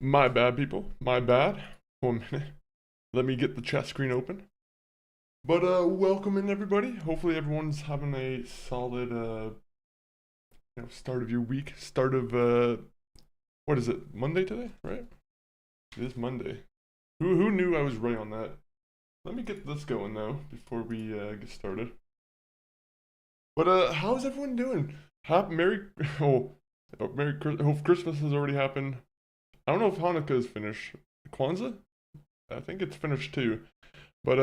My bad, people. My bad. 1 minute. Let me get the chat screen open. But welcome in everybody. Hopefully everyone's having a solid start of your week. Start of what is it? Monday today, right? It is Monday. Who knew I was right on that? Let me get this going though before we get started. But how's everyone doing? Merry oh, Merry Hope Christmas has already happened. I don't know if Hanukkah is finished. Kwanzaa? I think it's finished too. But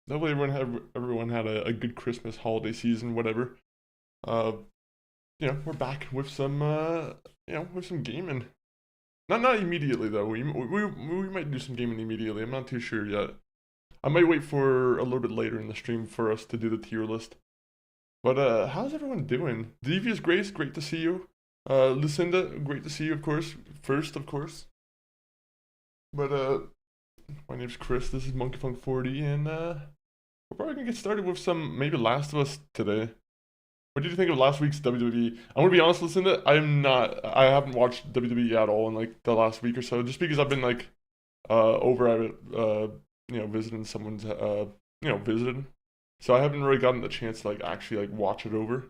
hopefully everyone had a good Christmas holiday season, whatever. Uh, we're back with some with some gaming. Not immediately though. We might do some gaming immediately. I'm not too sure yet. I might wait for a little bit later in the stream for us to do the tier list. But how's everyone doing? Devious Grace, great to see you. Lucinda, great to see you, of course. First, of course. But my name's Chris. This is MonkeyFunk40, and we're probably gonna get started with some maybe Last of Us today. What did you think of last week's WWE? I'm gonna be honest, Lucinda. I haven't watched WWE at all in like the last week or so, just because I've been like over at visiting someone's visiting. So I haven't really gotten the chance to like actually like watch it over.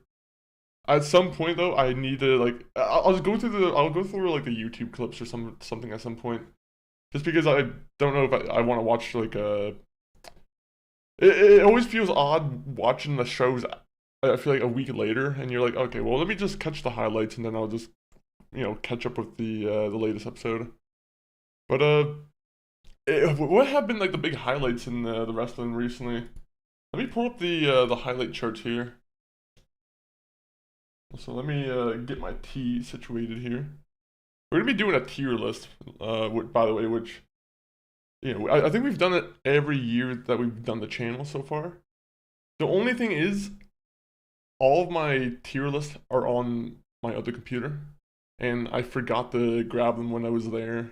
At some point though, I need to like I'll go through like the YouTube clips or something at some point, just because I don't know if I want to watch like It always feels odd watching the shows. I feel like a week later, and you're like, okay, well let me just catch the highlights, and then I'll just catch up with the latest episode. But what have been like the big highlights in the wrestling recently? Let me pull up the highlight charts here. So let me get my tea situated here. We're gonna be doing a tier list, by the way, which I think we've done it every year that we've done the channel so far. The only thing is, all of my tier lists are on my other computer, and I forgot to grab them when I was there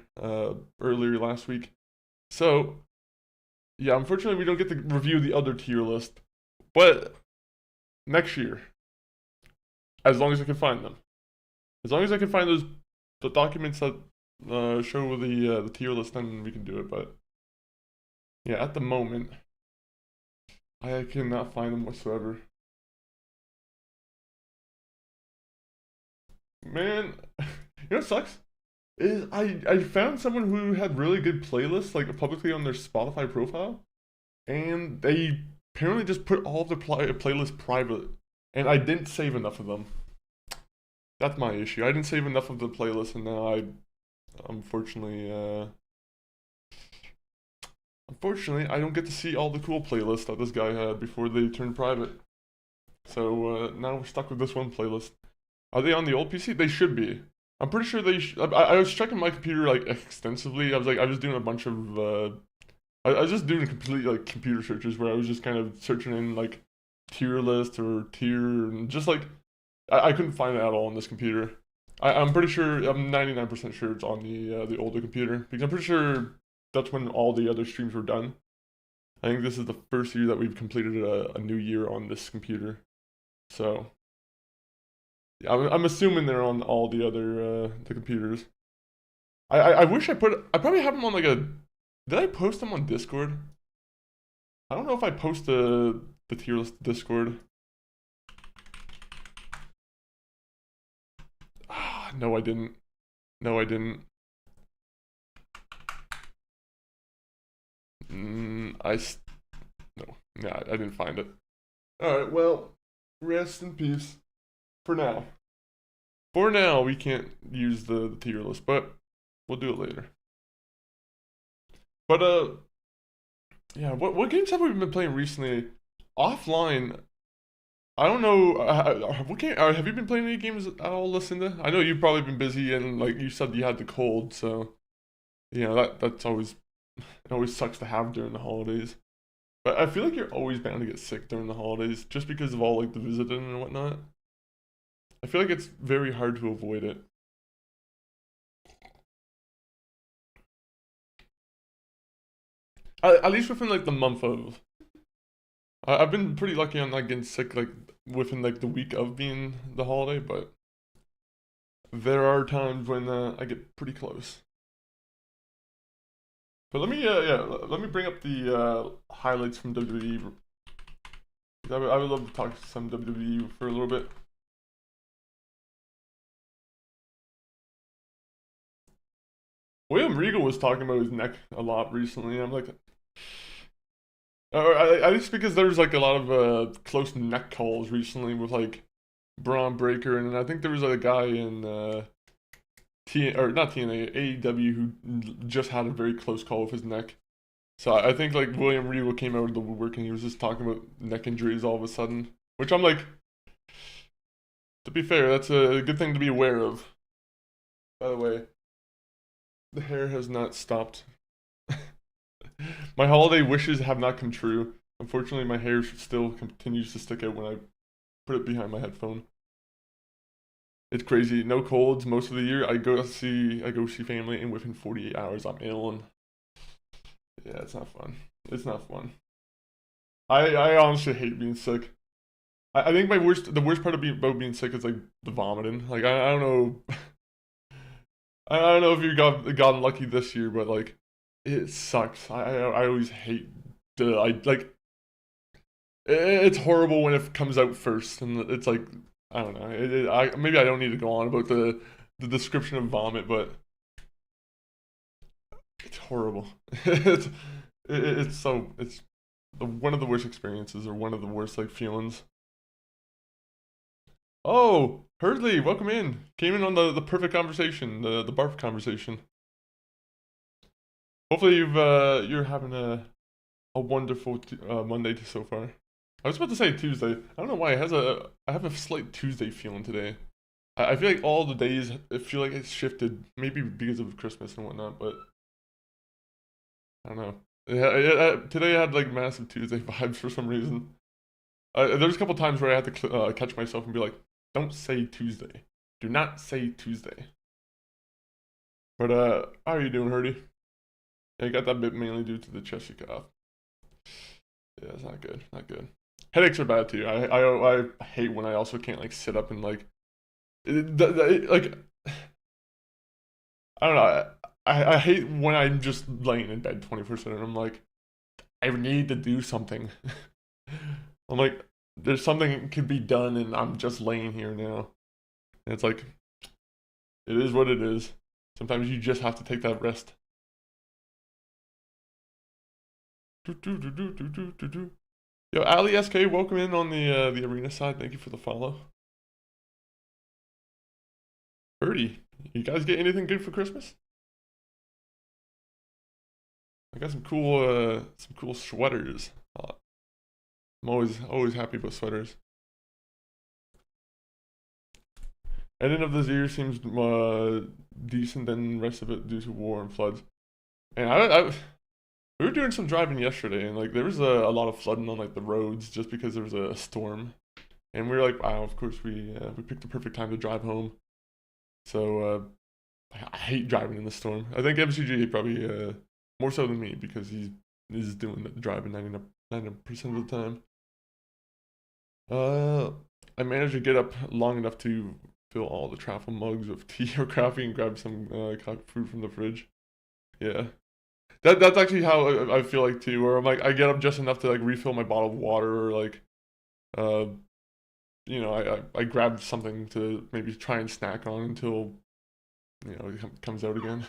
earlier last week. So yeah, unfortunately, we don't get to review the other tier list, but next year, as long as I can find them, as long as I can find the documents that show the tier list, then we can do it. But yeah, at the moment, I cannot find them whatsoever. Man, you know what sucks? Is I found someone who had really good playlists like publicly on their Spotify profile, and they apparently just put all of their playlists private, and I didn't save enough of them. That's my issue. I didn't save enough of the playlist, and now unfortunately, I don't get to see all the cool playlists that this guy had before they turned private. So now we're stuck with this one playlist. Are they on the old PC? They should be. I'm pretty sure they. I was checking my computer like extensively. I was doing a bunch of. I was just doing complete like computer searches where I was just kind of searching in like tier list or tier, and just like I couldn't find it at all on this computer. I'm pretty sure. I'm 99% sure it's on the older computer, because I'm pretty sure that's when all the other streams were done. I think this is the first year that we've completed a new year on this computer. So yeah, I'm assuming they're on all the other the computers. I wish I probably have them on like a. Did I post them on Discord? I don't know if I post the tier list Discord. Ah, no, I didn't. No, I didn't. No, yeah, I didn't find it. All right, well, rest in peace. For now. For now, we can't use the tier list, but we'll do it later. But yeah. What games have we been playing recently? Offline. I don't know. What game? Have you been playing any games at all, Lucinda? I know you've probably been busy, and like you said, you had the cold, so that's always it always sucks to have during the holidays. But I feel like you're always bound to get sick during the holidays, just because of all like the visiting and whatnot. I feel like it's very hard to avoid it. At least within like the month of. I've been pretty lucky on not getting sick like within like the week of being the holiday, but there are times when I get pretty close. But let me bring up the highlights from WWE. I would love to talk some WWE for a little bit. William Regal was talking about his neck a lot recently. I'm like, I just because there's like a lot of close neck calls recently with like Braun Breaker, and I think there was like a guy in or not TNA, AEW who just had a very close call with his neck. So I think like William Regal came out of the woodwork and he was just talking about neck injuries all of a sudden, which I'm like, to be fair, that's a good thing to be aware of. By the way, the hair has not stopped. My holiday wishes have not come true. Unfortunately, my hair still continues to stick out when I put it behind my headphone. It's crazy. No colds most of the year. I go see family, and within 48 hours, I'm ill. And yeah, it's not fun. It's not fun. I honestly hate being sick. I think the worst part about being sick is like the vomiting. Like I don't know. I don't know if you gotten lucky this year, but like it sucks. I always hate the I like it's horrible when it comes out first, and it's like I don't know. Maybe I don't need to go on about the description of vomit, but it's horrible. It's one of the worst experiences or one of the worst like feelings. Oh, Hurdley, welcome in. Came in on the perfect conversation, the barf conversation. Hopefully you're having a wonderful Monday so far. I was about to say Tuesday. I don't know why I have a slight Tuesday feeling today. I feel like all the days I feel like it's shifted, maybe because of Christmas and whatnot, but I don't know. Today I had like massive Tuesday vibes for some reason. There's a couple times where I had to catch myself and be like, "Don't say Tuesday. Do not say Tuesday." But how are you doing, Hurdy? Yeah, I got that bit mainly due to the chest you cough. Yeah, it's not good. Not good. Headaches are bad too. I hate when I also can't like sit up and like like I don't know. I hate when I'm just laying in bed 24/7. I'm like, I need to do something. I'm like, there's something could be done, and I'm just laying here now. And it's like, it is what it is. Sometimes you just have to take that rest. Yo, Ali SK, welcome in on the arena side. Thank you for the follow. Birdie, you guys get anything good for Christmas? I got some cool sweaters. I'm always happy about sweaters. Ending of this year seems decent than the rest of it due to war and floods. And we were doing some driving yesterday, and like there was a lot of flooding on like the roads just because there was a storm. And we were like, wow, of course we picked the perfect time to drive home. So I hate driving in the storm. I think MCG probably more so than me because he's doing the driving 90% of the time. I managed to get up long enough to fill all the travel mugs with tea or coffee and grab some food from the fridge. Yeah, that's actually how I feel like too. Where I'm like, I get up just enough to like refill my bottle of water or like, uh, I grab something to maybe try and snack on until it comes out again.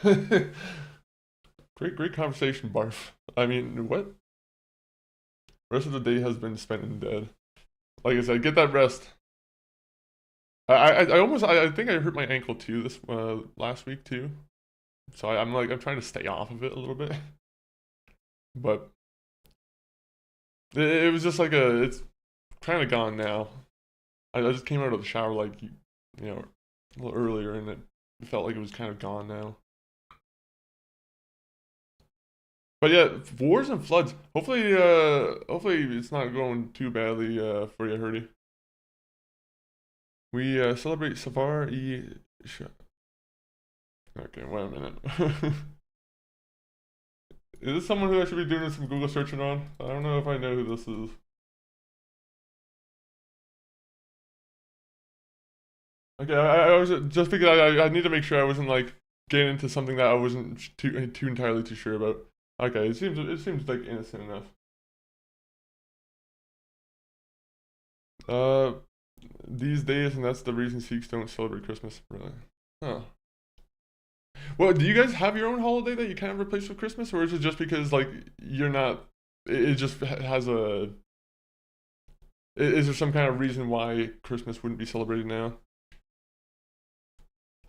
Great conversation, Barf. I mean, what? Rest of the day has been spent in bed. Like I said, get that rest. I think I hurt my ankle too this last week too. So I'm trying to stay off of it a little bit. But it was just like it's kind of gone now. I just came out of the shower like a little earlier and it felt like it was kind of gone now. But yeah, wars and floods. Hopefully it's not going too badly for you, Hurdy. We celebrate Safar e. Okay, wait a minute. Is this someone who I should be doing some Google searching on? I don't know if I know who this is. Okay, I was just because I need to make sure I wasn't like getting into something that I wasn't too entirely too sure about. Okay, it seems like innocent enough. Uh, these days, and that's the reason Sikhs don't celebrate Christmas, really. Huh. Well, do you guys have your own holiday that you kind of replace with Christmas, or is it just because like you're not? It just has a. Is there some kind of reason why Christmas wouldn't be celebrated now?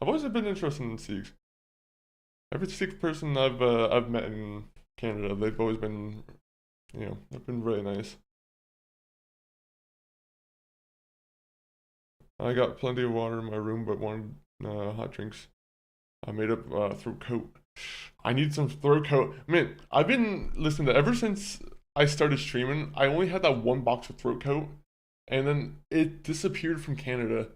I've always been interested in Sikhs. Every Sikh person I've met in Canada, they've always been, they've been really nice. I got plenty of water in my room, but wanted hot drinks. I made up throat coat. I need some throat coat. Man, I've been listening to ever since I started streaming. I only had that one box of throat coat, and then it disappeared from Canada.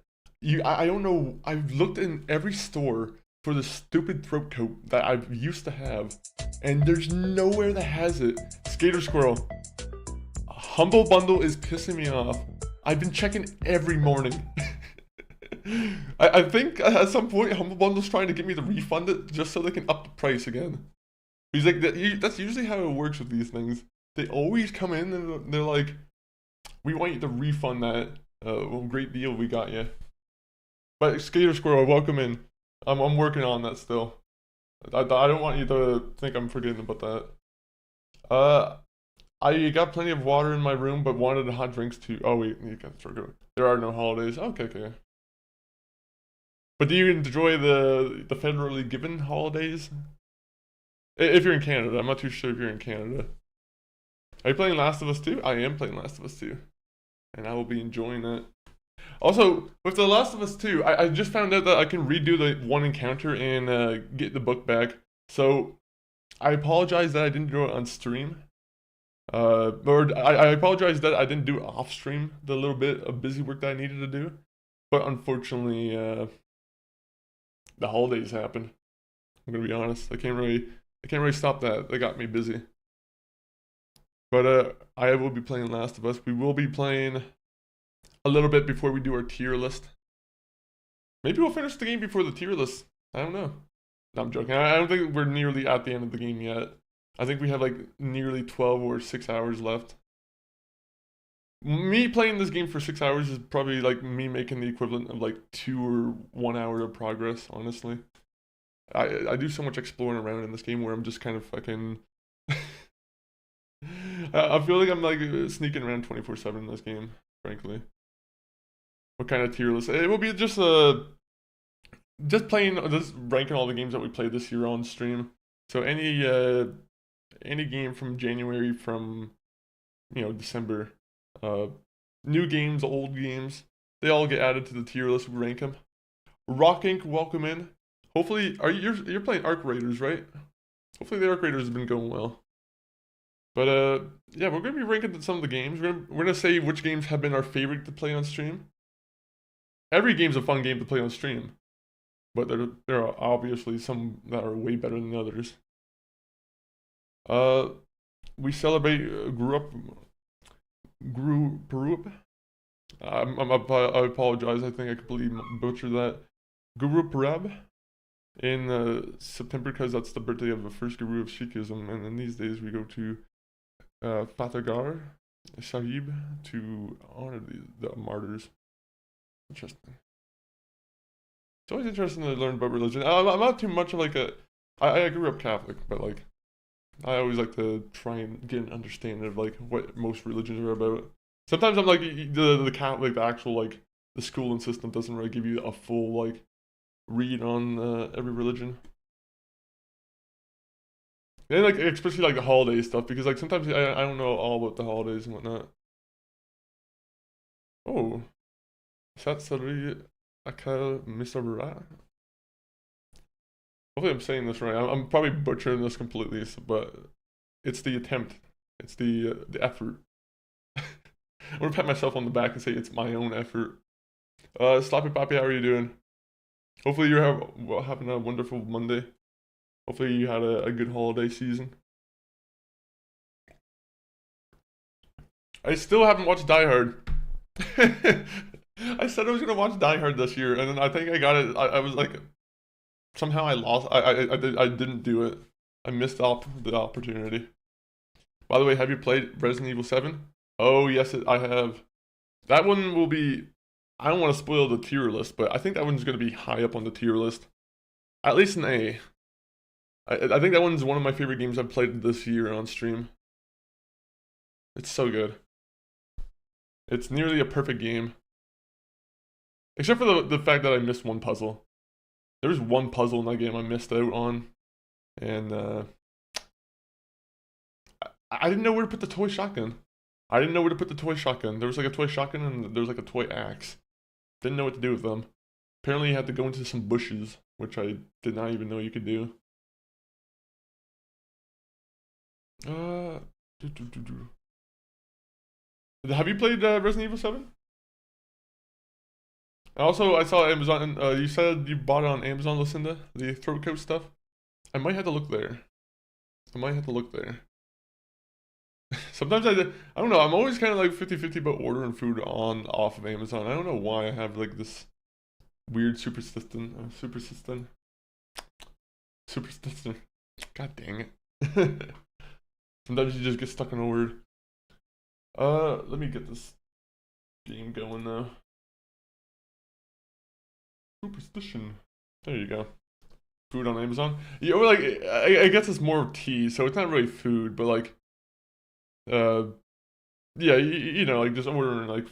I don't know. I've looked in every store for the stupid throat coat that I used to have, and there's nowhere that has it. Skater Squirrel, Humble Bundle is pissing me off. I've been checking every morning. I think at some point Humble Bundle's trying to get me to refund it just so they can up the price again. He's like, that's usually how it works with these things. They always come in and they're like, we want you to refund that. Well, great deal we got you. But Skater Squirrel, welcome in. I'm working on that still. I don't want you to think I'm forgetting about that. I got plenty of water in my room, but wanted hot drinks too. Oh wait, you got to. There are no holidays. Okay. But do you enjoy the federally given holidays? If you're in Canada, I'm not too sure if you're in Canada. Are you playing Last of Us 2? I am playing Last of Us 2. And I will be enjoying that. Also, with The Last of Us 2, I just found out that I can redo the one encounter and get the book back. So, I apologize that I didn't do it on stream. Or I apologize that I didn't do it off stream, the little bit of busy work that I needed to do. But unfortunately, the holidays happened. I'm gonna be honest. I can't really stop that. They got me busy. But I will be playing Last of Us. We will be playing a little bit before we do our tier list. Maybe we'll finish the game before the tier list. I don't know. No, I'm joking. I don't think we're nearly at the end of the game yet. I think we have like nearly 12 or 6 hours left. Me playing this game for 6 hours is probably like me making the equivalent of like 2 or 1 hour of progress, honestly. I do so much exploring around in this game where I'm just kind of fucking... I feel like I'm like sneaking around 24/7 in this game, frankly. What kind of tier list? It will be just ranking all the games that we played this year on stream. So any game from January, from December, new games, old games, they all get added to the tier list. We rank them. Rock Inc., welcome in. Hopefully, you're playing Arc Raiders, right? Hopefully the Arc Raiders have been going well. But yeah, we're gonna be ranking some of the games. We're gonna say which games have been our favorite to play on stream. Every game's a fun game to play on stream, but there are obviously some that are way better than others. We celebrate grew up. I apologize. I think I completely butchered that. Guru Parab in September, because that's the birthday of the first guru of Sikhism, and in these days we go to Fatehgarh Sahib to honor the martyrs. Interesting. It's always interesting to learn about religion. I'm not too much of like a. I grew up Catholic, but like I always like to try and get an understanding of like what most religions are about. Sometimes I'm like the Catholic, the actual like the schooling system doesn't really give you a full like read on every religion. And like especially like the holiday stuff, because like sometimes I don't know all about the holidays and whatnot. Oh, Satsari Akal Misabura. Hopefully I'm saying this right. I'm probably butchering this completely, but it's the attempt. It's the effort. I'm gonna pat myself on the back and say it's my own effort. Sloppy Poppy, how are you doing? Hopefully you're having a wonderful Monday. Hopefully you had a good holiday season. I still haven't watched Die Hard. I said I was gonna watch Die Hard this year, and then I think I got it. I was like, somehow I lost. I didn't do it. I missed the opportunity. By the way, have you played Resident Evil 7? Oh, yes, I have. That one will be. I don't want to spoil the tier list, but I think that one's going to be high up on the tier list. At least an A. I think that one's one of my favorite games I've played this year on stream. It's so good. It's nearly a perfect game. Except for the fact that I missed one puzzle. There was one puzzle in that game I missed out on. And I didn't know where to put the toy shotgun. I didn't know where to put the toy shotgun. There was like a toy shotgun and there was like a toy axe. Didn't know what to do with them. Apparently you had to go into some bushes, which I did not even know you could do. Have you played Resident Evil 7? Also, I saw Amazon. You said you bought it on Amazon, Lucinda, the throat coat stuff. I might have to look there. Sometimes I don't know. I'm always kind of like 50-50 about ordering food off of Amazon. I don't know why I have like this weird superstition. God dang it. Sometimes you just get stuck on a word. Let me get this game going though. Superstition. There you go. Food on Amazon. Yeah, or like I guess it's more tea, so it's not really food, but like, yeah, you know, like just ordering like,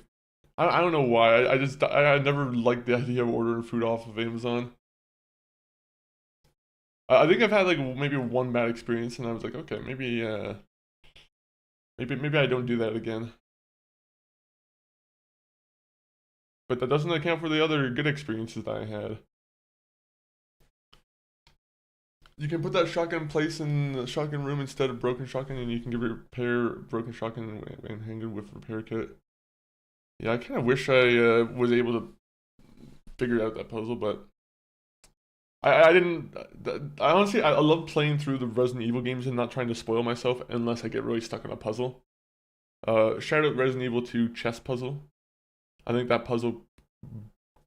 I don't know why. I never liked the idea of ordering food off of Amazon. I think I've had like maybe one bad experience, and I was like, okay, maybe maybe I don't do that again. But that doesn't account for the other good experiences that I had. You can put that shotgun place in the shotgun room instead of broken shotgun, and you can repair broken shotgun and hang it with repair kit. Yeah, I kind of wish I was able to figure out that puzzle, but I didn't. I honestly I love playing through the Resident Evil games and not trying to spoil myself unless I get really stuck on a puzzle. Shout out Resident Evil 2 chess puzzle. I think that puzzle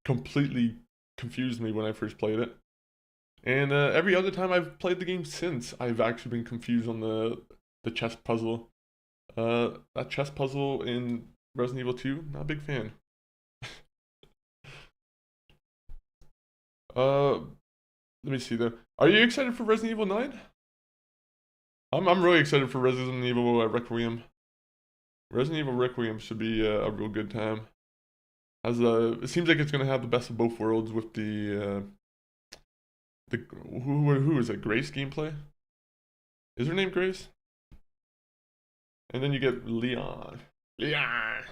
completely confused me when I first played it. And every other time I've played the game since, I've actually been confused on the chess puzzle. That chess puzzle in Resident Evil 2, not a big fan. Let me see though. Are you excited for Resident Evil 9? I'm really excited for Resident Evil Requiem. Resident Evil Requiem should be a real good time. It seems like it's gonna have the best of both worlds with the who is it? Grace gameplay? Is her name Grace? And then you get Leon. Leon.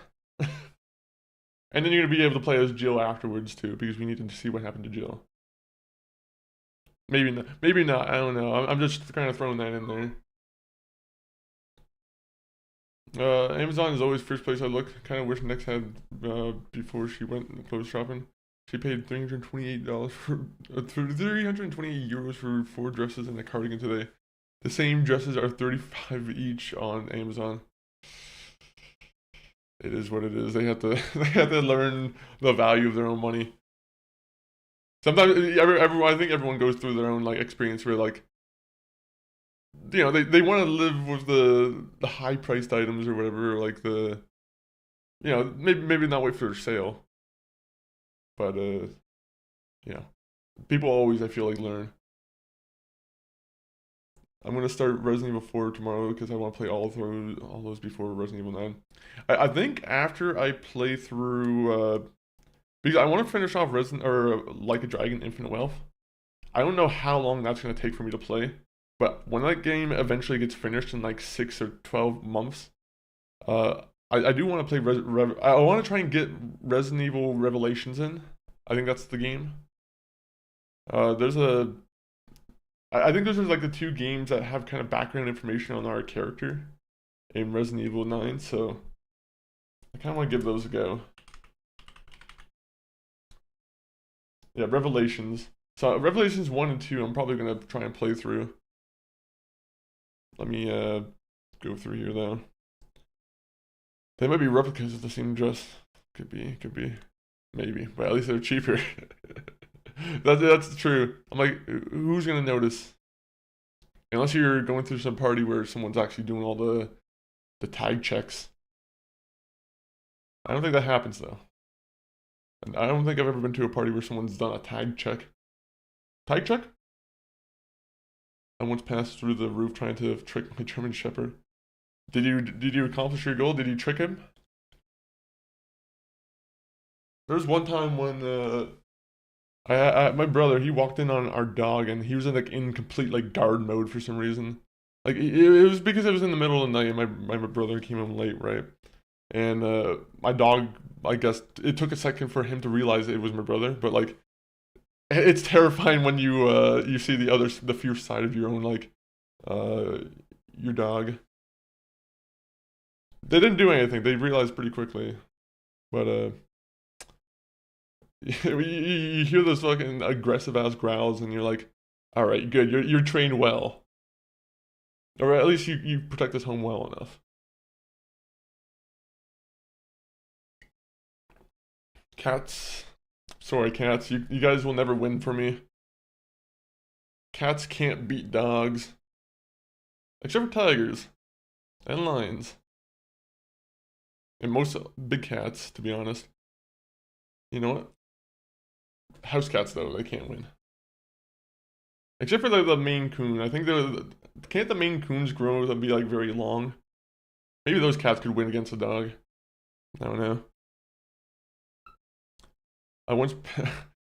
And then you're gonna be able to play as Jill afterwards too, because we need to see what happened to Jill. Maybe not. Maybe not. I don't know. I'm just kind of throwing that in there. Amazon is always first place I look. Kind of wish Nex had before she went clothes shopping. She paid $328 for 328 euros for 4 dresses and a cardigan today. The same dresses are 35 each on Amazon. It is what it is. They have to learn the value of their own money. Sometimes everyone I think everyone goes through their own like experience where like, you know, they want to live with the high priced items or whatever, like the, you know, maybe not wait for their sale. But yeah, people always I feel like learn. I'm gonna start Resident Evil 4 tomorrow because I want to play all those before Resident Evil 9. I think after I play through because I want to finish off Resident or Like a Dragon Infinite Wealth. I don't know how long that's gonna take for me to play, but when that game eventually gets finished in like 6 or 12 months, I do want to play I want to try and get Resident Evil Revelations in. I think that's the game. There's a I think those are like the two games that have kind of background information on our character in Resident Evil 9, so I kind of want to give those a go. Yeah, Revelations. So Revelations 1 and 2 I'm probably going to try and play through. Let me go through here though. They might be replicas of the same dress. Could be. Maybe, but at least they're cheaper. That's true. I'm like, who's gonna notice? Unless you're going through some party where someone's actually doing all the tag checks. I don't think that happens though. And I don't think I've ever been to a party where someone's done a tag check. Tag check? I once passed through the roof trying to trick my German Shepherd. Did you accomplish your goal? Did you trick him? There was one time when my brother, he walked in on our dog and he was in like in complete like guard mode for some reason. Like it was because it was in the middle of the night and my brother came home late, right? And my dog, I guess it took a second for him to realize it was my brother, but like it's terrifying when you see the fierce side of your own like your dog. They didn't do anything. They realized pretty quickly, but you hear those fucking aggressive ass growls, and you're like, all right, good. You're trained well, or at least you protect this home well enough. Cats, sorry, cats. You guys will never win for me. Cats can't beat dogs, except for tigers and lions, and most big cats, to be honest. You know what? House cats though, they can't win. Except for the Maine Coon. I think can't the Maine Coons grow to be like very long? Maybe those cats could win against a dog. I don't know. I once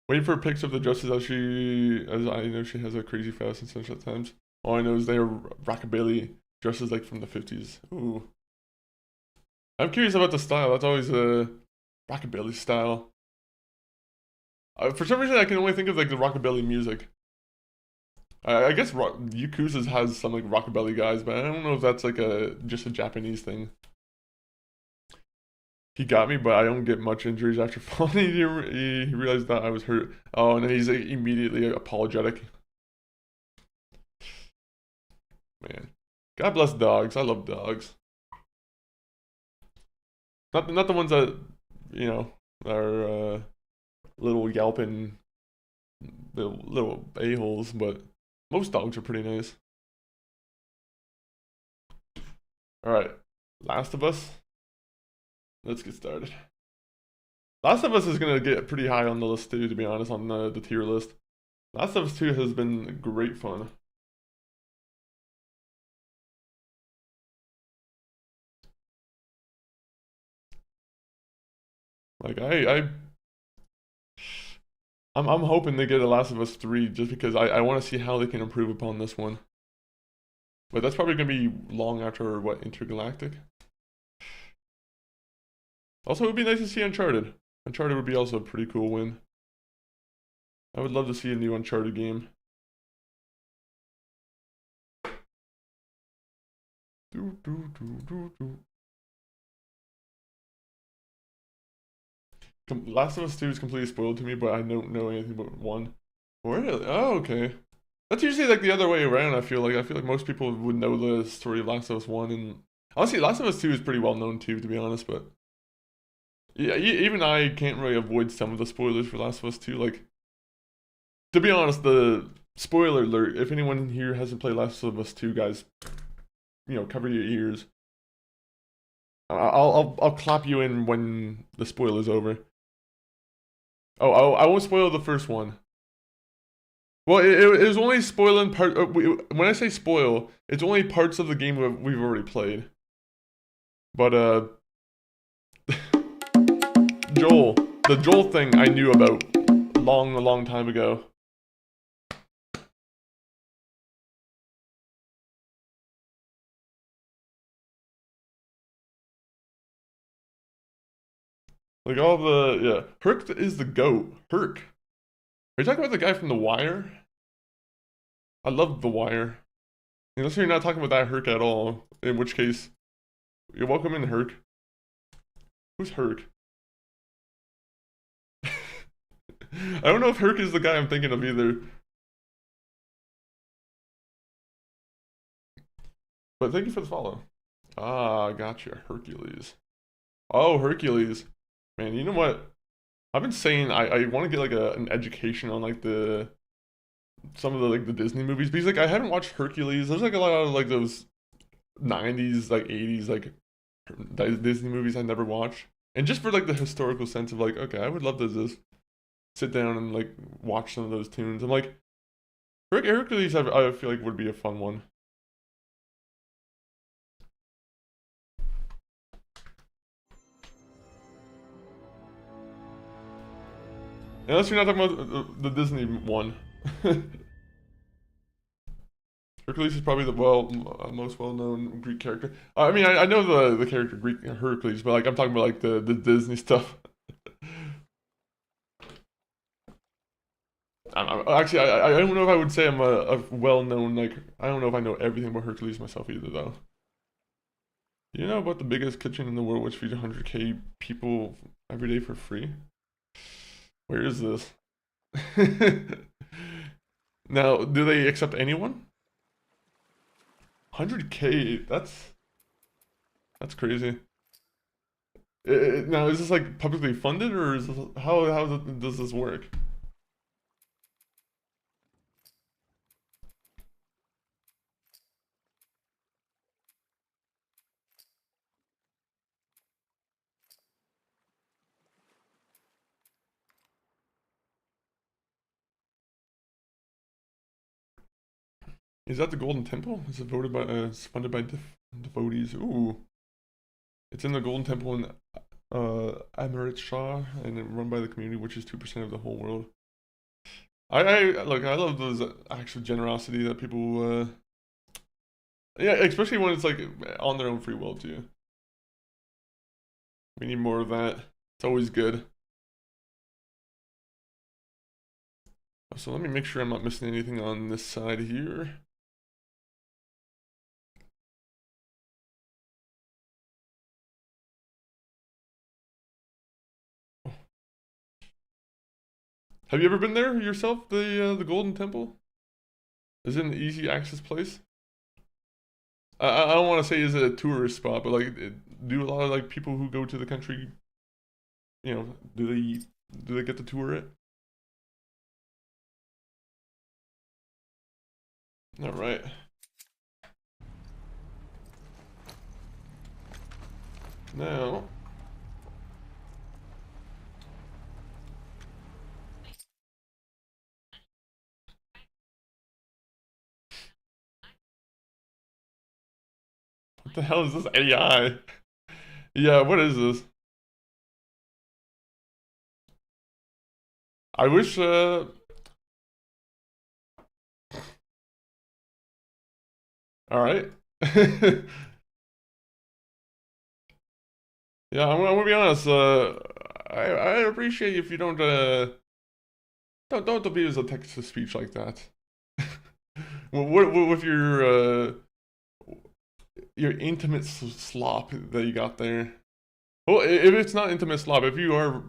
waiting for pics of the dresses as I know she has a crazy fast and such at times. All I know is they are rockabilly dresses like from the 50s. Ooh. I'm curious about the style. That's always a rockabilly style. For some reason, I can only think of like the rockabilly music. I guess Yakuza has some like rockabilly guys, but I don't know if that's like just a Japanese thing. He got me, but I don't get much injuries after falling. He realized that I was hurt. Oh, and then he's like, immediately apologetic. Man, God bless dogs. I love dogs. Not the ones that are little yelping little a-holes, but most dogs are pretty nice. Alright, Last of Us. Let's get started. Last of Us is gonna get pretty high on the list too, to be honest, on the tier list. Last of Us 2 has been great fun. Like I'm hoping they get a Last of Us 3 just because I want to see how they can improve upon this one. But that's probably gonna be long after what, Intergalactic? Also, it would be nice to see Uncharted. Uncharted would be also a pretty cool win. I would love to see a new Uncharted game. Last of Us 2 is completely spoiled to me, but I don't know anything about 1. Really? Oh, okay. That's usually like the other way around, I feel like most people would know the story of Last of Us 1, and honestly, Last of Us 2 is pretty well known too, to be honest, but yeah, even I can't really avoid some of the spoilers for Last of Us 2. Like, to be honest, the spoiler alert, if anyone here hasn't played Last of Us 2, guys, cover your ears. I'll clap you in when the spoiler's over. Oh, I won't spoil the first one. Well, it was only spoiling part. When I say spoil, it's only parts of the game we've already played. But the Joel thing I knew about a long time ago. Like all Herc is the GOAT. Herc. Are you talking about the guy from The Wire? I love The Wire. Unless you're not talking about that Herc at all, in which case, you're welcome in, Herc. Who's Herc? I don't know if Herc is the guy I'm thinking of either. But thank you for the follow. Ah, gotcha. Hercules. Oh, Hercules. Man, you know what? I've been saying I want to get like an education on like the some of the like the Disney movies because like I haven't watched Hercules. There's like a lot of like those 90s like 80s like Disney movies I never watch. And just for like the historical sense of like okay, I would love to just sit down and like watch some of those tunes. I'm like Hercules I feel like would be a fun one. Unless you're not talking about the Disney one. Hercules is probably the most well-known Greek character. I mean, I know the character Greek Hercules, but like I'm talking about like the Disney stuff. Actually, I don't know if I would say I'm a well-known like I don't know if I know everything about Hercules myself either though. You know about the biggest kitchen in the world which feeds 100K people every day for free? Where is this? Now, do they accept anyone? 100K, that's crazy. Now, is this like publicly funded or is this, how does this work? Is that the Golden Temple? Is it voted by it's funded by devotees? Ooh, it's in the Golden Temple in Amarit Shah and run by the community, which is 2% of the whole world. I look, I love those acts of generosity that people yeah, especially when it's like on their own free will too. We need more of that. It's always good. So let me make sure I'm not missing anything on this side here. Have you ever been there yourself? The Golden Temple? Is it an easy access place? I don't want to say is it a tourist spot, but like, do a lot of like people who go to the country, you know, do they get to tour it? All right. Now, what the hell is this AI? Yeah, what is this? I wish. All right. Yeah, I'm gonna be honest. I appreciate if you don't abuse the text to speech like that. What with your intimate slop that you got there? Well, if it's not intimate slop, if you are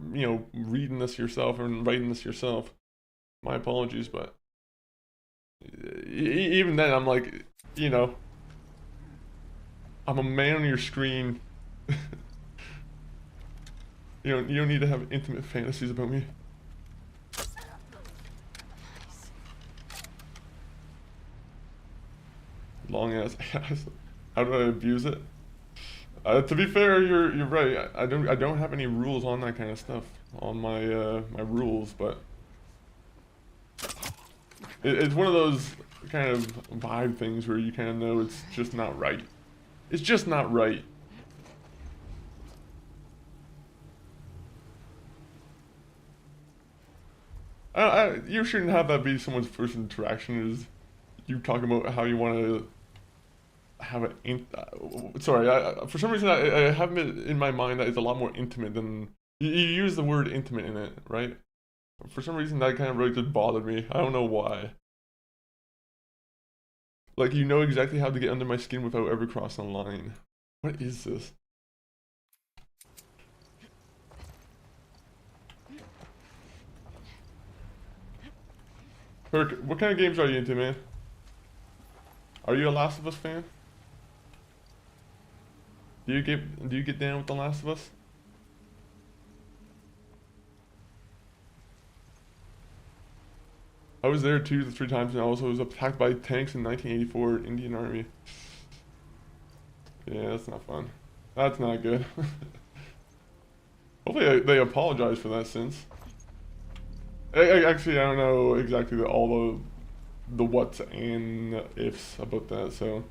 reading this yourself and writing this yourself, my apologies, but even then, I'm like, you know, I'm a man on your screen. You don't need to have intimate fantasies about me. Long ass ass. How do I abuse it? To be fair, you're right. I don't have any rules on that kind of stuff on my rules, but it's one of those kind of vibe things where you kind of know it's just not right. It's just not right. You shouldn't have that be someone's first interaction is you talking about how you want to have it. Sorry, for some reason I have it in my mind that it's a lot more intimate than you use the word intimate in it, right? For some reason that kind of really just bothered me. I don't know why. Like you know exactly how to get under my skin without ever crossing a line. What is this? Herc, what kind of games are you into, man? Are you a Last of Us fan? Do you get down with The Last of Us? I was there 2 to 3 times, and I also was attacked by tanks in 1984 Indian Army. Yeah, that's not fun. That's not good. Hopefully they apologize for that since. Actually, I don't know exactly all the what's and ifs about that, so.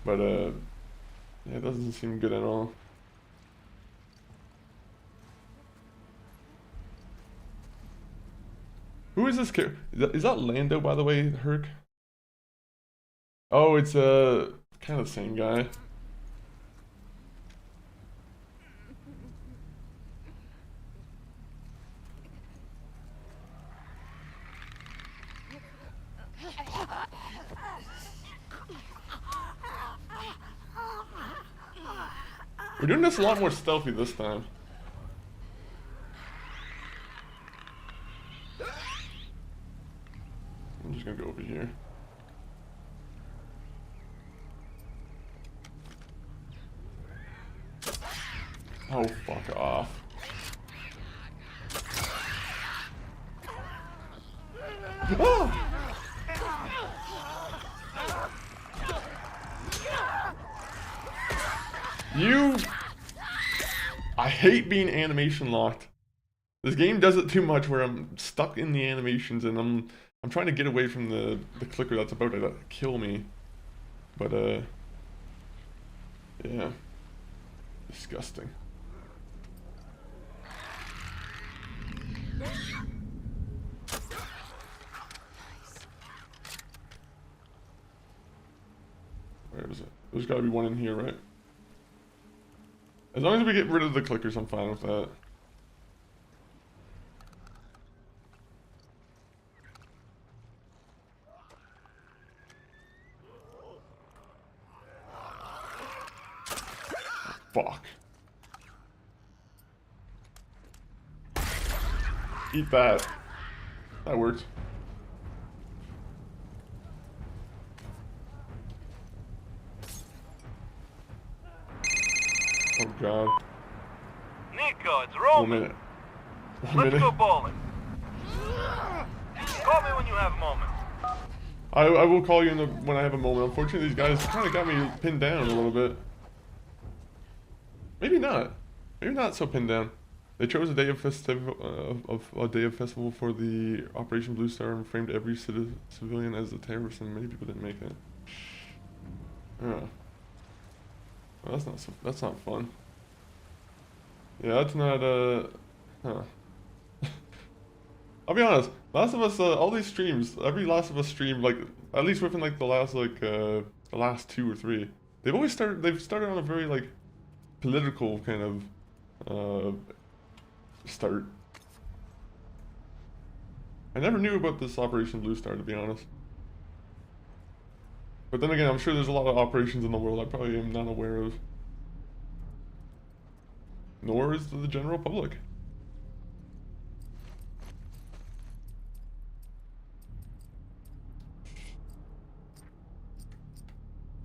But, yeah, it doesn't seem good at all. Who is this character? Is that Lando, by the way, Herc? Oh, it's, kind of the same guy. We're doing this a lot more stealthy this time. I'm just gonna go over here. Oh, fuck off. Ah! You... I hate being animation locked. This game does it too much where I'm stuck in the animations and I'm trying to get away from the clicker that's about to kill me. But yeah. Disgusting. Where is it? There's gotta be one in here, right? As long as we get rid of the clickers, I'm fine with that. Fuck. Eat that. That worked. Oh god. Nico, it's Roman. 1 minute. Let's go bowling. Call me when you have a moment. I will call you when I have a moment. Unfortunately, these guys kind of got me pinned down a little bit. Maybe not. Maybe not so pinned down. They chose a day of festival for the Operation Blue Star and framed every civilian as a terrorist, and many people didn't make it. Oh. Well, that's not fun. Yeah, that's not huh. I'll be honest. Last of Us, all these streams, every Last of Us stream, like at least within like the last 2 or 3, they've started on a very like political kind of start. I never knew about this Operation Blue Star, to be honest. But then again, I'm sure there's a lot of operations in the world I probably am not aware of. Nor is the general public.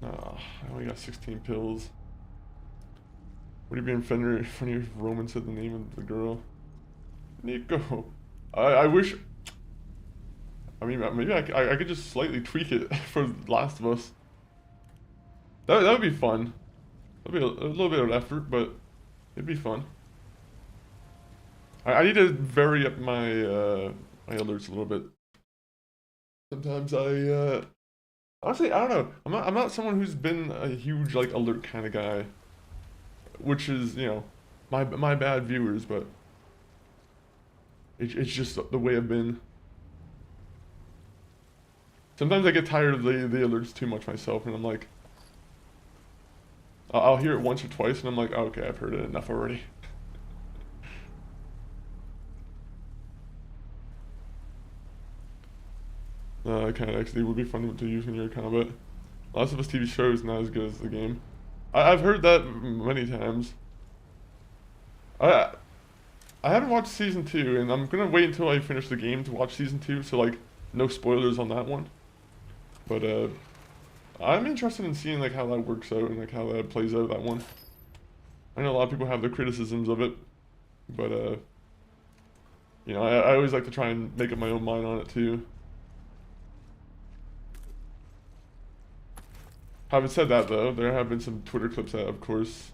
I only got 16 pills. Would you be funny if Roman said the name of the girl? Nico. I wish... I mean, maybe I could just slightly tweak it for Last of Us. That would be fun. That'd be a little bit of effort, but it'd be fun. I need to vary up my my alerts a little bit. Sometimes honestly, I don't know. I'm not someone who's been a huge like alert kind of guy, which is, you know, my bad, viewers, but it's just the way I've been. Sometimes I get tired of the alerts too much myself, and I'm like, I'll hear it once or twice, and I'm like, oh, okay, I've heard it enough already. Kind of XD would be fun to use in your account, but Last of Us TV show is not as good as the game. I've heard that many times. I haven't watched season 2, and I'm gonna wait until I finish the game to watch season 2, so like no spoilers on that one. But I'm interested in seeing like how that works out and like how that plays out, that one. I know a lot of people have their criticisms of it, but You know, I always like to try and make up my own mind on it too. Having said that though, there have been some Twitter clips that, of course,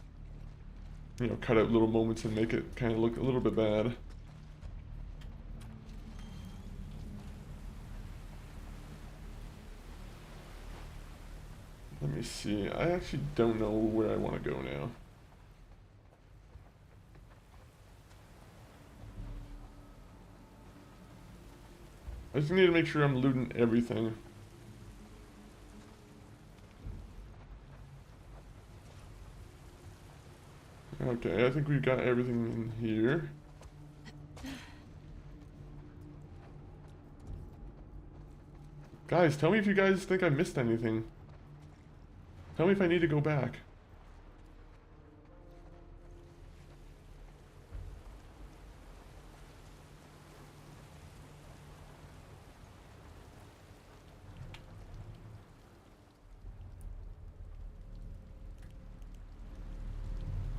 you know, cut out little moments and make it kind of look a little bit bad. Let me see. I actually don't know where I want to go now. I just need to make sure I'm looting everything. Okay, I think we've got everything in here. Guys, tell me if you guys think I missed anything. Tell me if I need to go back.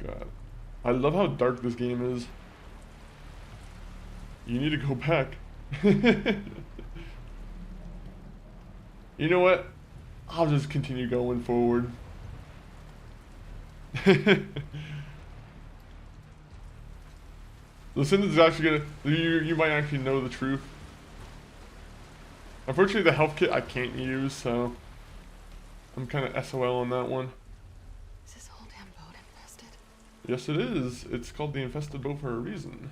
God. I love how dark this game is. You need to go back. You know what? I'll just continue going forward. Listen, this is actually gonna... You might actually know the truth. Unfortunately, the health kit I can't use, so... I'm kind of SOL on that one. Is this whole damn boat infested? Yes, it is. It's called the Infested Boat for a reason.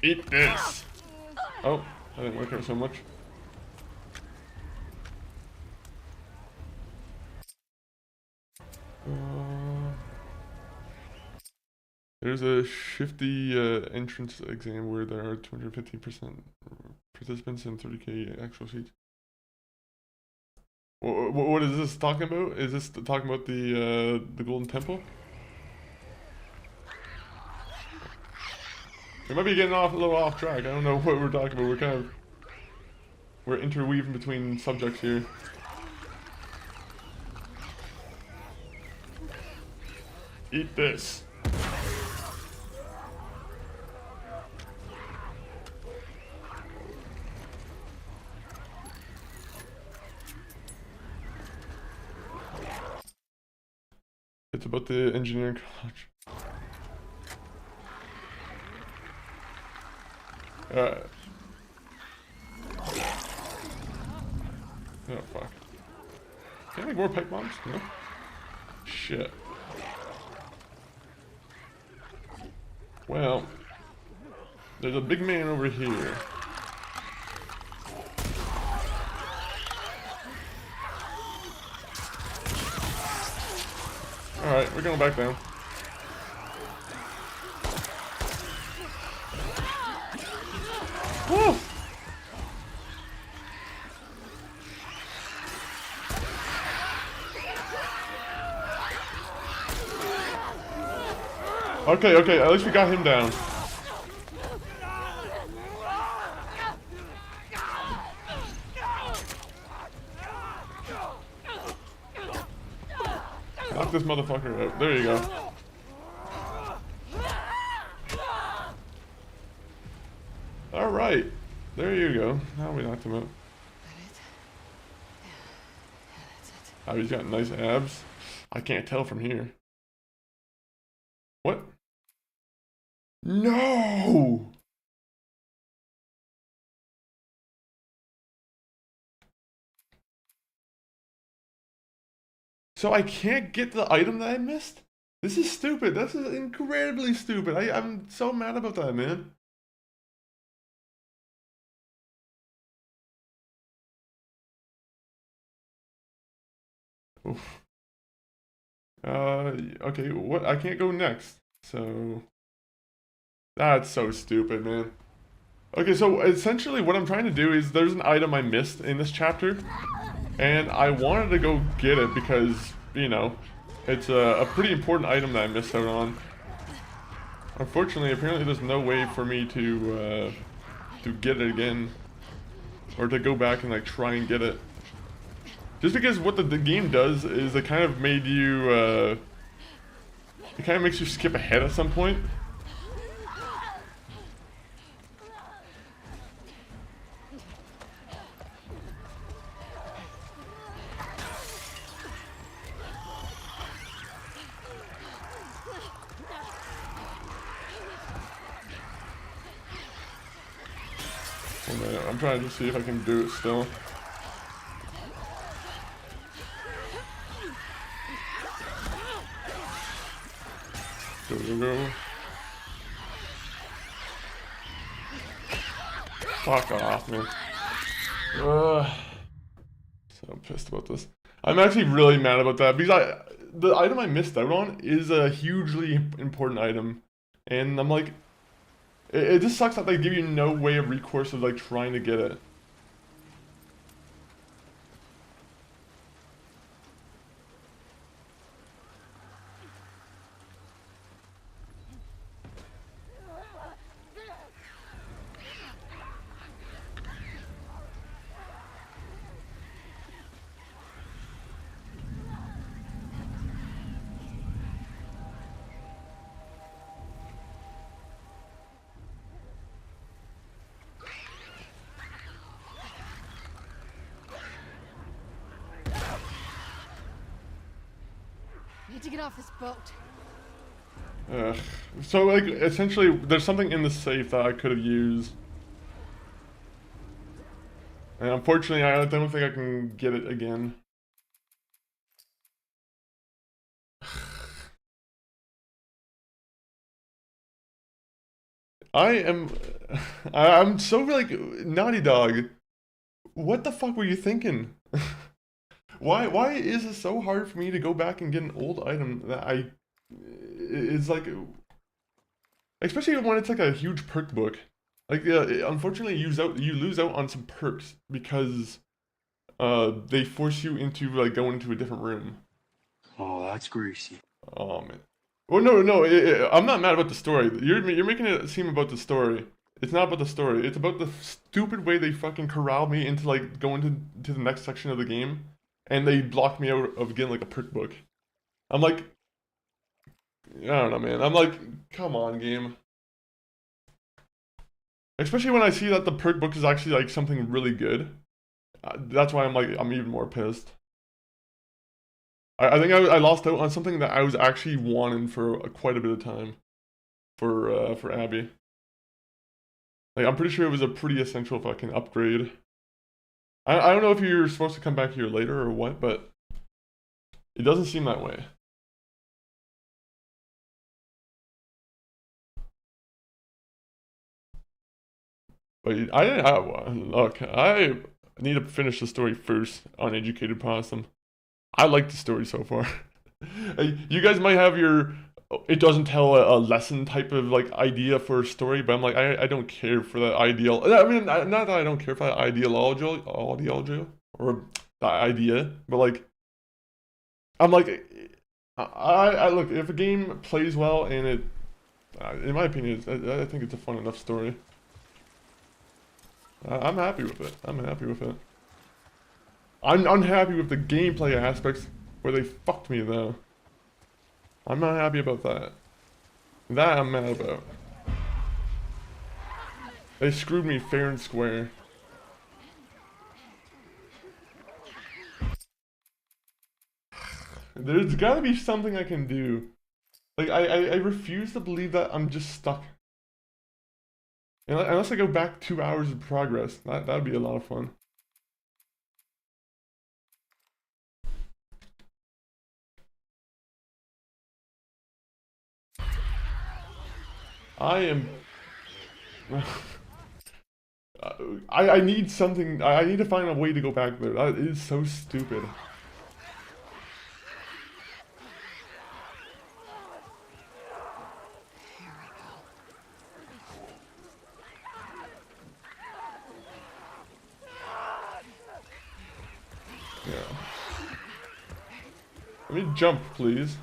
Eat this! Oh, that didn't work out so much. There's a shifty entrance exam where there are 250% participants and 30k actual seats. What is this talking about? Is this talking about the Golden Temple? We might be getting a little off track. I don't know what we're talking about. We're interweaving between subjects here. Eat this. It's about the engineering college. Alright. Oh fuck. Can I make more pipe bombs? No? Shit. Well, there's a big man over here. Alright, we're going back down. Woo! Okay, at least we got him down. Knock this motherfucker out. There you go. Alright. There you go. Now we knocked him out. Oh, he's got nice abs. I can't tell from here. What? No! So I can't get the item that I missed? This is stupid. This is incredibly stupid. I'm so mad about that, man. Oof. Okay, what? I can't go next. So... That's so stupid, man. Okay, so essentially what I'm trying to do is there's an item I missed in this chapter. And I wanted to go get it because, you know, it's a pretty important item that I missed out on. Unfortunately, apparently there's no way for me to get it again. Or to go back and like try and get it. Just because what the game does is it kind of made you, it kind of makes you skip ahead at some point. I'm trying to see if I can do it still. Go. Fuck off, man. So pissed about this. I'm actually really mad about that because the item I missed out on is a hugely important item, and I'm like, it just sucks that they give you no way of recourse of like trying to get it. Need to get off this boat. So like essentially there's something in the safe that I could have used. And unfortunately I don't think I can get it again. I'm so like, Naughty Dog, what the fuck were you thinking? Why is it so hard for me to go back and get an old item that it's like, especially when it's like a huge perk book. Like, unfortunately, you lose out on some perks because they force you into like going into a different room. Oh, that's greasy. Oh man. Well, no, I'm not mad about the story. You're making it seem about the story. It's not about the story. It's about the stupid way they fucking corralled me into like going to the next section of the game. And they blocked me out of getting like a perk book. I'm like, I don't know, man. I'm like, come on, game. Especially when I see that the perk book is actually like something really good. That's why I'm even more pissed. I think I lost out on something that I was actually wanting for quite a bit of time. For Abby. Like, I'm pretty sure it was a pretty essential fucking upgrade. I don't know if you're supposed to come back here later or what, but it doesn't seem that way. But look, I need to finish the story first on Educated Possum. I like the story so far. You guys might have your, it doesn't tell a lesson type of like idea for a story, but I'm like, I don't care for that ideal. I mean, not that I don't care for that ideology or that idea, but like, I'm like, I look, if a game plays well and it, in my opinion, I think it's a fun enough story. I'm happy with it. I'm happy with it. I'm unhappy with the gameplay aspects where they fucked me though. I'm not happy about that. That I'm mad about. They screwed me fair and square. There's gotta be something I can do. Like, I refuse to believe that I'm just stuck. Unless I go back 2 hours of progress. That'd be a lot of fun. I am... I need something... I need to find a way to go back there. That is so stupid. Yeah. Let me jump, please.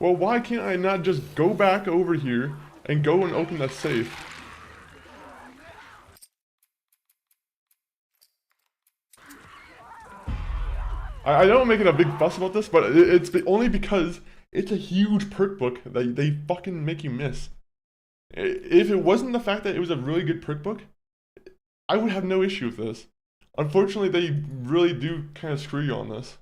Well, why can't I not just go back over here and go and open that safe? I don't make it a big fuss about this, but it's only because it's a huge perk book that they fucking make you miss. If it wasn't the fact that it was a really good perk book, I would have no issue with this. Unfortunately, they really do kind of screw you on this.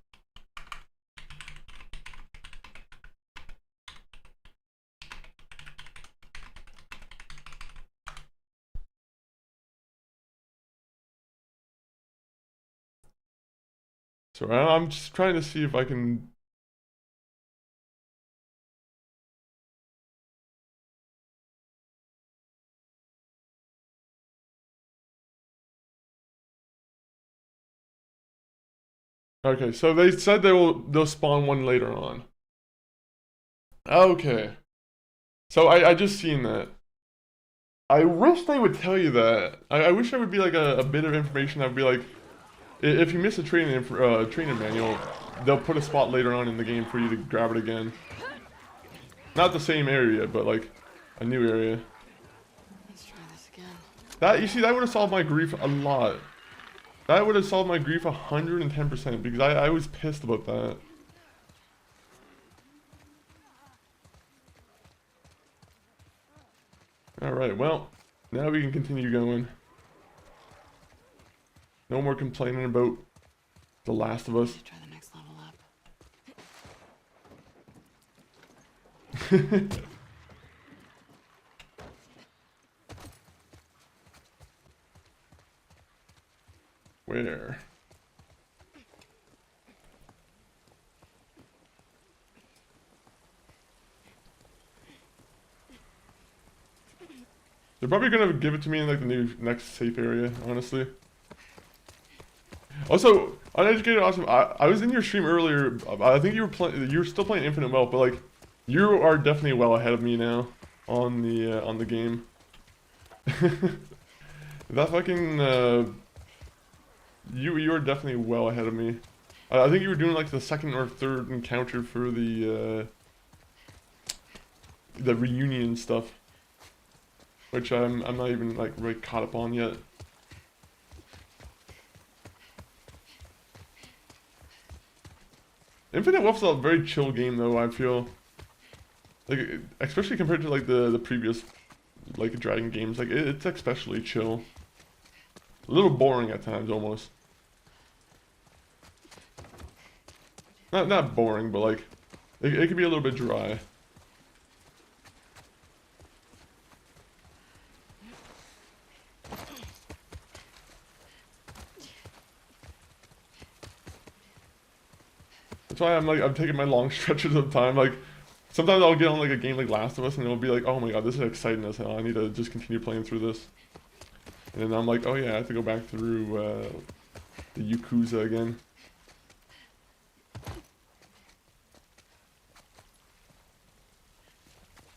So I'm just trying to see if I can... Okay, so they said they'll spawn one later on. Okay. So I just seen that. I wish they would tell you that. I wish there would be like a bit of information that would be like, if you miss a training manual, they'll put a spot later on in the game for you to grab it again. Not the same area, but like a new area. Let's try this again. That, you see, that would have solved my grief a lot. That would have solved my grief 110% because I was pissed about that. Alright, well, now we can continue going. No more complaining about The Last of Us. Let's try the next level up. Where? They're probably gonna give it to me in like the new next safe area, honestly. Also, Uneducated Awesome, I was in your stream earlier. I think you were still playing Infinite Wealth, but like you are definitely well ahead of me now on the game. That fucking you are definitely well ahead of me. I think you were doing like the second or third encounter for the reunion stuff, which I'm not even like really caught up on yet. Infinite Wealth's a very chill game though, I feel. Like, especially compared to like the previous like Dragon games, like it's especially chill. A little boring at times almost. Not boring, but like it could be a little bit dry. That's why I'm taking my long stretches of time. Like sometimes I'll get on like a game like Last of Us and it'll be like, oh my god, this is exciting as hell. I need to just continue playing through this. And then I'm like, oh yeah, I have to go back through the Yakuza again.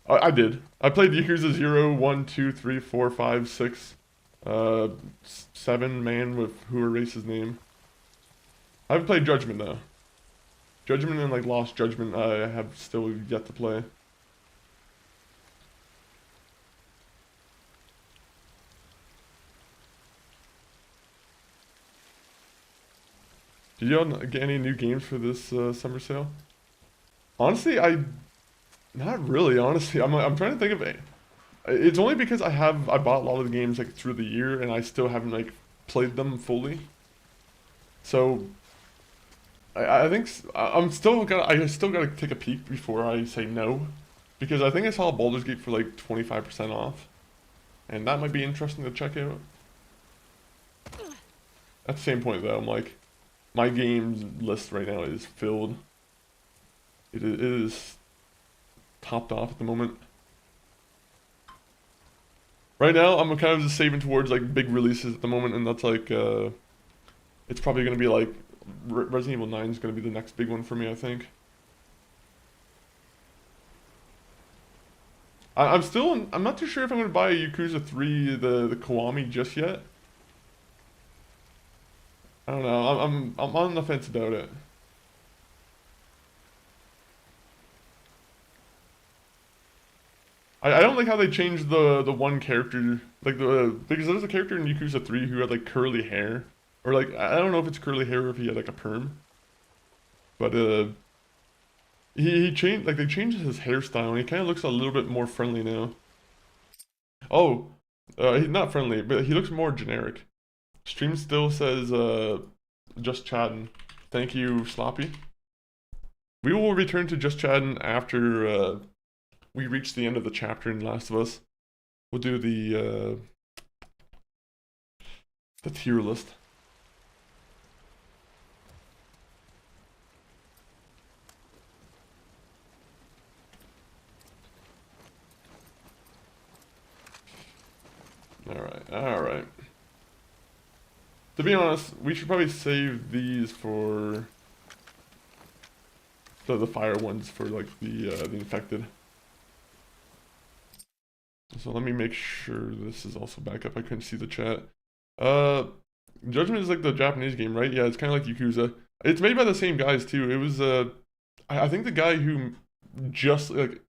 I did. I played Yakuza 0, 1, 2, 3, 4, 5, 6, 7, man with who erased his name. I haven't played Judgment though. Judgment and like Lost Judgment I have still yet to play. Did y'all get any new games for this summer sale? Honestly, not really. Honestly, I'm trying to think of it. It's only because I bought a lot of the games like through the year and I still haven't like played them fully. So I think I still gotta take a peek before I say no, because I think I saw Baldur's Gate for like 25% off, and that might be interesting to check out. At the same point though, I'm like, my games list right now is filled. It is topped off at the moment. Right now, I'm kind of just saving towards like big releases at the moment, and that's like, it's probably gonna be like Resident Evil 9 is gonna be the next big one for me, I think. I'm not too sure if I'm gonna buy Yakuza 3, the Kiwami just yet. I don't know. I'm on the fence about it. I don't like how they changed the one character, like because there's a character in Yakuza 3 who had like curly hair, or like I don't know if it's curly hair or if he had like a perm, but he changed, like they changed his hairstyle and he kind of looks a little bit more friendly now. Oh, he's not friendly, but he looks more generic. Stream still says just chatting. Thank you, Sloppy. We will return to just chatting after we reach the end of the chapter in Last of Us. We'll do the tier list. All right. To be honest, we should probably save these for the fire ones for like the infected. So let me make sure this is also back up. I couldn't see the chat. Judgment is like the Japanese game, right? Yeah, it's kind of like Yakuza. It's made by the same guys too. It was I think the guy who just like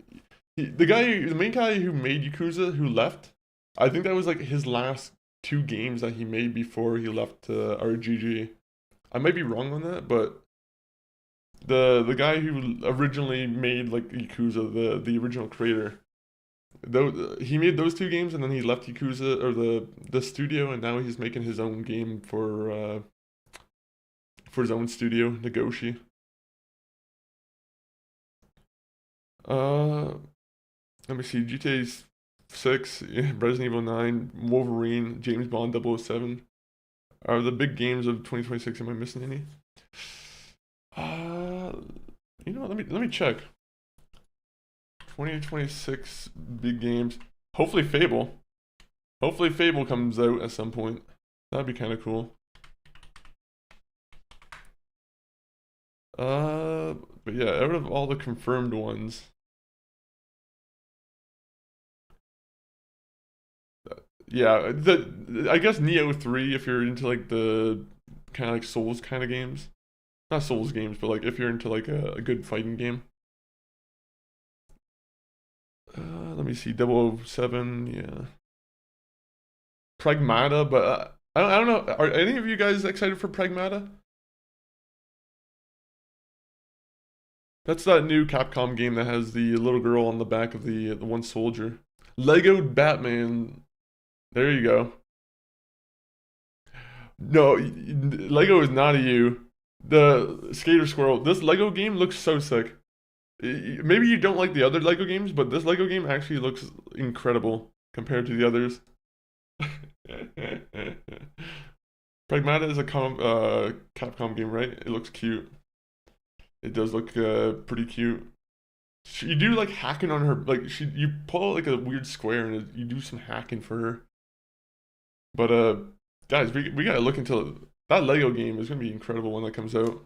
the main guy who made Yakuza who left. I think that was like his last 2 games that he made before he left RGG. I might be wrong on that, but the guy who originally made like Yakuza, the original creator, though he made those 2 games and then he left Yakuza or the studio, and now he's making his own game for his own studio, Nagoshi. Let me see, GTA 6, Resident Evil 9, Wolverine, James Bond 007 are the big games of 2026. Am I missing any? You know what, let me check. 2026 big games. Hopefully Fable. Hopefully Fable comes out at some point. That'd be kind of cool. But yeah, out of all the confirmed ones, yeah, I guess Neo 3 if you're into like the kind of like Souls kind of games. Not Souls games, but like if you're into like a good fighting game. Let me see, 007, yeah. Pragmata, but I don't know. Are any of you guys excited for Pragmata? That's that new Capcom game that has the little girl on the back of the one soldier. Lego Batman. There you go. No, Lego is not a you. The Skater Squirrel. This Lego game looks so sick. Maybe you don't like the other Lego games, but this Lego game actually looks incredible compared to the others. Pragmata is a Capcom game, right? It looks cute. It does look pretty cute. You do like hacking on her, like you pull out like a weird square and you do some hacking for her. But guys, we gotta look into that Lego game. Is gonna be incredible when that comes out.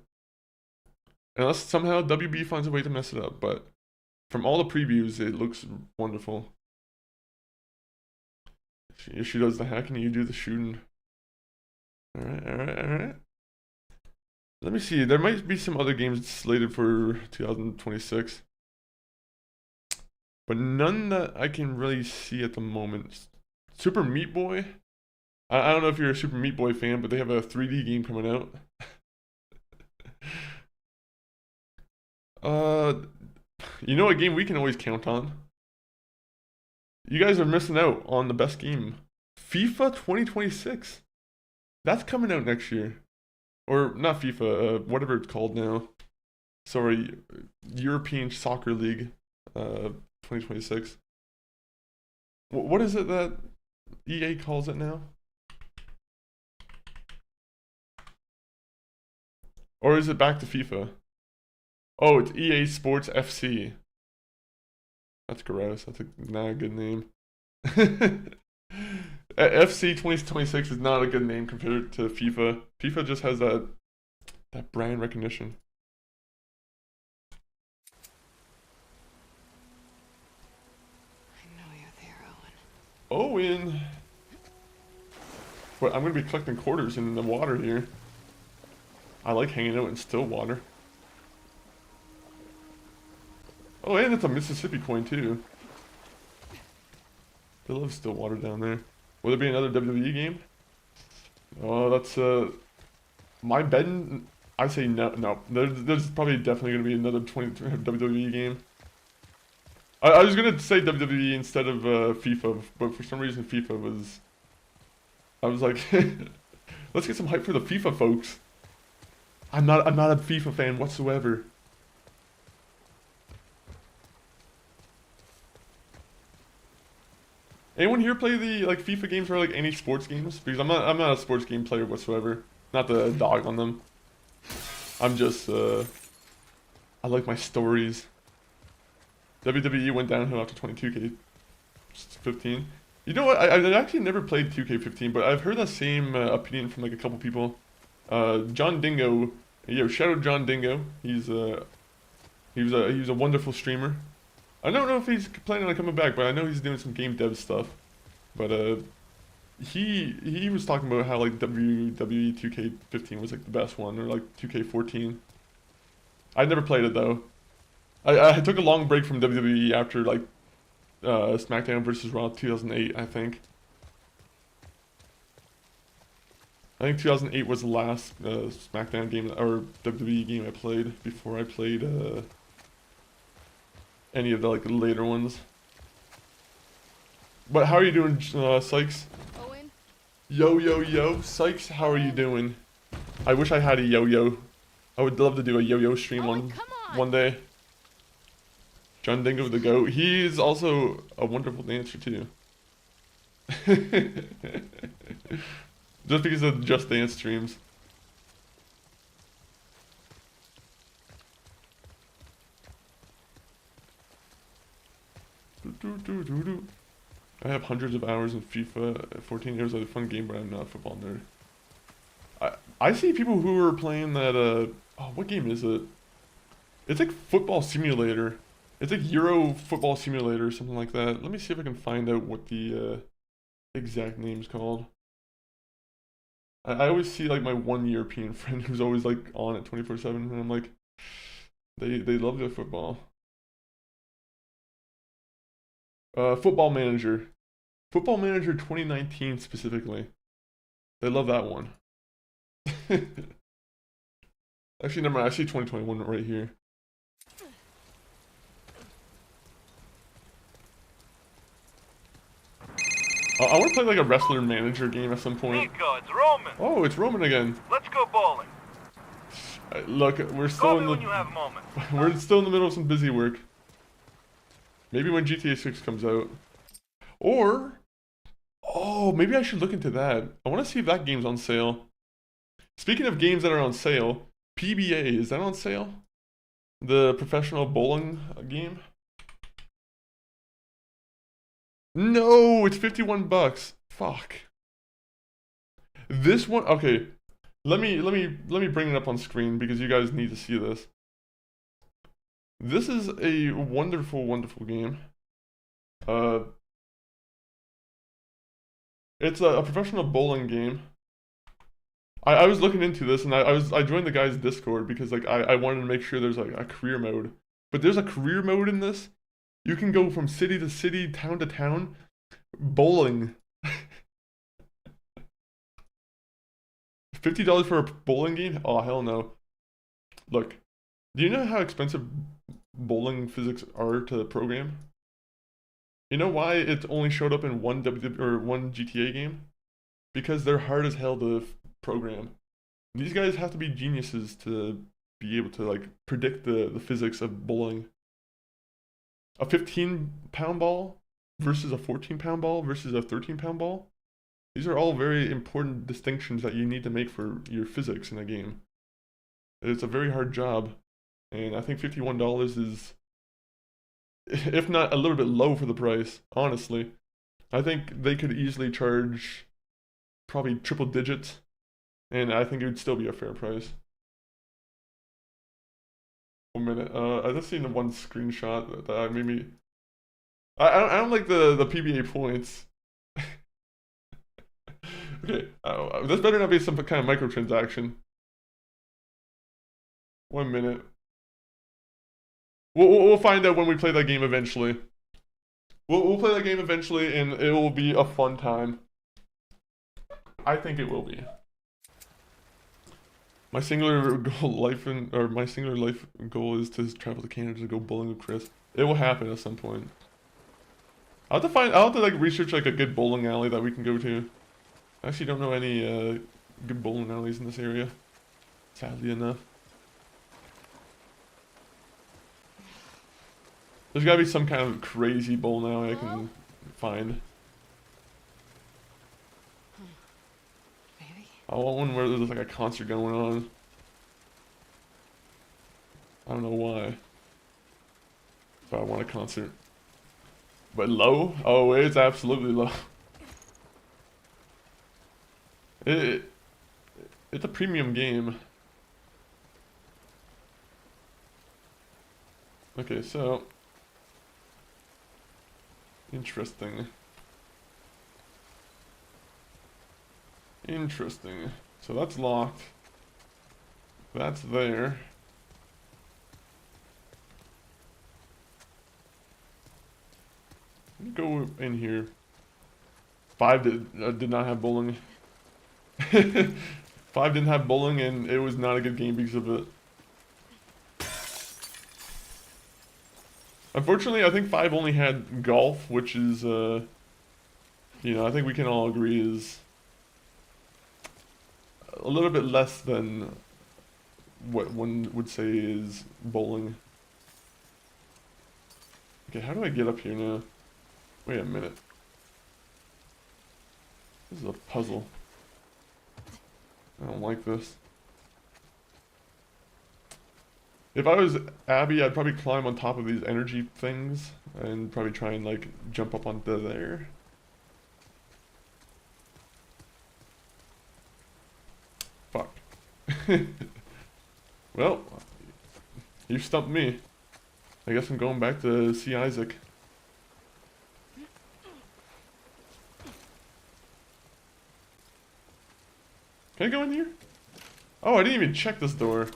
Unless somehow WB finds a way to mess it up, but from all the previews, it looks wonderful. She does the hacking, you do the shooting. Alright. Let me see, there might be some other games slated for 2026. But none that I can really see at the moment. Super Meat Boy? I don't know if you're a Super Meat Boy fan, but they have a 3D game coming out. You know a game we can always count on? You guys are missing out on the best game. FIFA 2026. That's coming out next year. Or not FIFA, whatever it's called now. Sorry, European Soccer League 2026. What is it that EA calls it now? Or is it back to FIFA? Oh, it's EA Sports FC. That's gross. That's not a good name. FC 2026 is not a good name compared to FIFA. FIFA just has that brand recognition. I know you're there, Owen. Owen. But I'm gonna be collecting quarters in the water here. I like hanging out in still water. Oh, and it's a Mississippi coin too. They love Stillwater down there. Will there be another WWE game? Oh, that's my bet. I say no. No, there's probably definitely gonna be another WWE game. I was gonna say WWE instead of FIFA, but for some reason FIFA was. I was like, let's get some hype for the FIFA folks. I'm not a FIFA fan whatsoever. Anyone here play the like FIFA games or like any sports games? Because I'm not a sports game player whatsoever. Not the dog on them. I'm just I like my stories. WWE went downhill after 22K15. You know what? I actually never played 2K15, but I've heard that same opinion from like a couple people. John Dingo, yo, shout out John Dingo. He was a wonderful streamer. I don't know if he's planning on coming back, but I know he's doing some game dev stuff. But he was talking about how like WWE 2K15 was like the best one, or like 2K14. I never played it though. I took a long break from WWE after like SmackDown vs. Raw 2008, I think. I think 2008 was the last SmackDown game or WWE game I played before I played any of the like later ones. But how are you doing, Sykes? Owen? Yo, Sykes, how are you doing? I wish I had a yo-yo. I would love to do a yo-yo stream Owen, come on. one day. John Dingo the GOAT. He is also a wonderful dancer too. Just because of Just Dance streams. I have hundreds of hours in FIFA 14 years of a fun game, but I'm not a football nerd. I see people who are playing that oh, what game is it? It's like Football Simulator. It's like Euro Football Simulator or something like that. Let me see if I can find out what the exact name's called. I always see like my one European friend who's always like on it 24/7, and I'm like, they love their football. Football Manager. Football Manager 2019 specifically. They love that one. Actually, never mind. I see 2021 right here. I want to play like a wrestler manager game at some point. Nico, it's Roman. Oh, it's Roman again. Let's go bowling. Look, we're still Call in me the when you have a moment. we're still in the middle of some busy work. Maybe when GTA 6 comes out. Or oh, maybe I should look into that. I want to see if that game's on sale. Speaking of games that are on sale, PBA, is that on sale? The professional bowling game? No, it's 51 bucks. Fuck. This one, okay. Let me bring it up on screen because you guys need to see this. This is a wonderful, wonderful game. It's a professional bowling game. I was looking into this and I joined the guy's Discord because like I wanted to make sure there's like a career mode. But there's a career mode in this. You can go from city to city, town to town, bowling. $50 for a bowling game? Oh, hell no. Look, do you know how expensive bowling physics are to program? You know why it only showed up in one GTA game? Because they're hard as hell to program. These guys have to be geniuses to be able to like predict the physics of bowling. A 15-pound ball versus a 14-pound ball versus a 13-pound ball. These are all very important distinctions that you need to make for your physics in a game. It's a very hard job, and I think $51 is, if not a little bit low for the price, honestly. I think they could easily charge probably triple digits, and I think it would still be a fair price. 1 minute. I just seen the one screenshot that made me. I don't like the PBA points. Okay, this better not be some kind of microtransaction. 1 minute. We'll find out when we play that game eventually. We'll play that game eventually, and it will be a fun time. I think it will be. My singular life goal is to travel to Canada to go bowling with Chris. It will happen at some point. I'll have to like research like a good bowling alley that we can go to. I actually don't know any good bowling alleys in this area, sadly enough. There's gotta be some kind of crazy bowling alley I can find. Maybe. I want one where there's like a concert going on. I don't know why. But I want a concert. But low? Oh, it's absolutely low. It's a premium game. Okay, so interesting. Interesting. So that's locked. That's there. Let me go in here. 5 did not have bowling. 5 didn't have bowling, and it was not a good game because of it. Unfortunately, I think 5 only had golf, which is, you know, I think we can all agree is a little bit less than what one would say is bowling. Okay, how do I get up here now? Wait a minute. This is a puzzle. I don't like this. If I was Abby, I'd probably climb on top of these energy things and probably try and like jump up onto there. Fuck. Well, you stumped me. I guess I'm going back to see Isaac. Can I go in here? Oh, I didn't even check this door.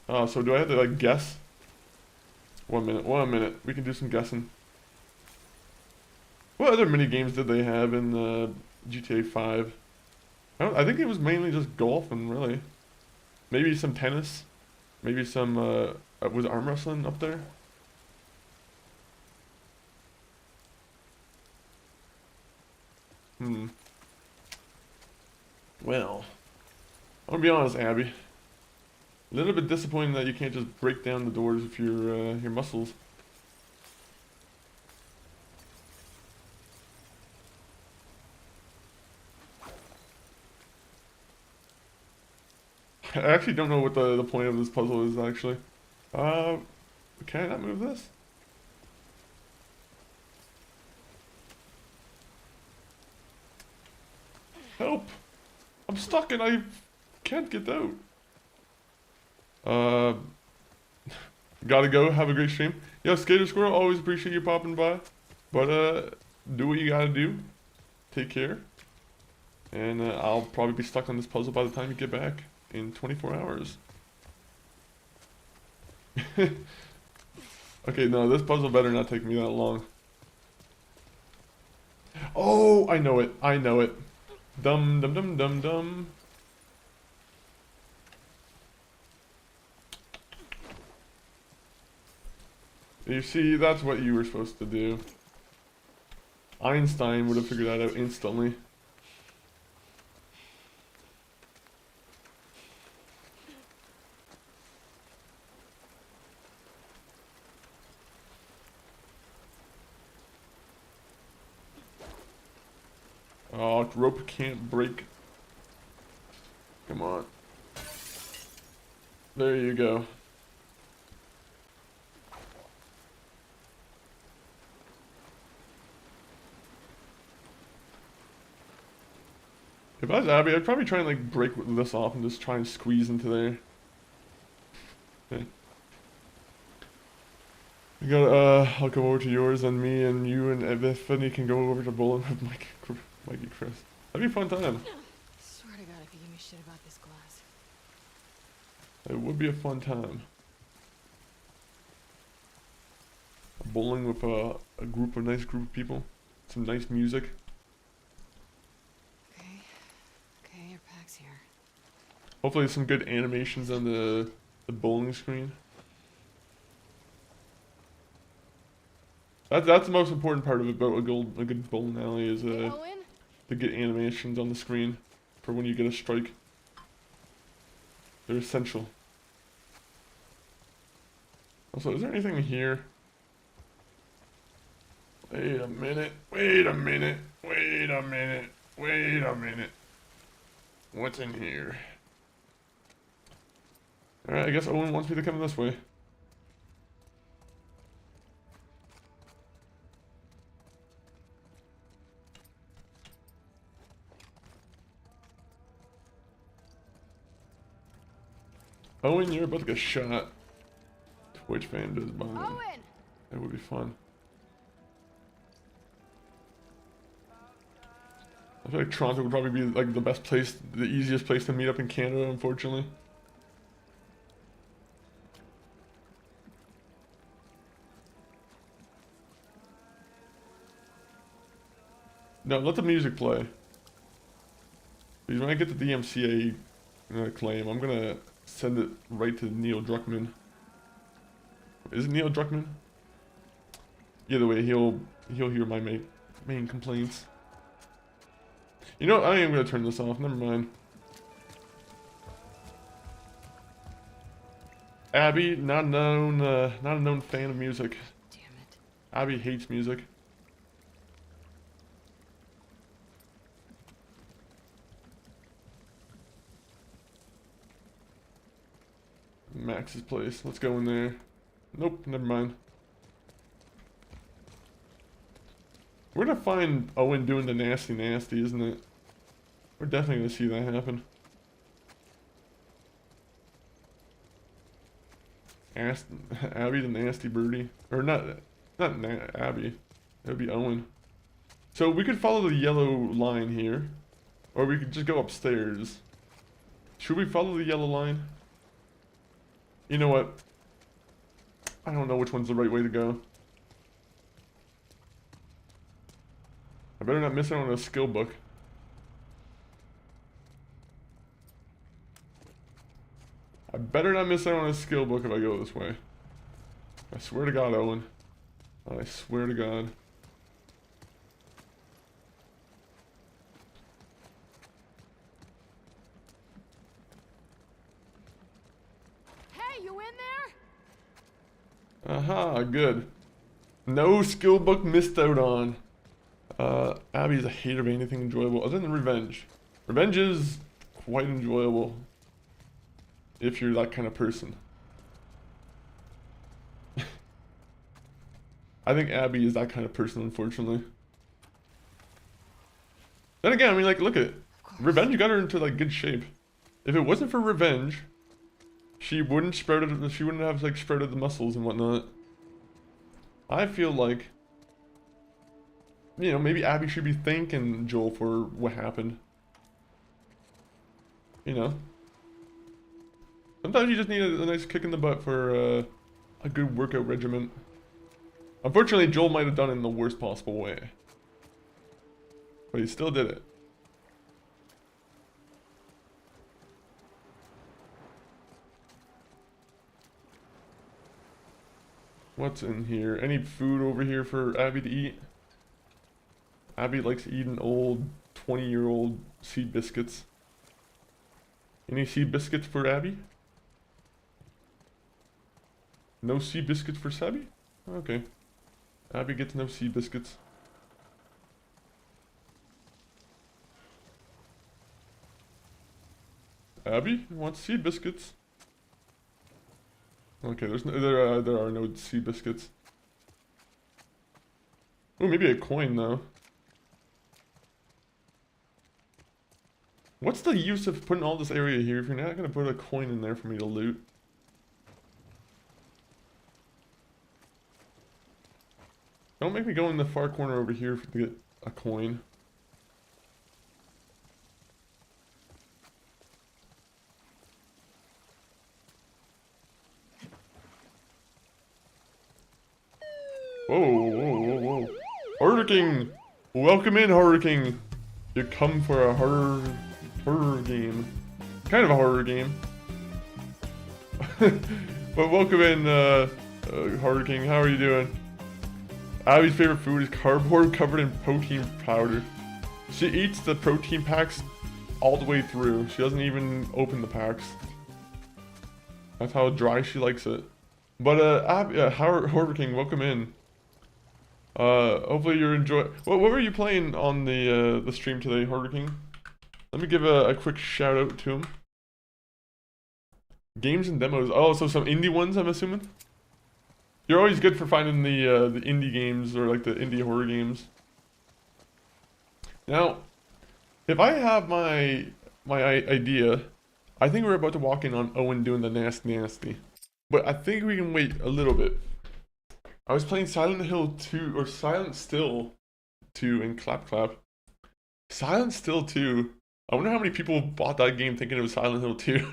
Oh, so do I have to like guess? 1 minute, 1 minute. We can do some guessing. What other mini games did they have in GTA 5? I think it was mainly just golf and really. Maybe some tennis. Maybe some, was arm wrestling up there? Well, I'm gonna be honest, Abby. A little bit disappointing that you can't just break down the doors with your muscles. I actually don't know what the point of this puzzle is, actually. Can I not move this? Help! I'm stuck and I can't get out. Gotta go. Have a great stream. Yo, Skater Squirrel, always appreciate you popping by. But, do what you gotta do. Take care. And, I'll probably be stuck on this puzzle by the time you get back in 24 hours. Okay, no, this puzzle better not take me that long. Oh, I know it. I know it. Dum dum dum dum dum. You see, that's what you were supposed to do. Einstein would have figured that out instantly. Oh, rope can't break. Come on. There you go. If I was Abby, I'd probably try and like break this off and just try and squeeze into there. Okay. You got I'll come over to yours and me and you and Epiphany can go over to bowling with Mikey Chris. That'd be a fun time. Swear to God, if you give me shit about this glass. It would be a fun time. Bowling with a nice group of people. Some nice music. Okay. Okay, your pack's here. Hopefully some good animations on the bowling screen. That's the most important part of it about a good bowling alley is Hey, Owen? to get animations on the screen for when you get a strike. They're essential. Also, is there anything here? Wait a minute, wait a minute, wait a minute, wait a minute. What's in here? Alright, I guess Owen wants me to come this way. Owen, you're about to get shot. Twitch fan does bomb. Owen! That would be fun. I feel like Toronto would probably be like the best place, the easiest place to meet up in Canada, unfortunately. No, let the music play. Because when I get the DMCA claim, I'm gonna send it right to Neil Druckmann. Is it Neil Druckmann? Either way, he'll hear my main complaints. You know, I am gonna turn this off. Never mind. Abby, not a known fan of music. Damn it. Abby hates music. Max's place. Let's go in there. Nope, never mind. We're gonna find Owen doing the nasty, isn't it? We're definitely gonna see that happen. Abby the nasty birdie. Or not Abby. It would be Owen. So we could follow the yellow line here. Or we could just go upstairs. Should we follow the yellow line? You know what? I don't know which one's the right way to go. I better not miss out on a skill book. I better not miss out on a skill book if I go this way. I swear to God, Owen. I swear to God. Hey, you in there? Aha, good. No skill book missed out on. Abby's a hater of anything enjoyable other than revenge. Revenge is quite enjoyable if you're that kind of person. I think Abby is that kind of person, unfortunately. Then again, I mean, like, look at it. Revenge got her into, like, good shape. If it wasn't for revenge, she wouldn't have, like, sprouted the muscles and whatnot. I feel like, you know, maybe Abby should be thanking Joel for what happened. You know? Sometimes you just need a nice kick in the butt for a good workout regimen. Unfortunately, Joel might have done it in the worst possible way. But he still did it. What's in here? Any food over here for Abby to eat? Abby likes eating old 20-year-old seed biscuits. Any seed biscuits for Abby? No seed biscuits for Sabby? Okay. Abby gets no seed biscuits. Abby wants seed biscuits. Okay, there are no seed biscuits. Oh, maybe a coin though. What's the use of putting all this area here if you're not gonna put a coin in there for me to loot? Don't make me go in the far corner over here to get a coin. Whoa, whoa, whoa, whoa. Horror King! Welcome in, Horror King! You come for a horror game. Kind of a horror game. But welcome in, Horror King. How are you doing? Abby's favorite food is cardboard covered in protein powder. She eats the protein packs all the way through. She doesn't even open the packs. That's how dry she likes it. But Horror King, welcome in. Hopefully you're enjoying. What were you playing on the stream today, Horror King? Let me give a quick shout out to him. Games and demos. Oh, so some indie ones, I'm assuming. You're always good for finding the indie games or like the indie horror games. Now, if I have my idea, I think we're about to walk in on Owen doing the nasty. But I think we can wait a little bit. I was playing Silent Hill 2 or Silent Still 2 in Clap. Silent Still 2. I wonder how many people bought that game thinking it was Silent Hill 2.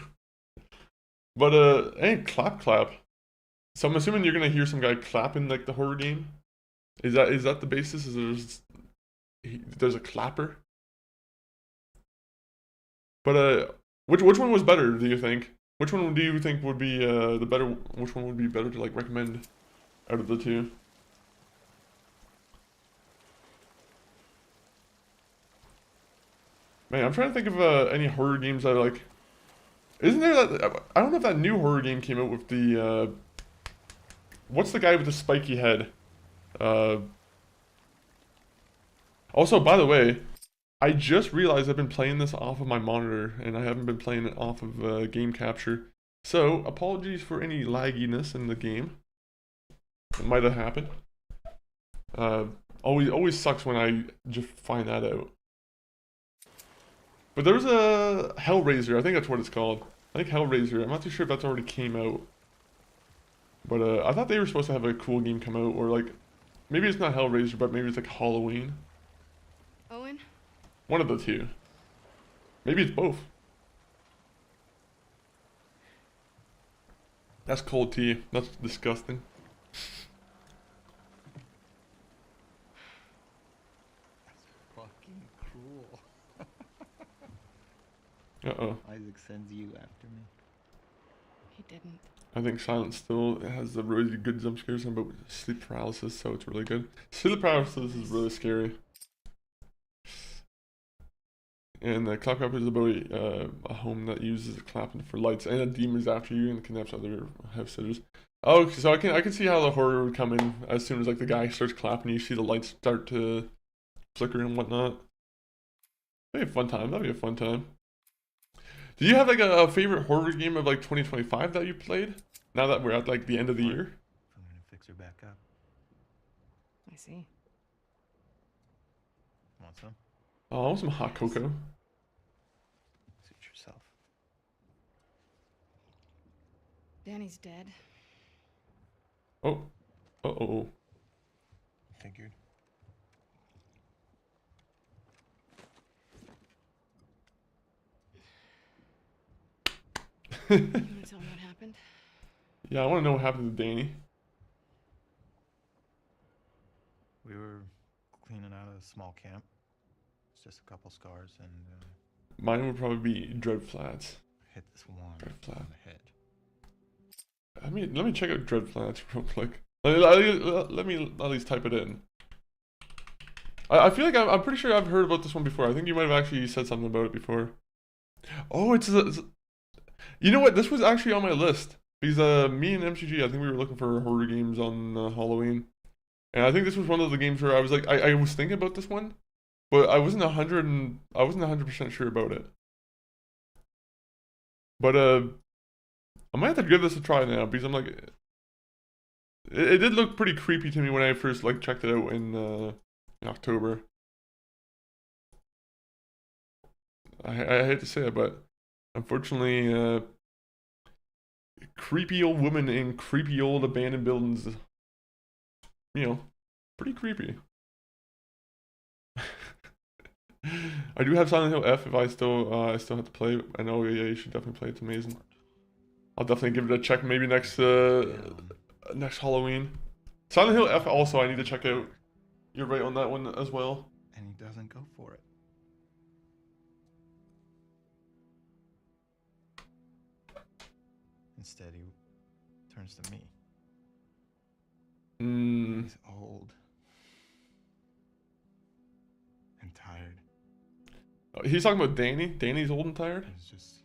But ain't Clap. So I'm assuming you're gonna hear some guy clapping like the horror game. Is that the basis? There's a clapper? But which one was better, do you think? Which one do you think would be the better? Which one would be better to like recommend out of the two? Man, I'm trying to think of any horror games that like. Isn't there that? I don't know if that new horror game came out with the. What's the guy with the spiky head? Also, by the way, I just realized I've been playing this off of my monitor and I haven't been playing it off of game capture. So, apologies for any lagginess in the game. It might have happened. Always sucks when I just find that out. But there's a Hellraiser, I think that's what it's called. I think Hellraiser, I'm not too sure if that's already came out. But I thought they were supposed to have a cool game come out, or like, maybe it's not Hellraiser, but maybe it's like Halloween. Owen? One of the two. Maybe it's both. That's cold tea. That's disgusting. Fucking cruel. Uh-oh. Isaac sends you after me. He didn't. I think Silent Still has a really good jump scares about sleep paralysis, so it's really good. Sleep paralysis is really scary. And the Clap is about a home that uses clapping for lights, and a demon's after you and kidnaps other house sitters. Oh, so I can see how the horror would come in as soon as like the guy starts clapping. You see the lights start to flicker and whatnot. That'd be a fun time. That'd be a fun time. Do you have like a favorite horror game of like 2025 that you played? Now that we're at like the end of the year. I'm gonna fix her back up. I see. Want some? Oh, I want some hot cocoa. Suit yourself. Danny's dead. Oh. Uh-oh. Figured. You want to tell me what happened? Yeah, I want to know what happened to Danny. We were cleaning out a small camp. It's just a couple scars and Mine would probably be Dread Flats. hit this one Dread Flat. on the head. I mean, let me check out Dread Flats real quick. Let me at least type it in. I feel like I'm pretty sure I've heard about this one before. I think you might have actually said something about it before. Oh, it's you know what? This was actually on my list because me and MCG, I think we were looking for horror games on Halloween, and I think this was one of the games where I was like, I was thinking about this one, but I wasn't 100% sure about it. But I might have to give this a try now because I'm like, it did look pretty creepy to me when I first like checked it out in October. I hate to say it, but unfortunately, creepy old women in creepy old abandoned buildings, you know, pretty creepy. I do have Silent Hill F if I still have to play it. I know, yeah, you should definitely play it. It's amazing. I'll definitely give it a check maybe next next Halloween. Silent Hill F also I need to check out. You're right on that one as well. And he doesn't go for it. Instead, he turns to me. He's old and tired. He's talking about Danny. Danny's old and tired. He's just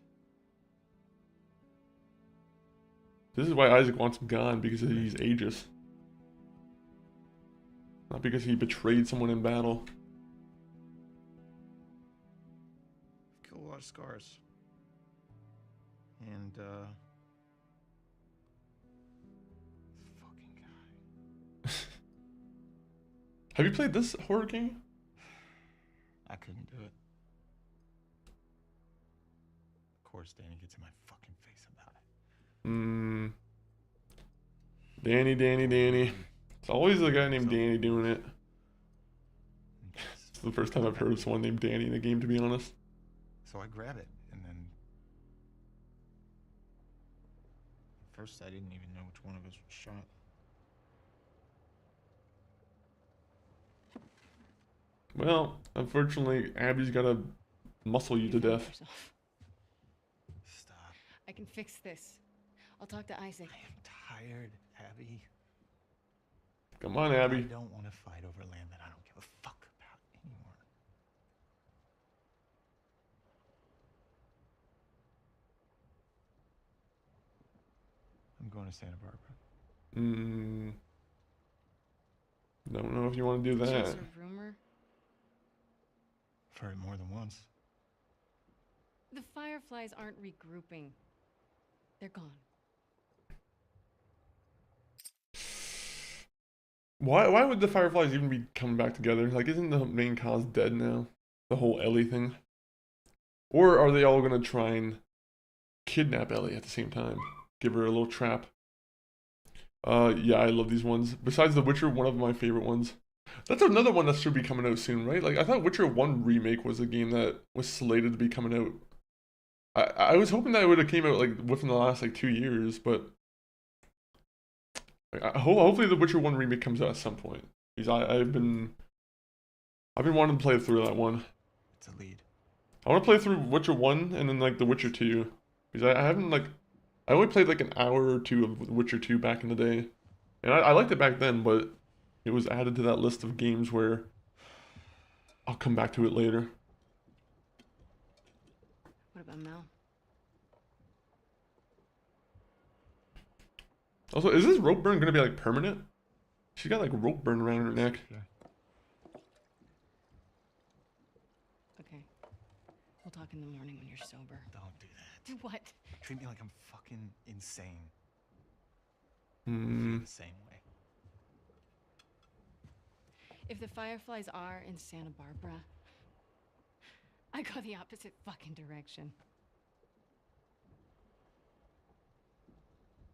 This is why Isaac wants him gone, because he's ageist. Not because he betrayed someone in battle. killed a lot of scars. And fucking guy. Have you played this horror game? I couldn't do it. Of course, Danny gets in my fucking face about it. Danny. It's always a guy named Danny doing it. Yes. It's the first time I've heard of someone named Danny in a game, to be honest. So I grab it, and then first I didn't even know which one of us was shot. Well, unfortunately, Abby's gotta muscle you to You found death. yourself. Stop. I can fix this. I'll talk to Isaac. I am tired, Abby. Come on, I Abby. don't want to fight over land that I don't give a fuck about anymore. I'm going to Santa Barbara. Don't know if you want to do that. Just a rumor. I've heard it more than once. The Fireflies aren't regrouping. They're gone. Why would the Fireflies even be coming back together? Like, isn't the main cause dead now? The whole Ellie thing? Or are they all gonna try and kidnap Ellie at the same time? Give her a little trap? Yeah, I love these ones. Besides The Witcher, one of my favorite ones. That's another one that should be coming out soon, right? Like, I thought Witcher 1 Remake was a game that was slated to be coming out. I was hoping that it would have came out, like, within the last, like, 2 years, but... hopefully The Witcher 1 Remake comes out at some point. Because I've been wanting to play through that one. It's a lead. I want to play through Witcher 1 and then, like, The Witcher 2. Because I haven't, like... I only played, like, an hour or two of Witcher 2 back in the day. And I liked it back then, but it was added to that list of games where I'll come back to it later. What about Mel? Also, is this rope burn gonna be, like, permanent? She's got, like, rope burn around her neck. Yeah. Okay. We'll talk in the morning when you're sober. Don't do that. Do what? Treat me like I'm fucking insane. Hmm. The same way. If the Fireflies are in Santa Barbara, I go the opposite fucking direction.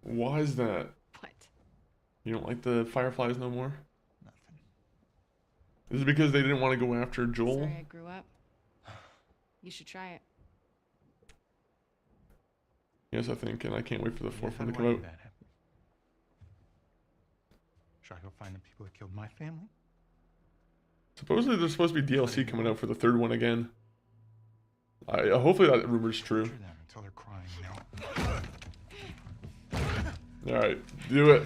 Why is that? What? You don't like the Fireflies no more? Nothing. Is it because they didn't want to go after Joel? Sorry I grew up. You should try it. Yes, I think, and I can't wait for the fourth How one to do come I out. do that, Abby? Should I go find the people that killed my family? Supposedly there's supposed to be DLC coming out for the third one again. Hopefully that rumor's true. Torture them until they're crying, you know? Alright, do it.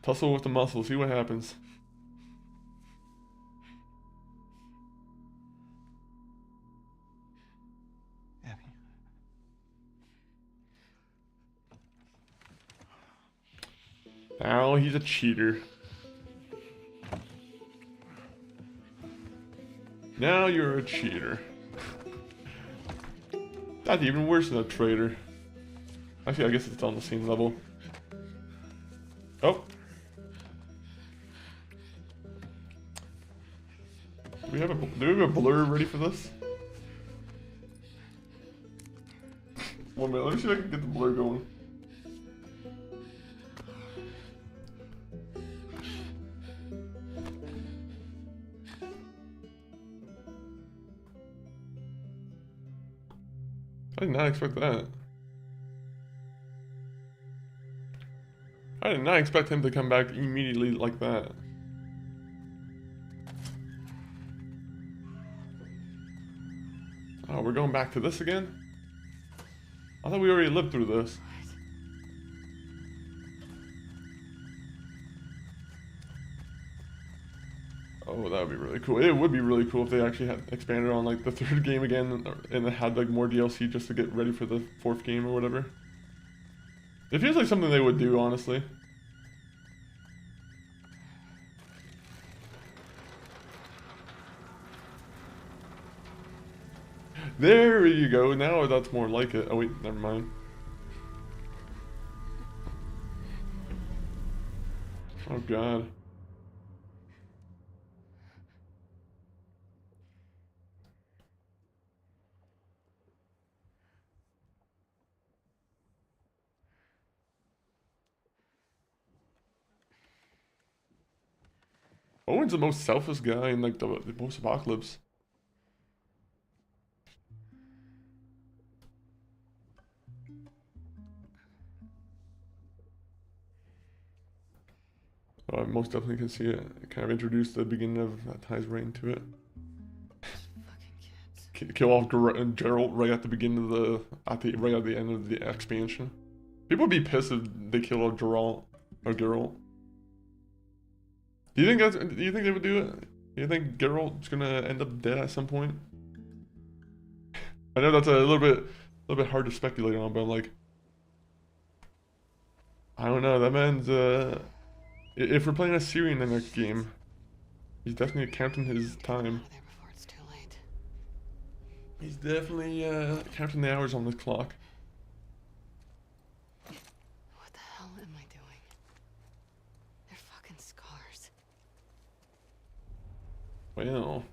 Tussle with the muscle, see what happens. Abby. Now he's a cheater. Now you're a cheater. That's even worse than a traitor. Actually, I guess it's on the same level. Oh. Do we have a blur ready for this? 1 minute, let me see if I can get the blur going. I did not expect that. I did not expect him to come back immediately like that. Oh, we're going back to this again? I thought we already lived through this. Oh, that would be really cool. It would be really cool if they actually had expanded on like the third game again and they had like more DLC just to get ready for the fourth game or whatever. It feels like something they would do, honestly. There you go. Now that's more like it. Oh wait, never mind. Oh god. Owen's the most selfless guy in like the post-apocalypse. I most definitely can see it. It kind of introduced the beginning of that ties right into it. Fucking kids. Kill off Geralt right at the beginning of right at the end of the expansion. People would be pissed if they kill off Geralt or Geralt. Do you think they would do it? Do you think Geralt's gonna end up dead at some point? I know that's a little bit hard to speculate on, but I'm like, I don't know. That man's if we're playing a Syrian in the next game, he's definitely counting his time. Out of there before it's too late. He's definitely counting the hours on this clock. What the hell am I doing? They're fucking scars. Well,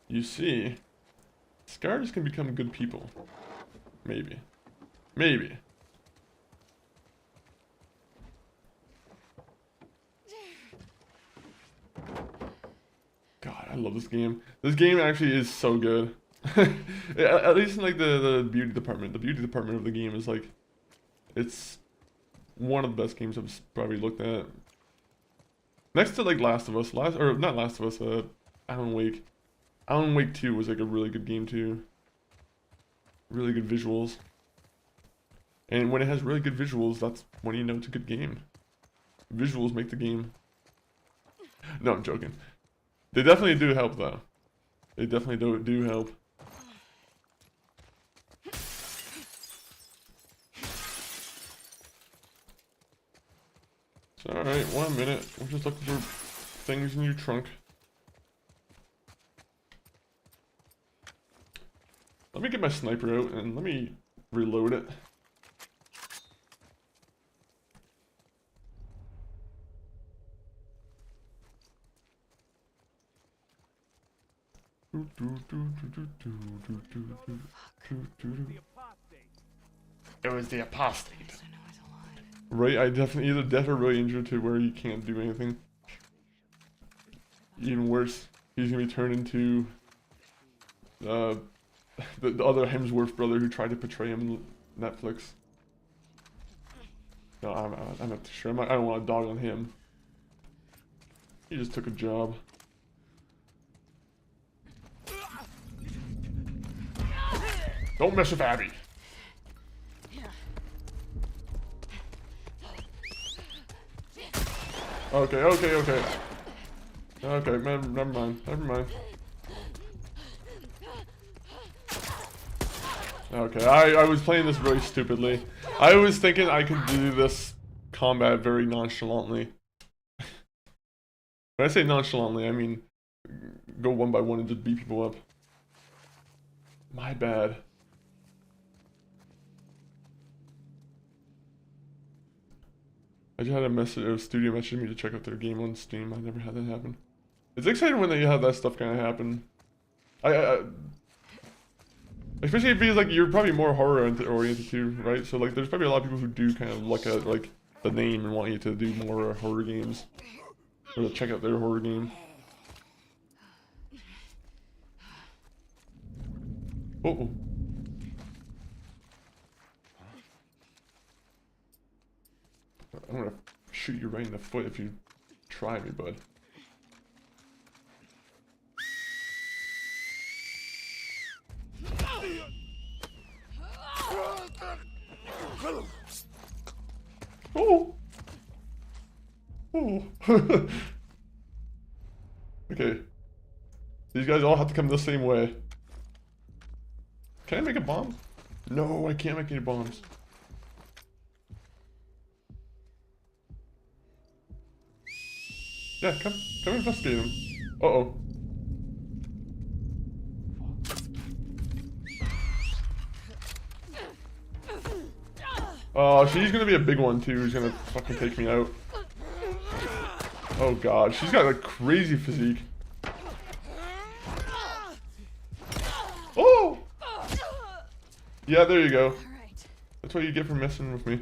you see, scars can become good people. Maybe. Maybe. God, I love this game. This game actually is so good. At least in like the beauty department. The beauty department of the game is like, it's one of the best games I've probably looked at. Next to like Last of Us, not Last of Us, Alan Wake. Alan Wake 2 was like a really good game too. Really good visuals. And when it has really good visuals, that's when you know it's a good game. Visuals make the game. No, I'm joking. They definitely do help though. They definitely do help. It's alright, 1 minute. I'm just looking for things in your trunk. Let me get my sniper out and let me reload it. It was the apostate. At least I know he's alive. Right, I definitely either deaf or really injured to where he can't do anything. Even worse, he's gonna be turned into the other Hemsworth brother who tried to portray him in Netflix. No, I'm not too sure. I don't want to dog on him. He just took a job. Don't mess with Abby. Okay. Okay, never mind. Okay, I was playing this really stupidly. I was thinking I could do this combat very nonchalantly. When I say nonchalantly, I mean go one by one and just beat people up. My bad. I just had a studio message me to check out their game on Steam. I never had that happen. It's exciting when they have that stuff kind of happen. Especially if it feels like you're probably more horror oriented too, right? So like, there's probably a lot of people who do kind of look at like the name and want you to do more horror games, or to check out their horror game. Oh. I'm gonna shoot you right in the foot if you try me, bud. Oh! Oh! Okay. These guys all have to come the same way. Can I make a bomb? No, I can't make any bombs. Yeah, come investigate him. Uh-oh. Oh, she's gonna be a big one too. She's gonna fucking take me out. Oh god, she's got a crazy physique. Oh! Yeah, there you go. All right. That's what you get for messing with me.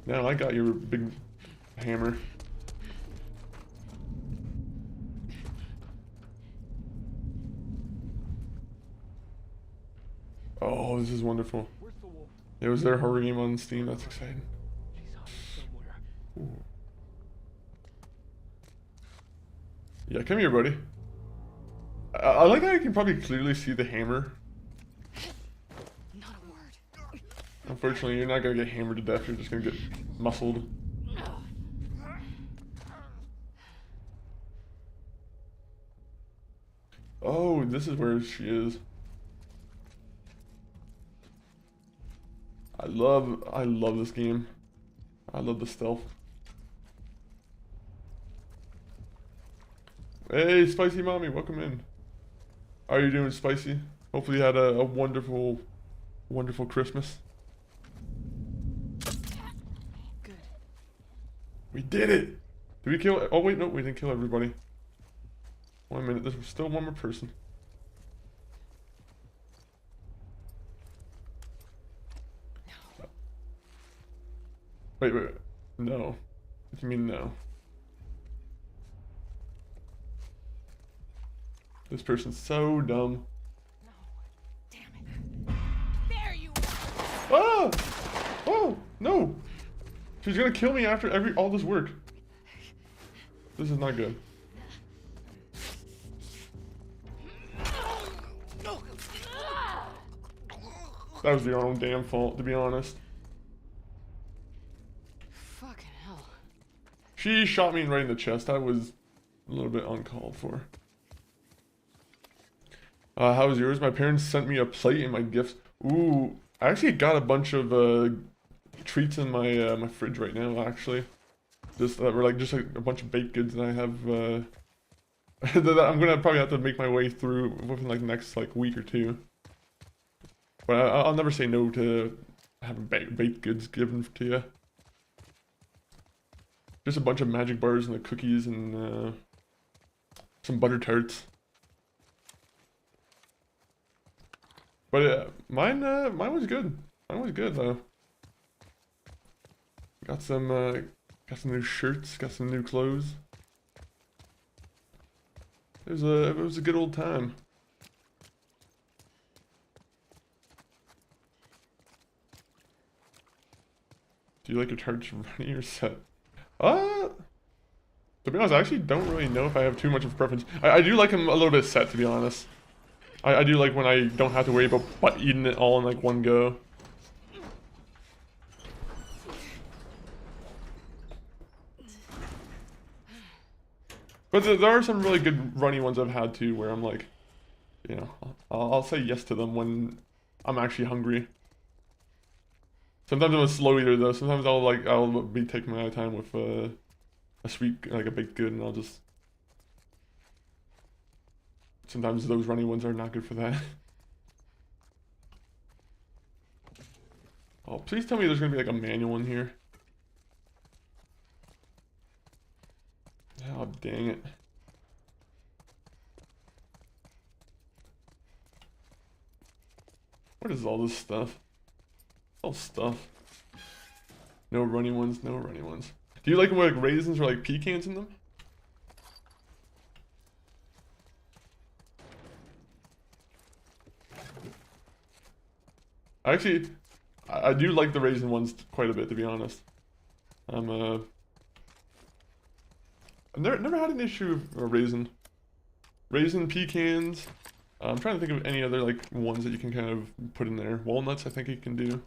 Now I got your big hammer. Oh, this is wonderful. It was their horror game on Steam. That's exciting. Ooh. Yeah, come here, buddy. I like how you can probably clearly see the hammer. Not a word. Unfortunately, you're not gonna get hammered to death. You're just gonna get muscled. Oh, this is where she is. I love this game. I love the stealth. Hey, Spicy Mommy, welcome in. How are you doing, Spicy? Hopefully you had a wonderful, wonderful Christmas. Good. We did it! Did we kill? Oh wait, no, we didn't kill everybody. 1 minute, there's still one more person. Wait. No. What do you mean no? This person's so dumb. No. Damn it. There you are. Ah! Oh, no! She's gonna kill me after all this work. This is not good. That was your own damn fault, to be honest. Fucking hell. She shot me right in the chest. That was a little bit uncalled for. How was yours? My parents sent me a plate and my gifts. Ooh, I actually got a bunch of treats in my my fridge right now. Actually, just that were like just like a bunch of baked goods that I have. That I'm gonna probably have to make my way through within like the next like week or two. But I'll never say no to having baked goods given to you. Just a bunch of magic bars and the cookies and some butter tarts. But mine was good. Mine was good though. Got some new shirts. Got some new clothes. It was a good old time. Do you like your tarts runny or set? To be honest, I actually don't really know if I have too much of a preference. I do like them a little bit set, to be honest. I do like when I don't have to worry about eating it all in like one go. But there are some really good runny ones I've had too, where I'm like, you know, I'll say yes to them when I'm actually hungry. Sometimes I'm a slow eater though. Sometimes I'll be taking my time with a sweet, like a baked good, and I'll just. Sometimes those runny ones are not good for that. Oh, please tell me there's gonna be like a manual in here. Oh, dang it. What is all this stuff? All stuff. No runny ones, no runny ones. Do you like them with like raisins or like pecans in them? Actually, I do like the raisin ones quite a bit, to be honest. I've never had an issue with raisin, pecans. I'm trying to think of any other like ones that you can kind of put in there. Walnuts, I think you can do.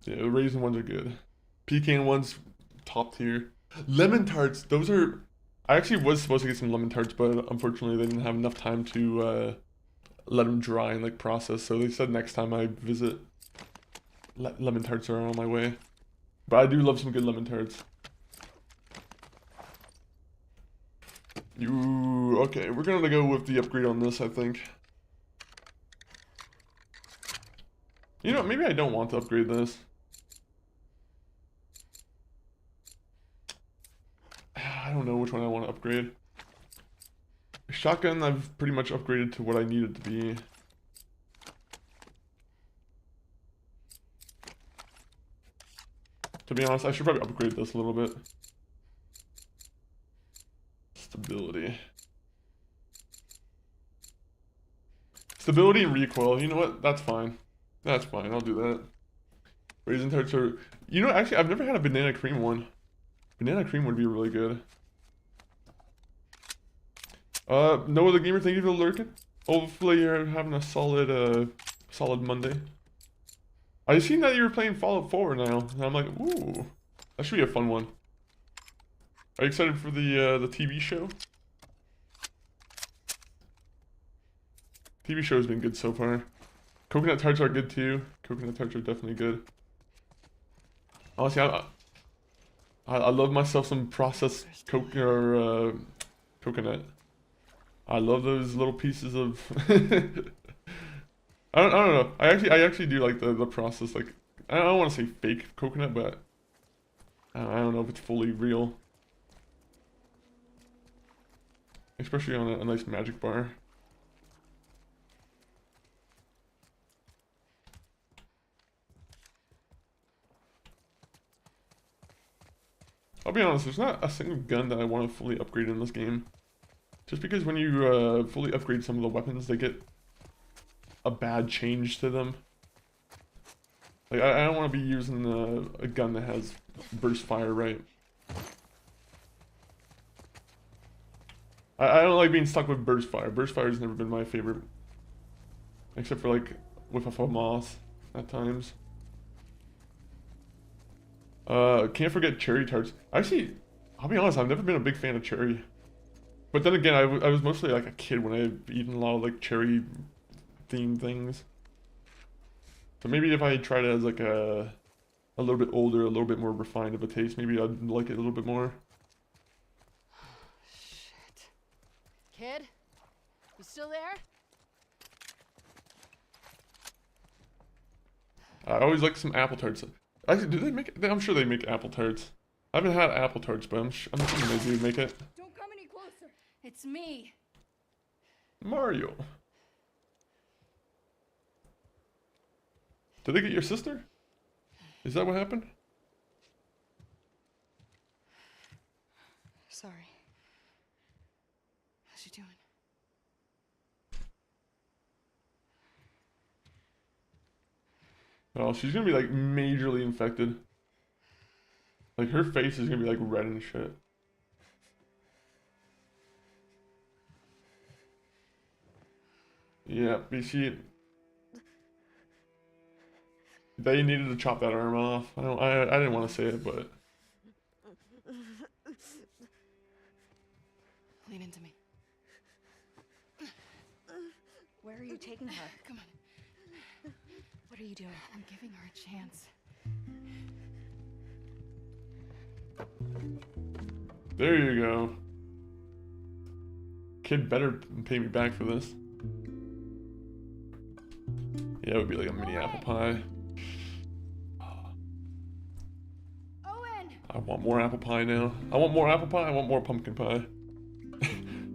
Yeah, the raisin ones are good. Pecan ones, top tier. Lemon tarts, those are. I actually was supposed to get some lemon tarts, but unfortunately they didn't have enough time to let them dry and like process. So they said next time I visit, lemon tarts are on my way. But I do love some good lemon tarts. Okay, we're gonna go with the upgrade on this, I think. You know, maybe I don't want to upgrade this. I don't know which one I want to upgrade. Shotgun, I've pretty much upgraded to what I need it to be. To be honest, I should probably upgrade this a little bit. Stability. Stability and recoil, you know what? That's fine. That's fine, I'll do that. Raisin tarts are... You know, actually, I've never had a banana cream one. Banana cream would be really good. No other gamer, thank you for lurking. Hopefully you're having a solid, solid Monday. I seen that you were playing Fallout 4 now, and I'm like, ooh, that should be a fun one. Are you excited for the TV show? TV show has been good so far. Coconut tarts are good too. Coconut tarts are definitely good. Honestly, I love myself some processed coconut. I love those little pieces of. I don't know. I actually do like the process. Like, I don't want to say fake coconut, but I don't know if it's fully real. Especially on a nice magic bar. I'll be honest, there's not a single gun that I want to fully upgrade in this game. Just because when you fully upgrade some of the weapons, they get a bad change to them. Like, I don't want to be using a gun that has burst fire, right? I don't like being stuck with burst fire. Burst fire has never been my favorite. Except for, like, with a FAMAS at times. Can't forget cherry tarts. Actually, I'll be honest, I've never been a big fan of cherry. But then again, I was mostly like a kid when I've eaten a lot of like cherry themed things. So maybe if I tried it as like a little bit older, a little bit more refined of a taste, maybe I'd like it a little bit more. Shit. Kid? You still there? I always like some apple tarts. Actually, do they make it? I'm sure they make apple tarts. I haven't had apple tarts, but I'm assuming they do make it. Don't come any closer. It's me. Mario. Did they get your sister? Is that what happened? Sorry. How's she doing? Oh, she's gonna be like majorly infected. Like her face is gonna be like red and shit. Yeah, BC. They needed to chop that arm off. I didn't want to say it, but Lean into me. Where are you taking her? Come on. What are you doing? I'm giving her a chance. there you go. Kid better pay me back for this. Yeah, it would be like a mini apple pie. Owen! I want more apple pie now. I want more apple pie. I want more pumpkin pie.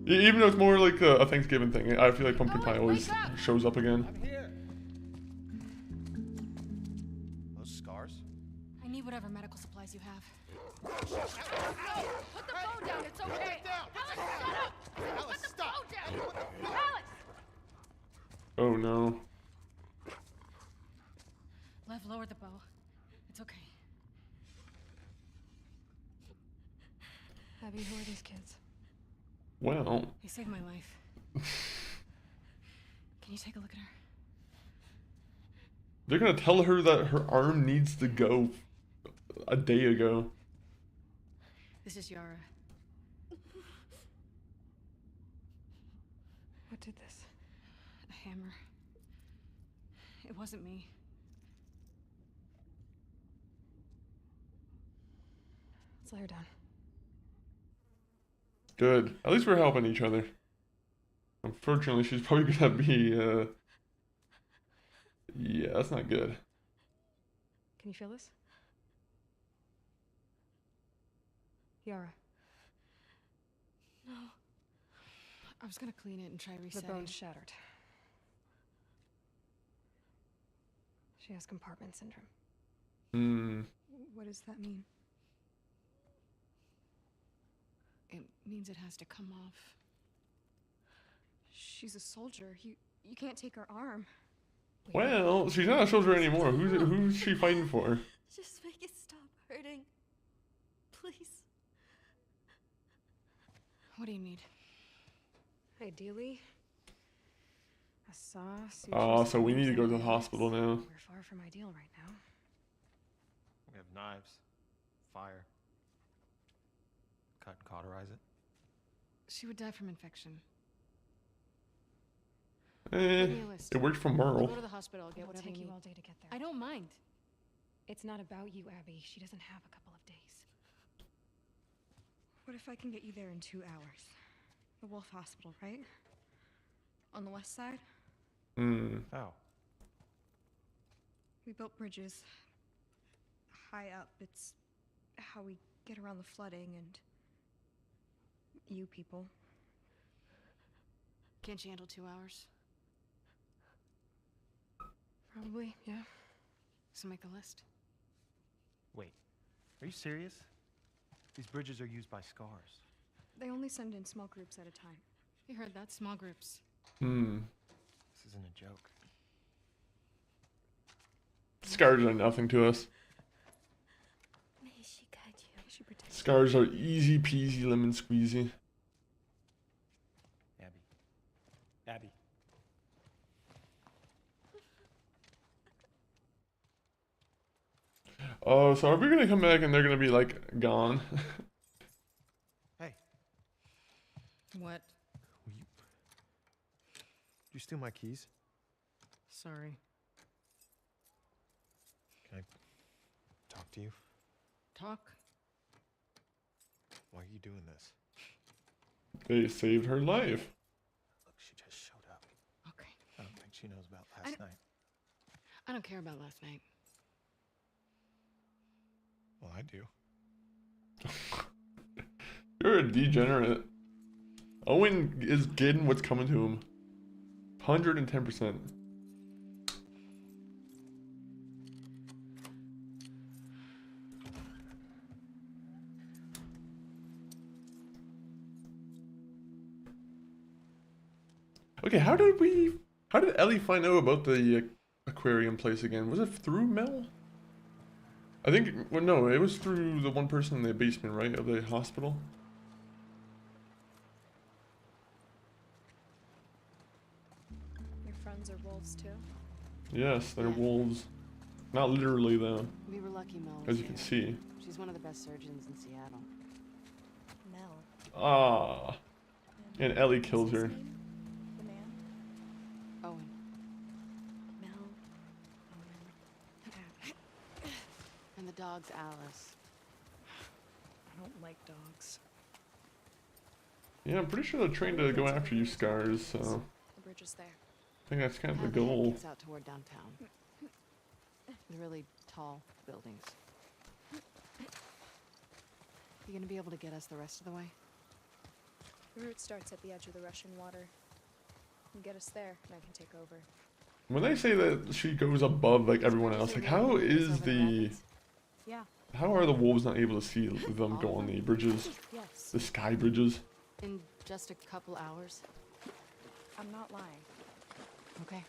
Even though it's more like a Thanksgiving thing, I feel like pumpkin pie always shows up again. I'm here. Those scars? I need whatever medical supplies you have. Put the phone down, it's okay. Alex, shut up! Put the phone down! Alex! Oh no. lower the bow. It's okay. Abby, who are these kids? Well, They saved my life. Can you take a look at her? they're gonna tell her that her arm needs to go a day ago. This is Yara. What did this? A hammer. It wasn't me. Let's lay her down. Good. At least we're helping each other. Unfortunately, she's probably gonna be, yeah, that's not good. Can you feel this? Yara, No. I was gonna clean it and try the resetting. bone's shattered. She has compartment syndrome. Hmm. What does that mean? It means it has to come off. She's a soldier. You can't take her arm. Well, she's not a soldier anymore. Who's she fighting for? Just make it stop hurting. Please. What do you need? Ideally, a saw. Oh, sutures, so we need to go to the and hospital now. We're far from ideal right now. We have knives, fire. Cut and cauterize it. She would die from infection. Eh, Give me a list. it worked for I'll Merle. go to the hospital. I'll get It'll whatever take you you need. all day to get there. I don't mind. It's not about you, Abby. She doesn't have a couple of days. What if I can get you there in 2 hours? The Wolf Hospital, right? On the west side? Hmm. How? We built bridges high up. It's how we get around the flooding and you people. Can't you handle 2 hours? Probably, yeah. So make a list. Wait, are you serious? These bridges are used by scars. They only send in small groups at a time. You heard that? Small groups. Hmm. This isn't a joke. Scars are nothing to us. May she guide you. She protects. Scars are easy peasy lemon squeezy. Abby. Abby. Oh, so are we gonna come back and they're gonna be like gone? Hey, What? will you... Did you steal my keys? Sorry. Can I talk to you? Talk? Why are you doing this? They saved her life. Look, she just showed up. Okay. I don't think she knows about last night. I don't care about last night. Well, I do. You're a degenerate. Owen is getting what's coming to him. 110%. Okay, how did Ellie find out about the aquarium place again? Was it through Mel? I think, well, no, it was through the one person in the basement, right, of the hospital? Your friends are wolves too? Yes, they're Yeah. wolves. Not literally, though, We were lucky Mel was as you can here. see. She's one of the best surgeons in Seattle. Mel. Ah, and Ellie kills her. The man? Owen. Mel. And the dog's Alice. I don't like dogs. Yeah, I'm pretty sure they're trained to go after you, Scars, so The bridge is there. I think that's kind of the Path ahead goal. gets out toward downtown. The really tall buildings. You gonna be able to get us the rest of the way? The route starts at the edge of the Russian water. You get us there, and I can take over. When they say that she goes above, like, everyone else, like, how is the... Yeah. How are the wolves not able to see them go on the bridges? Yes. The sky bridges? In just a couple hours? I'm not lying. Okay.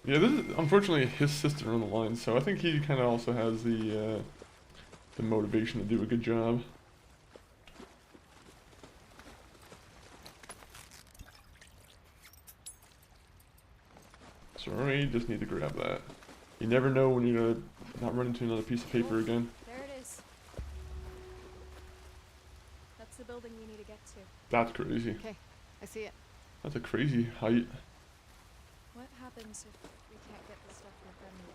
Yeah, this is unfortunately his sister on the line, so I think he kind of also has the motivation to do a good job. Sorry, just need to grab that. You never know when you're gonna not run into another piece of paper again. There it is. That's the building we need to get to. That's crazy. Okay, I see it. That's a crazy height. What happens if we can't get the stuff from Fenway?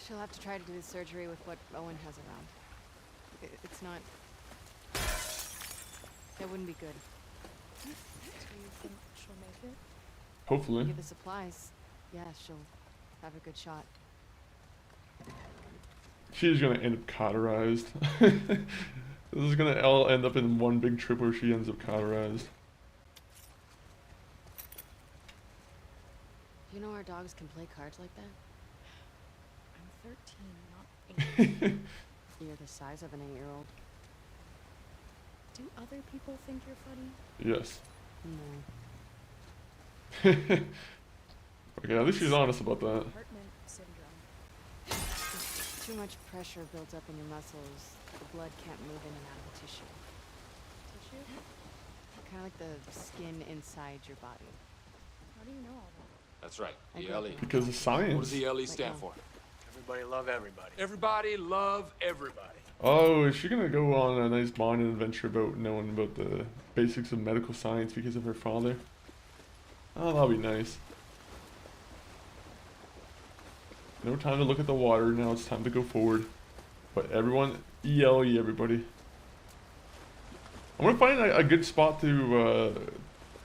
She'll have to try to do the surgery with what Owen has around. It's not... That wouldn't be good. Do you think she'll make it? Hopefully. Give the supplies. Yeah, she'll have a good shot. She's gonna end up cauterized. This is gonna all end up in one big trip where she ends up cauterized. You know our dogs can play cards like that? I'm 13, not 8. You're the size of an 8-year-old. Do other people think you're funny? Yes. No. Okay, at least she's honest about that. Compartment syndrome. If too much pressure builds up in your muscles, the blood can't move in and out of the tissue. Tissue? Kind of like the skin inside your body. How do you know all that? That's right. I The grew up LE. around Because of that. science. What does the LE Like stand now. for? Everybody love everybody. Everybody love everybody. Oh, is she gonna go on a nice bonding adventure about knowing about the basics of medical science because of her father? Oh, that'll be nice. No time to look at the water, now it's time to go forward. But everyone, ELE everybody. I'm gonna find a good spot to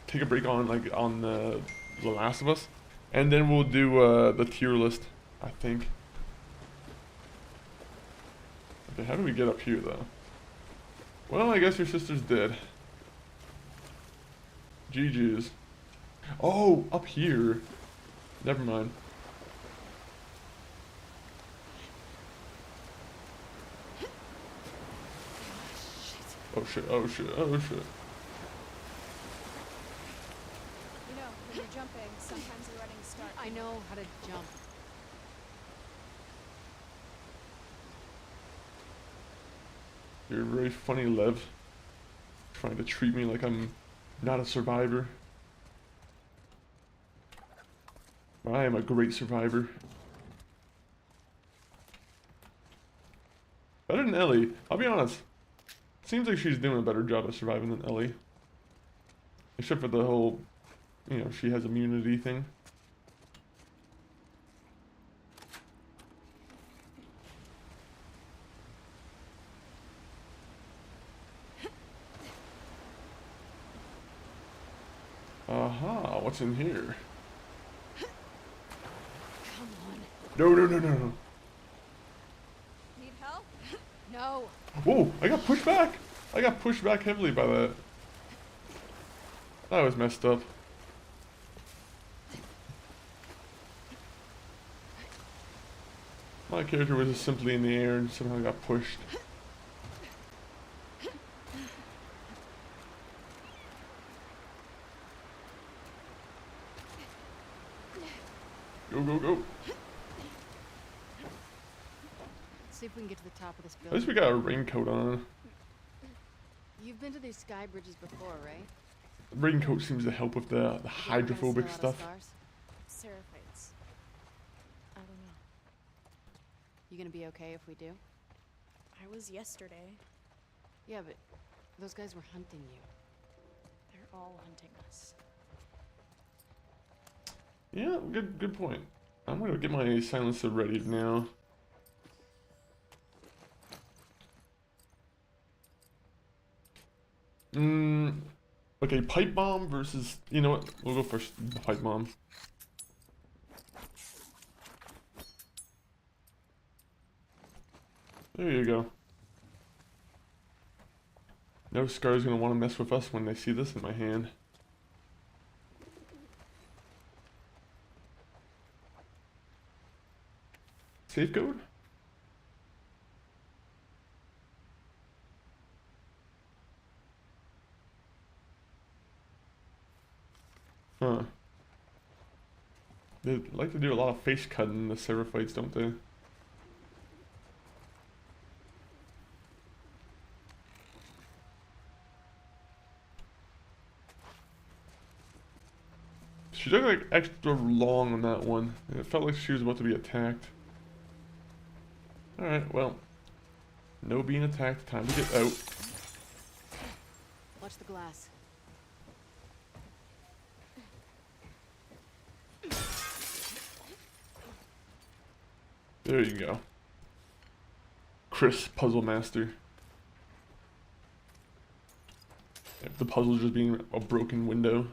take a break on, like on The Last of Us. And then we'll do the tier list, I think. Okay, how do we get up here though? Well, I guess your sister's dead. GG's. Oh, up here. Never mind. Oh shit, oh shit, oh shit. You know, when you're jumping, sometimes the running starts. I know how to jump. You're very funny, Lev. Trying to treat me like I'm not a survivor. But I am a great survivor. Better than Ellie. I'll be honest. Seems like she's doing a better job of surviving than Ellie. Except for the whole, you know, she has immunity thing. Aha, what's in here? Come on. No, no, no, no, no. Need help? No. Whoa, I got pushed back. I got pushed back heavily by that. That was messed up. My character was just simply in the air and somehow got pushed. Go, go, go. Let's see if we can get to the top of this At least we building. got a raincoat on. You've been to these sky bridges before, right? The raincoat seems to help with the You think we're gonna see a hydrophobic lot of stuff. stars? Seraphites. I don't know. You gonna be okay if we do? I was yesterday. Yeah, but those guys were hunting you. They're all hunting us. Yeah, good point. I'm gonna get my silencer ready now. Okay, pipe bomb versus, you know what? We'll go first. Pipe bomb. There you go. No Scar's gonna want to mess with us when they see this in my hand. Safe code? Huh. They like to do a lot of face cutting in the server fights, don't they? She took like extra long on that one. It felt like she was about to be attacked. Alright, well. No being attacked, time to get out. Watch the glass. There you go. Chris, Puzzle Master. If the puzzle just being a broken window.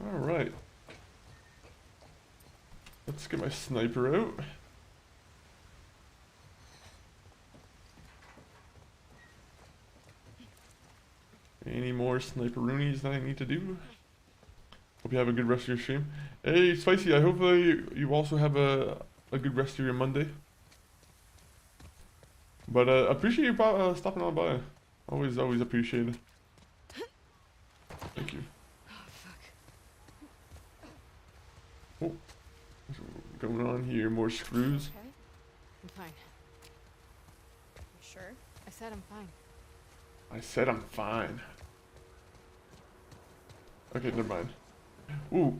Alright. Let's get my sniper out. Any more sniper-roonies that I need to do? Hope you have a good rest of your stream. Hey, Spicy, I hope you also have a good rest of your Monday. But appreciate you stopping on by. Always appreciated. Thank you. Oh, what's going on here? More screws. Okay? I'm fine. You sure? I said I'm fine. I said I'm fine. Okay, never mind. Ooh.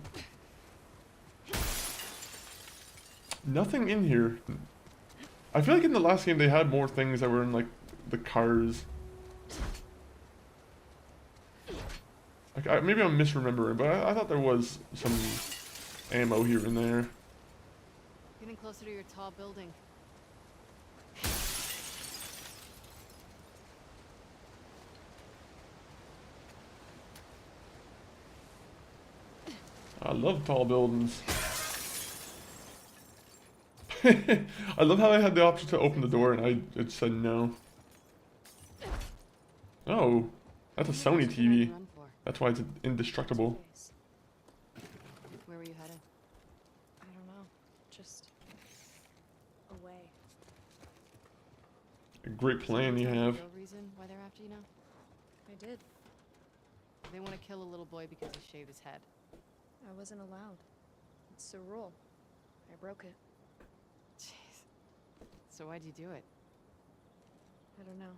Nothing in here. I feel like in the last game they had more things that were in like the cars. Like maybe I'm misremembering, but I thought there was some ammo here and there. Getting closer to your tall building. I love tall buildings. I love how I had the option to open the door and it said no. Oh, that's a Sony TV. That's why it's indestructible. Where were you headed? I don't know. Just away. A great plan you have. No reason why they're after you now? I did. They want to kill a little boy because he shaved his head. I wasn't allowed. It's a rule. I broke it. Jeez. So why'd you do it? I don't know.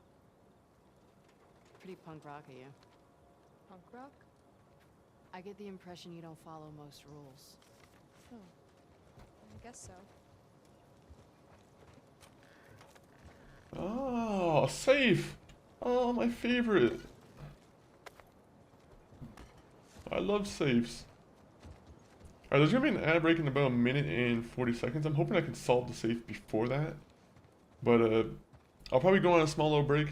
Pretty punk rock of you. Punk rock? I get the impression you don't follow most rules. Oh. I guess so. Oh, safe! Oh, my favorite. I love safes. Alright, there's gonna be an ad break in about 1 minute and 40 seconds. I'm hoping I can solve the safe before that. But I'll probably go on a small little break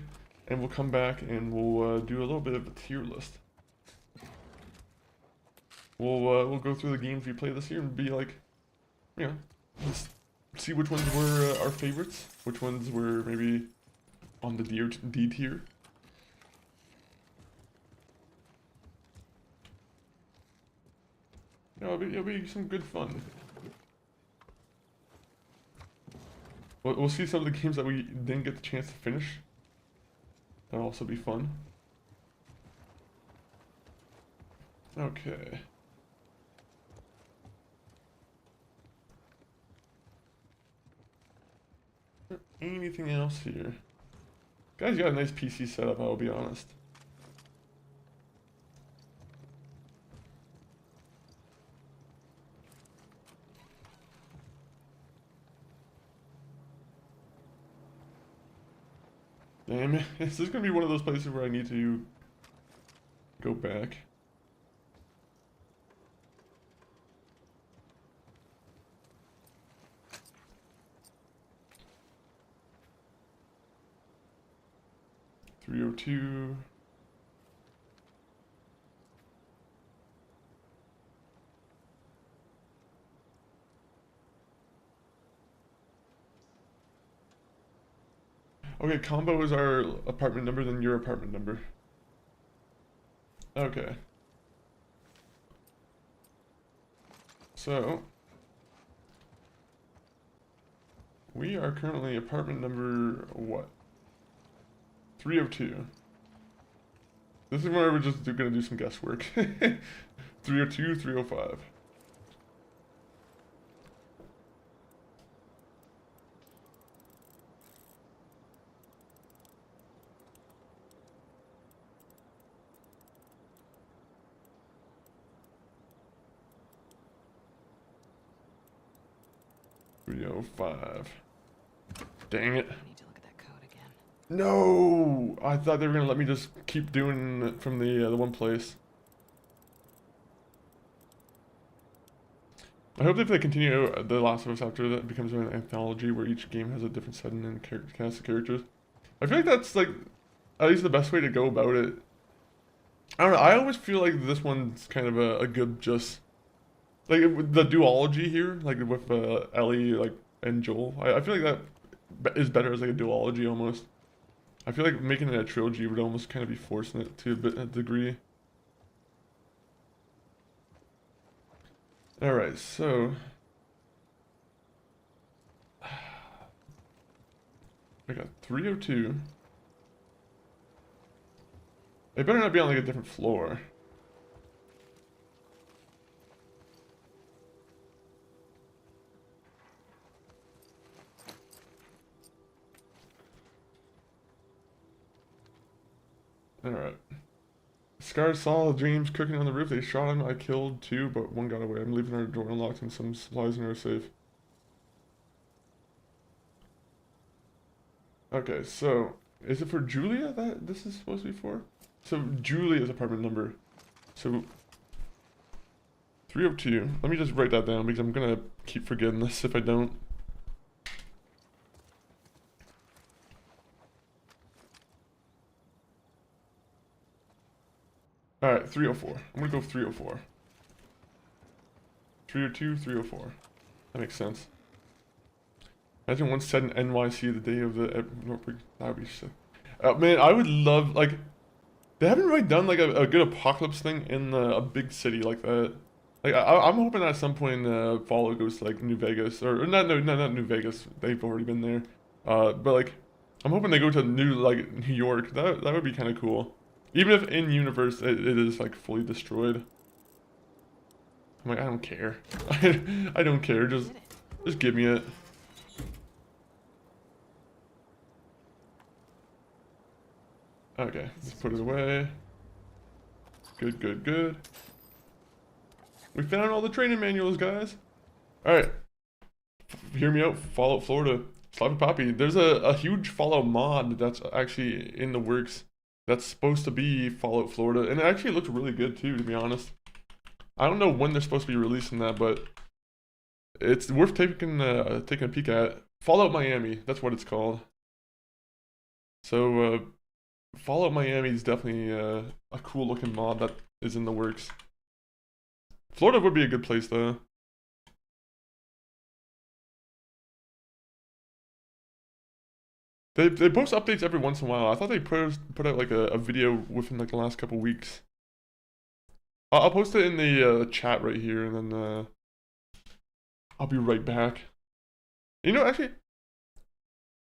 and we'll come back and we'll do a little bit of a tier list. We'll go through the games we played this year and be like, you know, just see which ones were our favorites, which ones were maybe on the D tier. You know, it'll be some good fun. We'll see some of the games that we didn't get the chance to finish. That'll also be fun. Okay. Anything else here? Guys, you got a nice PC setup, I'll be honest. Damn it, this is gonna be one of those places where I need to go back. .302. Okay, combo is our apartment number, then your apartment number. Okay. So, we are currently apartment number, what? 302. This is where we're just gonna do some guesswork. 302, 305. Dang it. I need to look at that code again. No! I thought they were gonna let me just keep doing it from the one place. I hope that if they continue The Last of Us after that becomes an anthology where each game has a different setting and cast of characters. I feel like that's like at least the best way to go about it. I don't know, I always feel like this one's kind of a good just like the duology here, like with Ellie like and Joel. I feel like that is better as like a duology almost. I feel like making it a trilogy would almost kind of be forcing it to a degree. Alright, so I got 302. They better not be on like a different floor. Alright. Scars saw James cooking on the roof. They shot him. I killed two, but one got away. I'm leaving our door unlocked and some supplies in our safe. Okay, so is it for Julia that this is supposed to be for? So Julia's apartment number. So 302. Let me just write that down because I'm gonna keep forgetting this if I don't. Alright, 304. I'm gonna go 304. 302, 304. That makes sense. Imagine one set in NYC the day of the that would be sick. Man, I would love like they haven't really done like a good apocalypse thing in a big city like that. Like I'm hoping at some point Fallout goes to like New Vegas or not New Vegas. They've already been there. But like I'm hoping they go to New York. That would be kind of cool. Even if in universe it is like fully destroyed. I'm like I don't care. I don't care. Just give me it. Okay, let's put it away. Good, good, good. We found all the training manuals, guys. Alright. Hear me out, Fallout Florida. Slap a Poppy. There's a huge Fallout mod that's actually in the works. That's supposed to be Fallout Florida. And it actually looks really good too, to be honest. I don't know when they're supposed to be releasing that, but it's worth taking a peek at. Fallout Miami, that's what it's called. So, Fallout Miami is definitely a cool looking mod that is in the works. Florida would be a good place though. They post updates every once in a while. I thought they put out like a video within like the last couple weeks. I'll post it in the chat right here and then I'll be right back. You know, actually,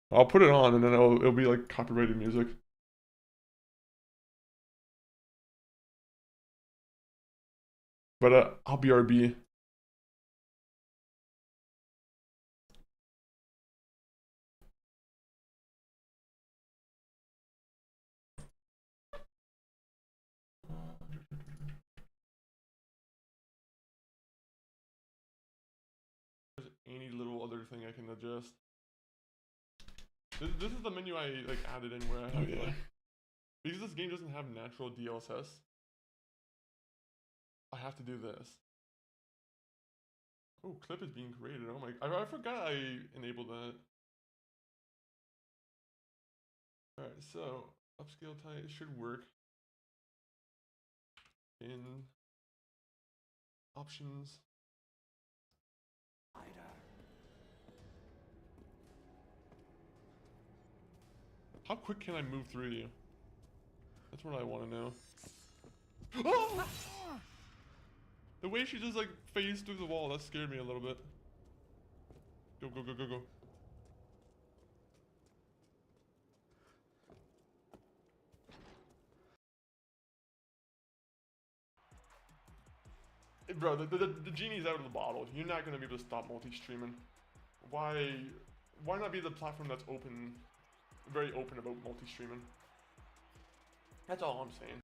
I'll put it on and then it'll be like copyrighted music. But I'll BRB. There's any little other thing I can adjust. This is the menu I like added in where I have because this game doesn't have natural DLSS. I have to do this. Oh, clip is being created. Oh my, I forgot I enabled that. Alright, so upscale type should work. In options. How quick can I move through you? That's what I want to know. Oh! The way she just like phased through the wall, that scared me a little bit. Go, go, go, go, go. Bro, the genie's out of the bottle. You're not gonna be able to stop multi-streaming. Why not be the platform that's open, very open about multi-streaming? That's all I'm saying.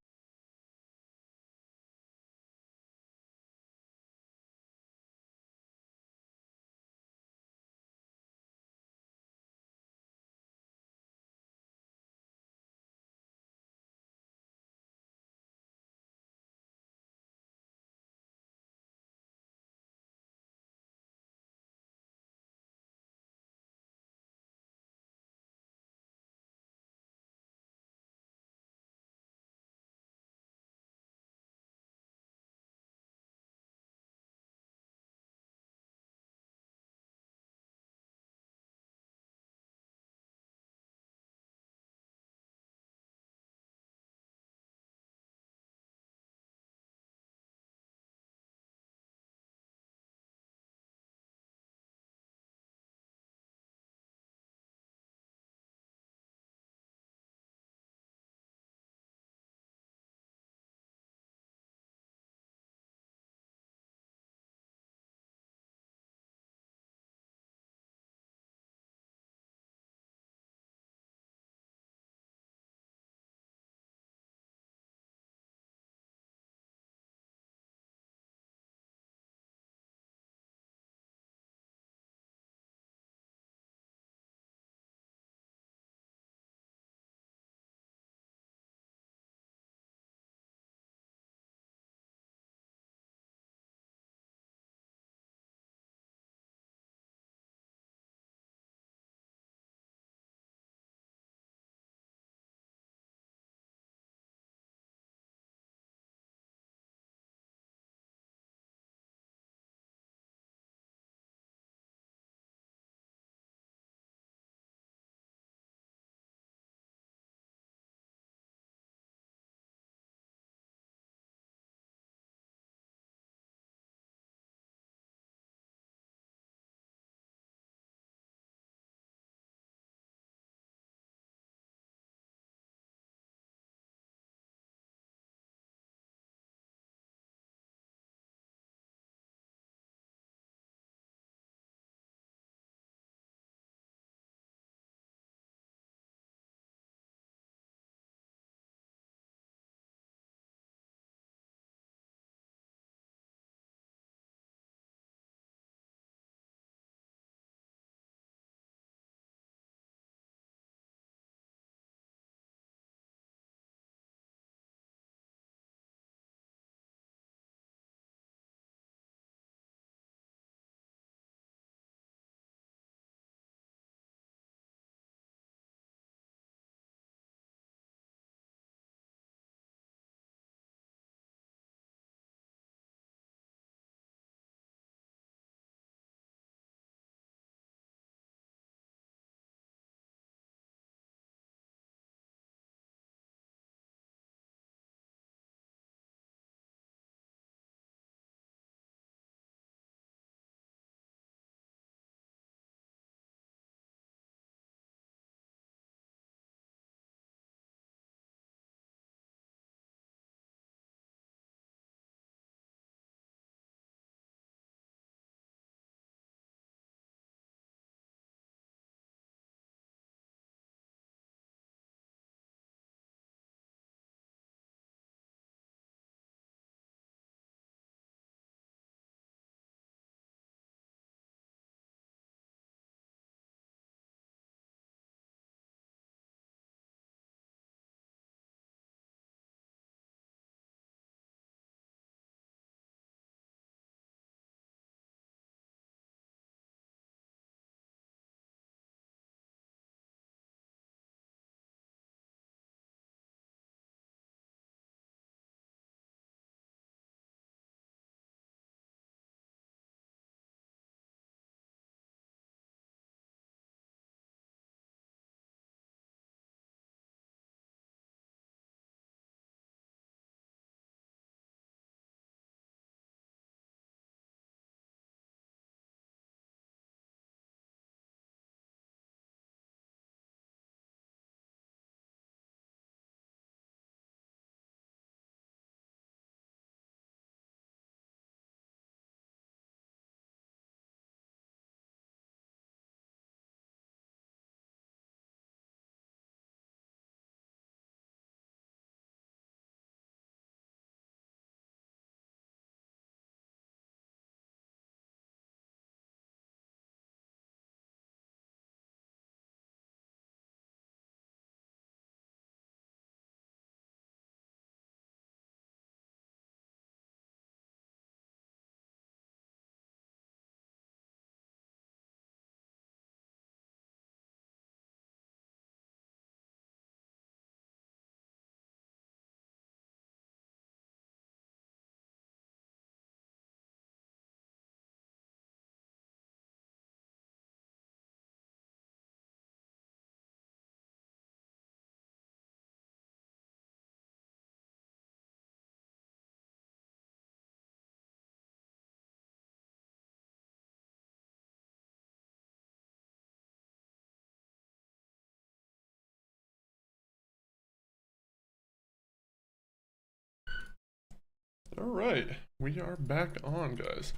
Alright, we are back on, guys.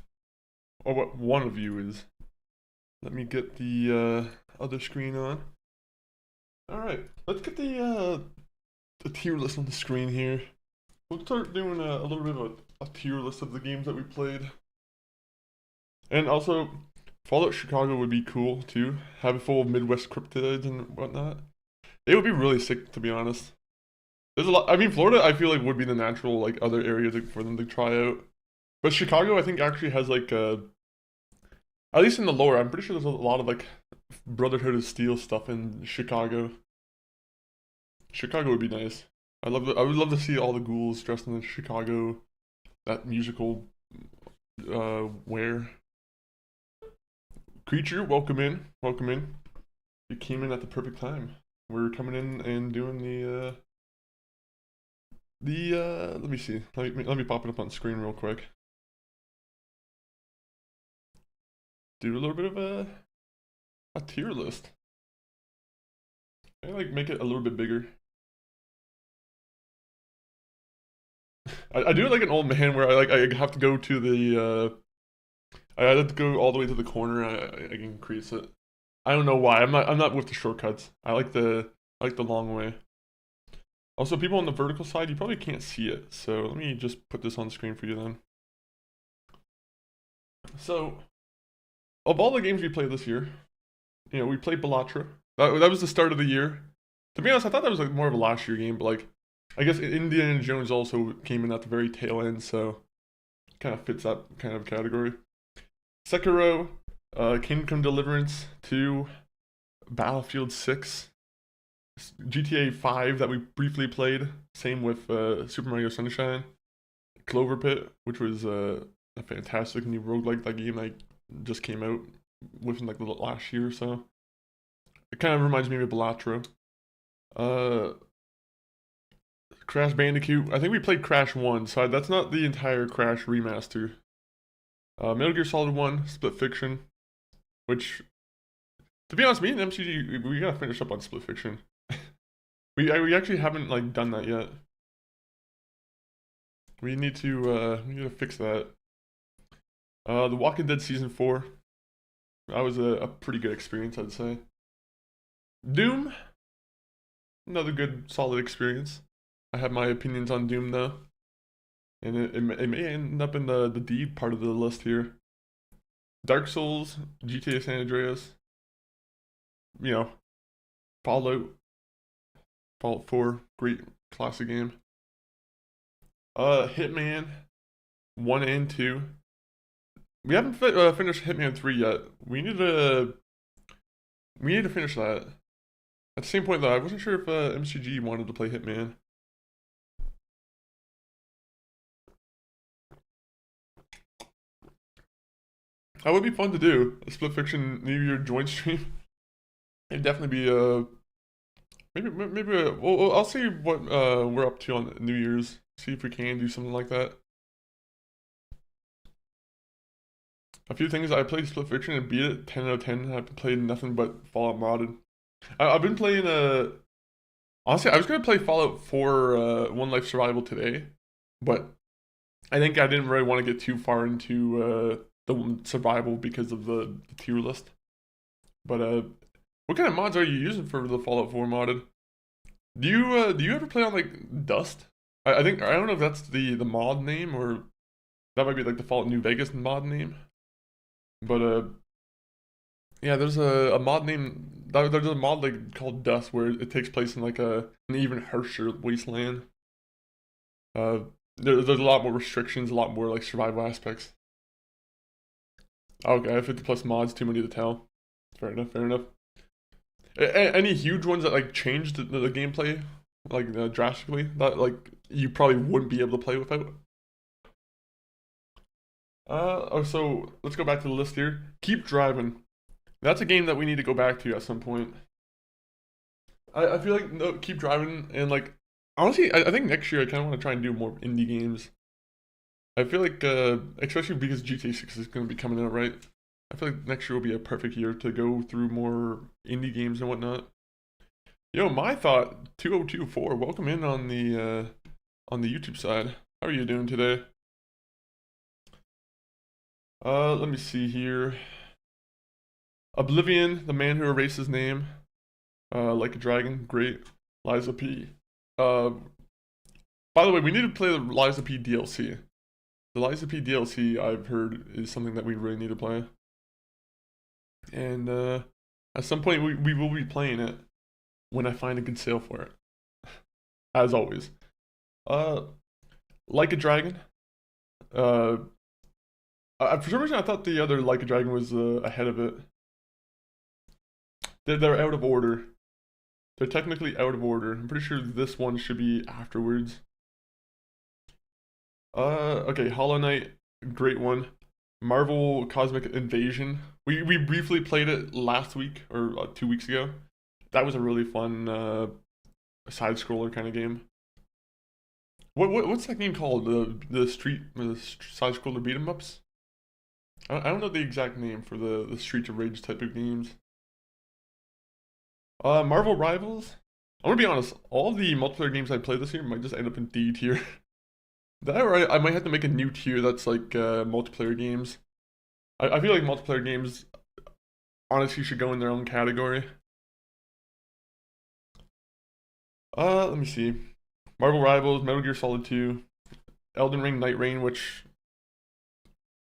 Or what one of you is. Let me get the other screen on. Alright, let's get the tier list on the screen here. We'll start doing a little bit of a tier list of the games that we played. And also, Fallout Chicago would be cool too. Have it full of Midwest cryptids and whatnot. It would be really sick, to be honest. There's a lot. I mean, Florida, I feel like would be the natural like other area for them to try out. But Chicago, I think, actually has like at least in the lore, I'm pretty sure there's a lot of like Brotherhood of Steel stuff in Chicago. Chicago would be nice. I would love to see all the ghouls dressed in the Chicago, that musical wear. Creature, welcome in, welcome in. You came in at the perfect time. We're coming in and doing the let me see. Let me pop it up on screen real quick. Do a little bit of a tier list. I like make it a little bit bigger. I do it like an old man where I have to go to the I have to go all the way to the corner. I can increase it. I don't know why. I'm not with the shortcuts. I like the long way. Also, people on the vertical side, you probably can't see it. So let me just put this on the screen for you then. So, of all the games we played this year, you know, we played Balatro. That was the start of the year. To be honest, I thought that was like more of a last year game, but like, I guess Indiana Jones also came in at the very tail end, so kind of fits that kind of category. Sekiro, Kingdom Deliverance 2, Battlefield 6, GTA 5 that we briefly played, same with Super Mario Sunshine, Clover Pit, which was a fantastic new roguelike, that game that just came out within like the last year or so. It kind of reminds me of Balatro. Crash Bandicoot, I think we played Crash 1, so that's not the entire Crash remaster. Metal Gear Solid 1, Split Fiction, which, to be honest, me and MCG, we gotta finish up on Split Fiction. we actually haven't like done that yet. We need to fix that. The Walking Dead Season 4, that was a pretty good experience, I'd say. Doom, another good solid experience. I have my opinions on Doom though. And it may end up in the D part of the list here. Dark Souls, GTA San Andreas, you know, Fallout 4, great classic game. Hitman 1 and 2. We haven't finished Hitman 3 yet. We need to finish that. At the same point though, I wasn't sure if MCG wanted to play Hitman. That would be fun to do. A Split Fiction New Year joint stream. It'd definitely be maybe I'll see what we're up to on New Year's. See if we can do something like that. A few things, I played Split Fiction and beat it 10 out of 10. I've played nothing but Fallout modded. I've been playing honestly, I was gonna play Fallout 4 One Life Survival today, but I think I didn't really want to get too far into the survival because of the tier list. But what kind of mods are you using for the Fallout 4 modded? Do you ever play on like Dust? I don't know if that's the mod name, or that might be like the Fallout New Vegas mod name. But yeah, there's a mod name. There's a mod like called Dust where it takes place in like an even harsher wasteland. There's a lot more restrictions, a lot more like survival aspects. Okay, 50 plus mods, too many to tell. Fair enough, fair enough. Any huge ones that like changed the gameplay like drastically that like you probably wouldn't be able to play without? So let's go back to the list here. Keep Driving. That's a game that we need to go back to at some point. I feel like no, Keep Driving, and like honestly, I think next year I kind of want to try and do more indie games. I feel like, especially because GTA 6 is going to be coming out, right? I feel like next year will be a perfect year to go through more indie games and whatnot. Yo, My Thought 2024, welcome in on the YouTube side. How are you doing today? Let me see here. Oblivion, The Man Who Erased His Name. Like a Dragon, great. Liza P. By the way, we need to play the Liza P DLC. The Liza P DLC, I've heard, is something that we really need to play. And at some point, we will be playing it when I find a good sale for it. As always. Like a Dragon. For some reason, I thought the other Like a Dragon was ahead of it. They're out of order. They're technically out of order. I'm pretty sure this one should be afterwards. Okay, Hollow Knight, great one. Marvel Cosmic Invasion. We briefly played it last week or 2 weeks ago. That was a really fun side scroller kind of game. What's that game called? The side scroller beat 'em ups? I don't know the exact name for the Streets of Rage type of games. Marvel Rivals. I'm gonna be honest, all the multiplayer games I played this year might just end up in D tier. That or I might have to make a new tier that's like multiplayer games. I feel like multiplayer games honestly should go in their own category. Let me see. Marvel Rivals, Metal Gear Solid 2, Elden Ring Night Rain, which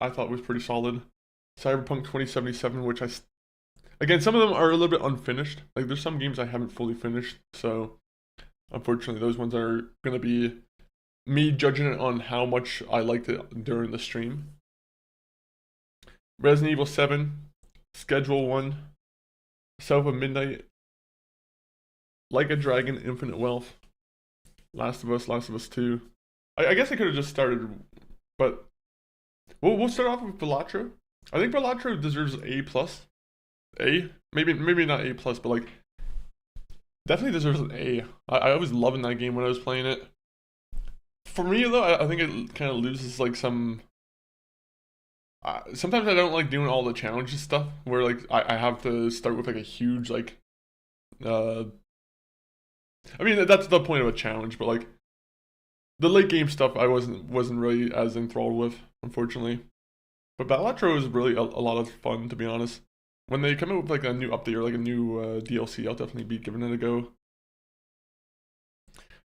I thought was pretty solid. Cyberpunk 2077, which again, some of them are a little bit unfinished. Like, there's some games I haven't fully finished, so unfortunately those ones are gonna be me judging it on how much I liked it during the stream. Resident Evil 7, Schedule 1, South of Midnight, Like a Dragon, Infinite Wealth, Last of Us 2. I guess I could have just started, but we'll start off with Balatro. I think Balatro deserves A+. A? Maybe not A+, but like, definitely deserves an A. I was loving that game when I was playing it. For me though, I think it kind of loses like some... sometimes I don't like doing all the challenges stuff, where like I have to start with like a huge like... I mean, that's the point of a challenge, but like... The late game stuff I wasn't really as enthralled with, unfortunately. But Balatro is really a lot of fun, to be honest. When they come out with like a new update or like a new DLC, I'll definitely be giving it a go.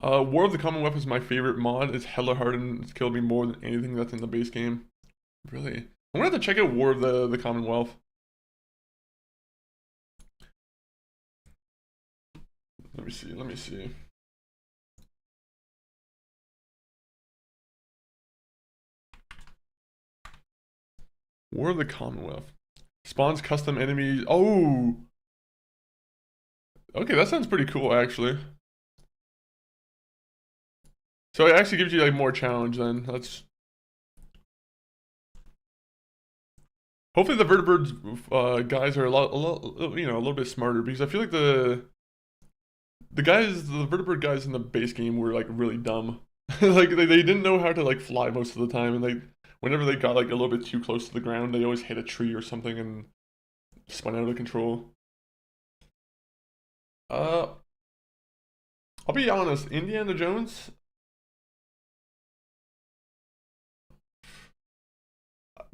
War of the Commonwealth is my favorite mod. It's hella hard and it's killed me more than anything that's in the base game. Really? I'm gonna have to check out War of the Commonwealth. Let me see. War of the Commonwealth. Spawns custom enemies. Oh! Okay, that sounds pretty cool, actually. So it actually gives you like more challenge then. That's... Hopefully the Vertibirds guys are a little bit smarter, because I feel like the Vertibird guys in the base game were like really dumb. Like they didn't know how to like fly most of the time, and whenever they got like a little bit too close to the ground, they always hit a tree or something and spun out of control. I'll be honest, Indiana Jones,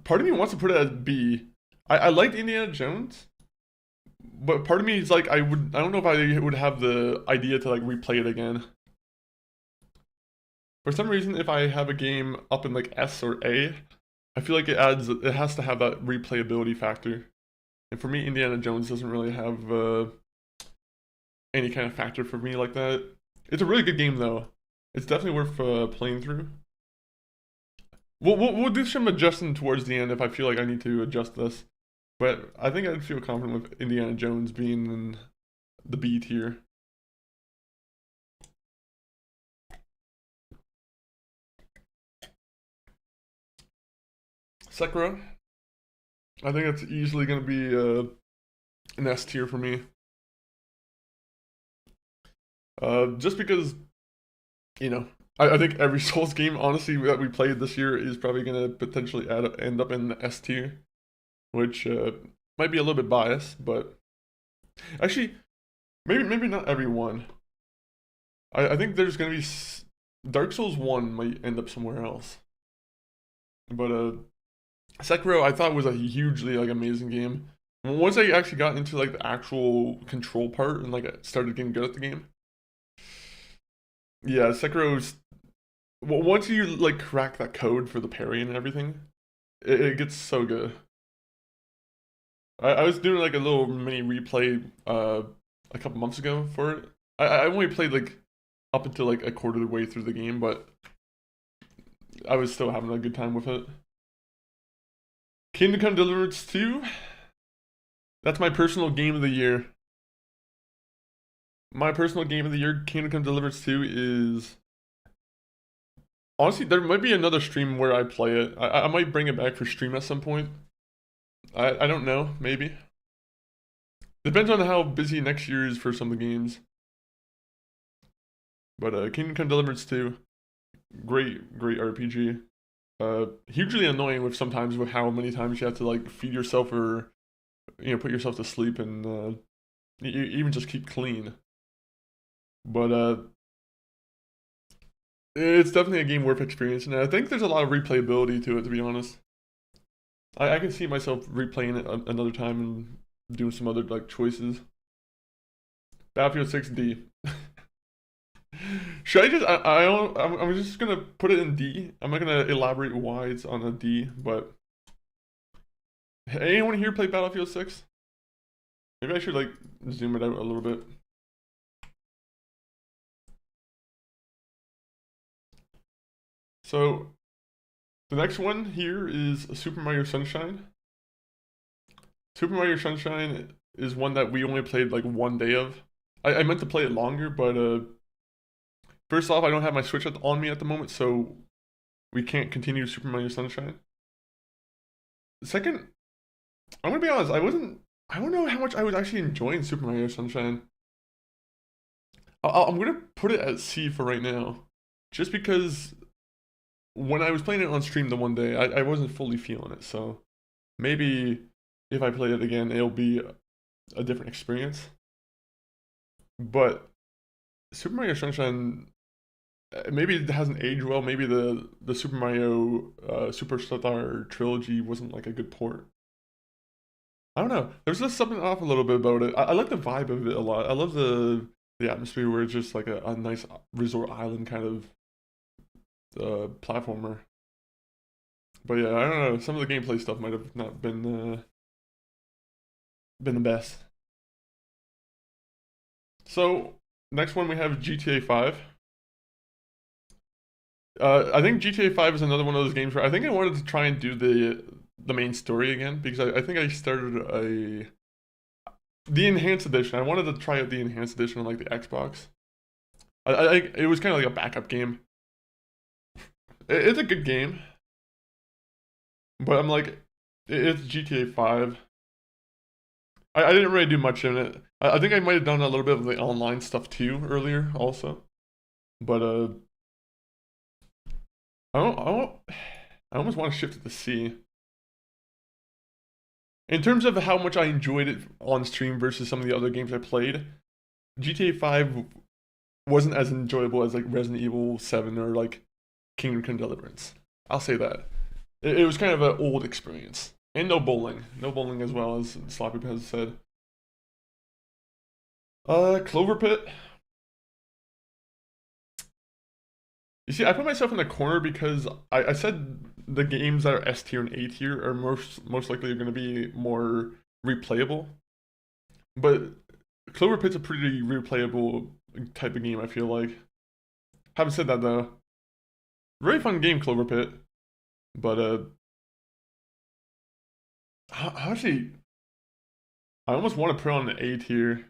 part of me wants to put it as B. I liked Indiana Jones, but part of me is like I don't know if I would have the idea to like replay it again. For some reason, if I have a game up in like S or A, I feel like it has to have that replayability factor. And for me, Indiana Jones doesn't really have any kind of factor for me like that. It's a really good game though. It's definitely worth playing through. We'll do some adjusting towards the end if I feel like I need to adjust this. But I think I'd feel confident with Indiana Jones being in the B tier. Sekiro. I think it's easily going to be an S tier for me. Just because, you know, I think every Souls game, honestly, that we played this year is probably going to potentially end up in the S tier. Which might be a little bit biased, but... Actually, maybe not every one. I think there's going to be... Dark Souls 1 might end up somewhere else. But Sekiro I thought was a hugely like amazing game. Once I actually got into like the actual control part and like I started getting good at the game. Yeah, Sekiro's once you like crack that code for the parry and everything, it gets so good. I was doing like a little mini replay a couple months ago for it. I only played like up until like a quarter of the way through the game, but I was still having a good time with it. Kingdom Come Deliverance 2. That's my personal game of the year. My personal game of the year, Kingdom Come Deliverance 2, is... Honestly, there might be another stream where I play it. I might bring it back for stream at some point. I don't know, maybe. Depends on how busy next year is for some of the games. But Kingdom Come Deliverance 2, great RPG. Hugely annoying with sometimes with how many times you have to like feed yourself or put yourself to sleep and even just keep clean. But it's definitely a game worth experiencing. And I think there's a lot of replayability to it, to be honest. I can see myself replaying it another time and doing some other like choices. Battlefield 6D. Should I just I'm just gonna put it in D. I'm not gonna elaborate why it's on a D, but anyone here play Battlefield 6? Maybe I should like zoom it out a little bit. So the next one here is Super Mario Sunshine. Super Mario Sunshine is one that we only played like one day of. I meant to play it longer, but first off, I don't have my Switch on me at the moment, so we can't continue Super Mario Sunshine. Second, I'm gonna be honest, I don't know how much I was actually enjoying Super Mario Sunshine. I'm gonna put it at C for right now, just because when I was playing it on stream the one day, I wasn't fully feeling it, so maybe if I play it again, it'll be a different experience. But Super Mario Sunshine, maybe it hasn't aged well. Maybe the Super Mario Superstar trilogy wasn't like a good port. I don't know. There's just something off a little bit about it. I like the vibe of it a lot. I love the atmosphere where it's just like a nice resort island kind of platformer. But yeah, I don't know. Some of the gameplay stuff might have not been the best. So next one we have GTA 5. I think GTA 5 is another one of those games where I think I wanted to try and do the main story again, because I think I started the enhanced edition. I wanted to try out the enhanced edition on like the Xbox. It was kind of like a backup game. It's a good game, but I'm like, it's GTA 5. I didn't really do much in it. I think I might have done a little bit of the online stuff too earlier also, but I almost want to shift it to C. In terms of how much I enjoyed it on stream versus some of the other games I played, GTA 5 wasn't as enjoyable as like Resident Evil 7 or like Kingdom Come Deliverance. I'll say that. It was kind of an old experience. And no bowling. No bowling as well, as Sloppy has said. Clover Pit. You see, I put myself in the corner because I said the games that are S tier and A tier are most likely going to be more replayable. But Clover Pit's a pretty replayable type of game, I feel like. Having said that though, very fun game, Clover Pit. But actually, I almost want to put on an A tier.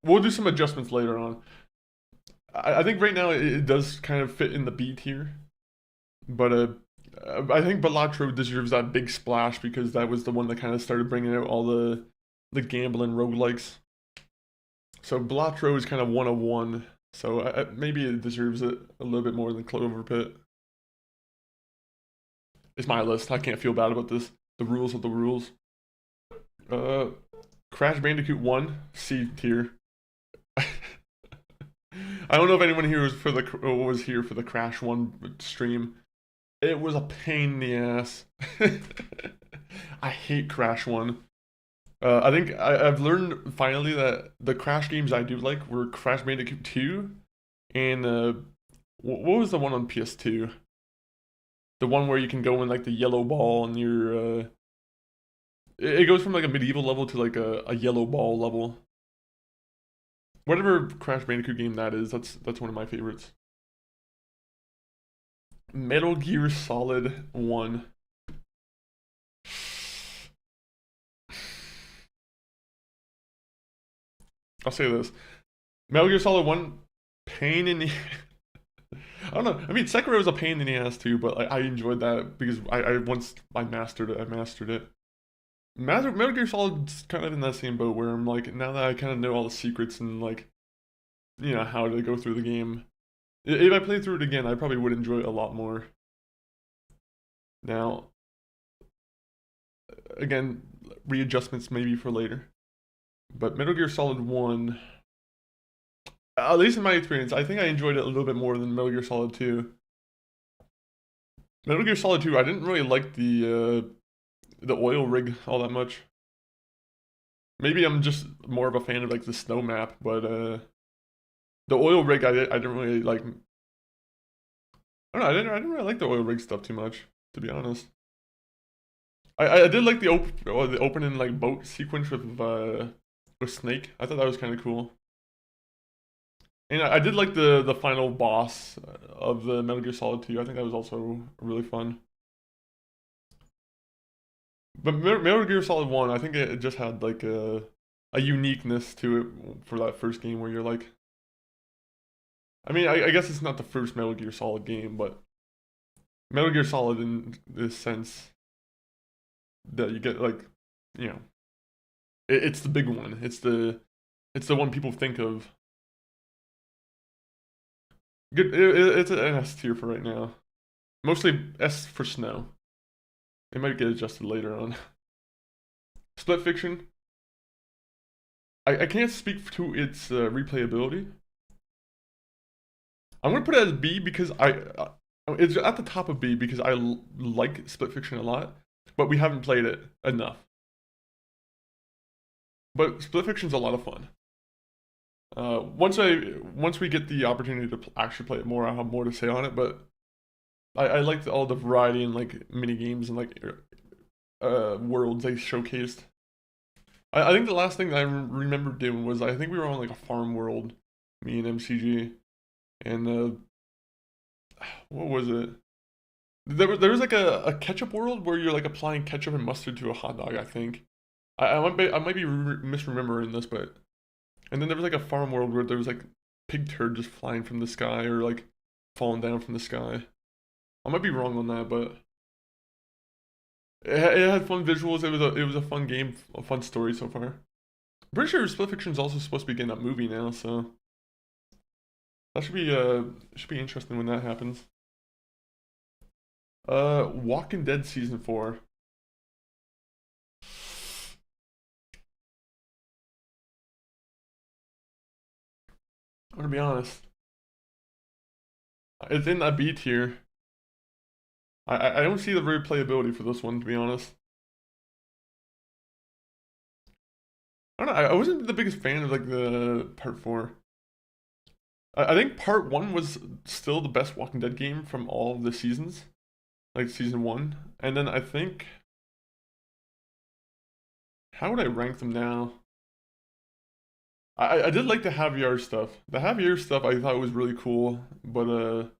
We'll do some adjustments later on. I think right now it does kind of fit in the B tier. But I think Balatro deserves that big splash because that was the one that kind of started bringing out all the gambling roguelikes. So Balatro is kind of 101. So maybe it deserves it a little bit more than Clover Pit. It's my list. I can't feel bad about this. The rules are the rules. Crash Bandicoot 1, C tier. I don't know if anyone here was here for the Crash 1 stream. It was a pain in the ass. I hate Crash 1. I think I've learned finally that the Crash games I do like were Crash Bandicoot 2 and what was the one on PS2? The one where you can go in like the yellow ball and you're it goes from like a medieval level to like a yellow ball level. Whatever Crash Bandicoot game that is, that's one of my favorites. Metal Gear Solid 1. I'll say this. Metal Gear Solid 1, pain in the... I don't know. I mean, Sekiro was a pain in the ass too, but I enjoyed that because I mastered it. Metal Gear Solid's kind of in that same boat where I'm like, now that I kind of know all the secrets and like, you know, how to go through the game. If I played through it again, I probably would enjoy it a lot more. Now, again, readjustments maybe for later. But Metal Gear Solid 1, at least in my experience, I think I enjoyed it a little bit more than Metal Gear Solid 2. Metal Gear Solid 2, I didn't really like the oil rig all that much. Maybe I'm just more of a fan of like the snow map, but the oil rig I didn't really like. I don't know, I didn't really like the oil rig stuff too much, to be honest. I did like the opening like boat sequence with Snake. I thought that was kind of cool. And I did like the final boss of the Metal Gear Solid 2. I think that was also really fun. But Metal Gear Solid 1, I think it just had like a uniqueness to it for that first game where you're like... I mean, I guess it's not the first Metal Gear Solid game, but Metal Gear Solid in this sense that you get like, you know, it's the big one. It's the one people think of. Good. It's an S tier for right now. Mostly S for snow. It might get adjusted later on. Split Fiction. I can't speak to its replayability. I'm gonna put it as B because it's at the top of B because I like Split Fiction a lot, but we haven't played it enough. But Split Fiction's a lot of fun. Once we get the opportunity to actually play it more, I'll have more to say on it. But I liked all the variety and like mini games and like worlds they showcased. I think the last thing I remember doing was I think we were on like a farm world, me and MCG, and what was it? There was like a ketchup world where you're like applying ketchup and mustard to a hot dog. I think I might be misremembering this, but and then there was like a farm world where there was like pig turd just flying from the sky or like falling down from the sky. I might be wrong on that, but it had fun visuals. It was a fun game, a fun story so far. I'm pretty sure Split Fiction's also supposed to be getting a movie now, so that should be interesting when that happens. Walking Dead Season 4. I'm gonna be honest. It's in that B tier. I don't see the replayability for this one, to be honest. I don't know, I wasn't the biggest fan of like the part 4. I think part 1 was still the best Walking Dead game from all of the seasons. Like season 1. And then I think... How would I rank them now? I did like the Javier stuff. The Javier stuff I thought was really cool, but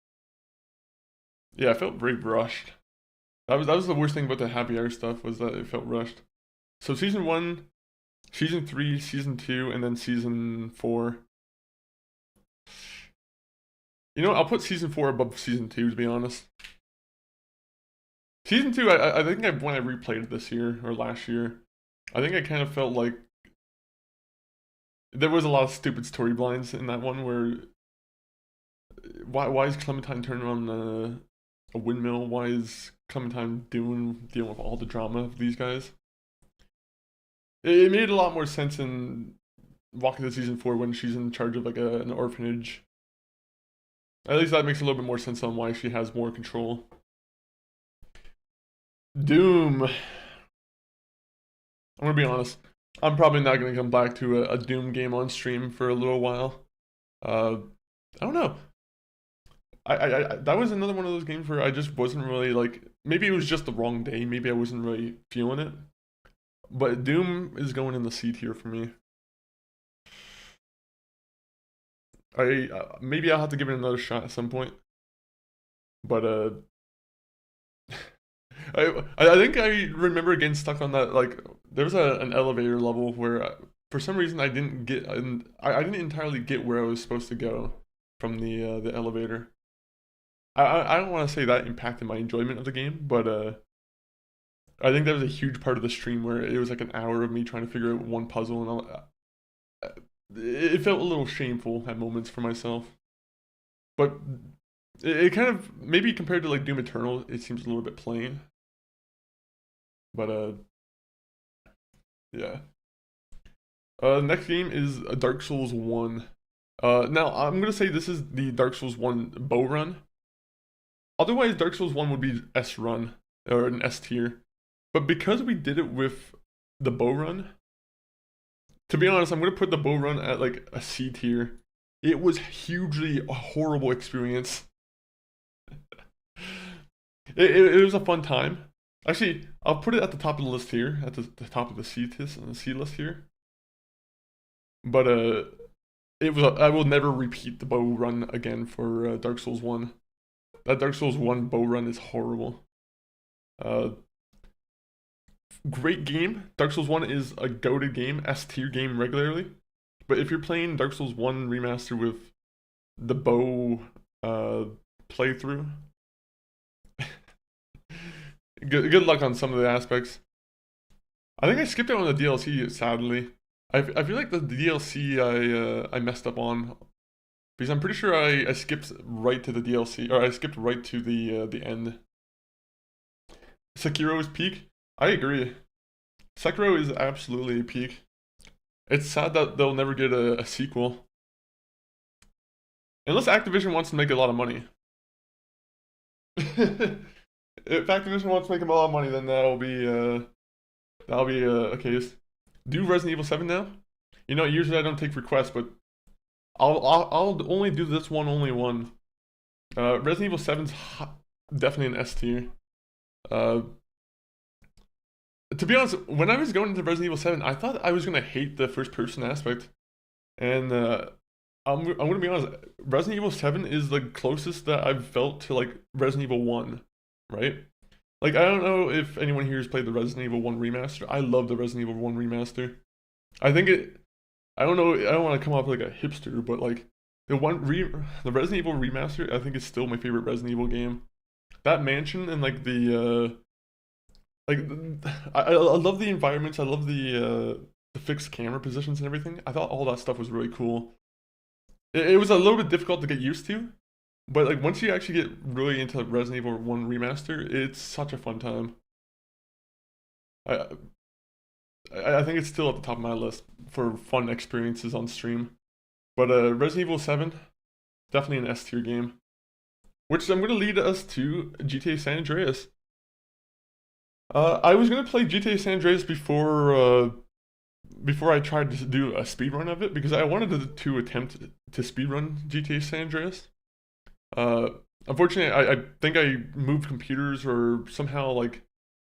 yeah, I felt very rushed. That was the worst thing about the Javier stuff was that it felt rushed. So season 1, season 3, season 2, and then season 4. You know, I'll put season 4 above season 2 to be honest. Season 2, I think when I replayed it this year or last year, I think I kind of felt like there was a lot of stupid storylines in that one where why is Clementine turning on a windmill? Why is Clementine dealing with all the drama of these guys? It made a lot more sense in Walking Dead Season 4 when she's in charge of like an orphanage. At least that makes a little bit more sense on why she has more control. Doom. I'm gonna be honest. I'm probably not gonna come back to a Doom game on stream for a little while. I don't know. I that was another one of those games where I just wasn't really like. Maybe it was just the wrong day. Maybe I wasn't really feeling it. But Doom is going in the C tier for me. Maybe I'll have to give it another shot at some point. But I think I remember getting stuck on that. Like there was an elevator level where for some reason I didn't get, I didn't entirely get where I was supposed to go from the elevator. I don't want to say that impacted my enjoyment of the game, but I think that was a huge part of the stream where it was like an hour of me trying to figure out one puzzle, and it felt a little shameful at moments for myself. But it kind of, maybe compared to like Doom Eternal, it seems a little bit plain. But yeah. Next game is Dark Souls 1. Now I'm gonna say this is the Dark Souls 1 bow run. Otherwise, Dark Souls 1 would be S run or an S tier. But because we did it with the bow run, to be honest, I'm gonna put the bow run at like a C tier. It was hugely a horrible experience. It was a fun time. Actually, I'll put it at the top of the list here, at the top of the C list here. But it was. I will never repeat the bow run again for Dark Souls 1. That Dark Souls 1 bow run is horrible. Great game. Dark Souls 1 is a goated game, S tier game regularly. But if you're playing Dark Souls 1 remaster with the bow playthrough, good luck on some of the aspects. I think I skipped out on the DLC, sadly. I feel like the DLC I messed up on, because I'm pretty sure I skipped right to the DLC, or I skipped right to the end. Sekiro is peak. I agree. Sekiro is absolutely a peak. It's sad that they'll never get a sequel. Unless Activision wants to make a lot of money. If Activision wants to make a lot of money, then that'll be a case. Do Resident Evil 7 now? You know, usually I don't take requests, but I'll only do this one, only one. Resident Evil 7's definitely an S tier. To be honest, when I was going into Resident Evil 7, I thought I was gonna hate the first person aspect. And I'm gonna be honest, Resident Evil 7 is the closest that I've felt to like Resident Evil 1, right? Like, I don't know if anyone here has played the Resident Evil 1 remaster. I love the Resident Evil 1 remaster. I think I don't know, I don't want to come off like a hipster, but like the Resident Evil remaster, I think is still my favorite Resident Evil game. That mansion and like I love the environments. I love the fixed camera positions and everything. I thought all that stuff was really cool. It was a little bit difficult to get used to, but like once you actually get really into Resident Evil 1 remaster, it's such a fun time. I think it's still at the top of my list for fun experiences on stream. But Resident Evil 7, definitely an S tier game. Which I'm going to lead us to GTA San Andreas. I was going to play GTA San Andreas before I tried to do a speedrun of it, because I wanted to attempt to speedrun GTA San Andreas. Unfortunately, I think I moved computers, or somehow like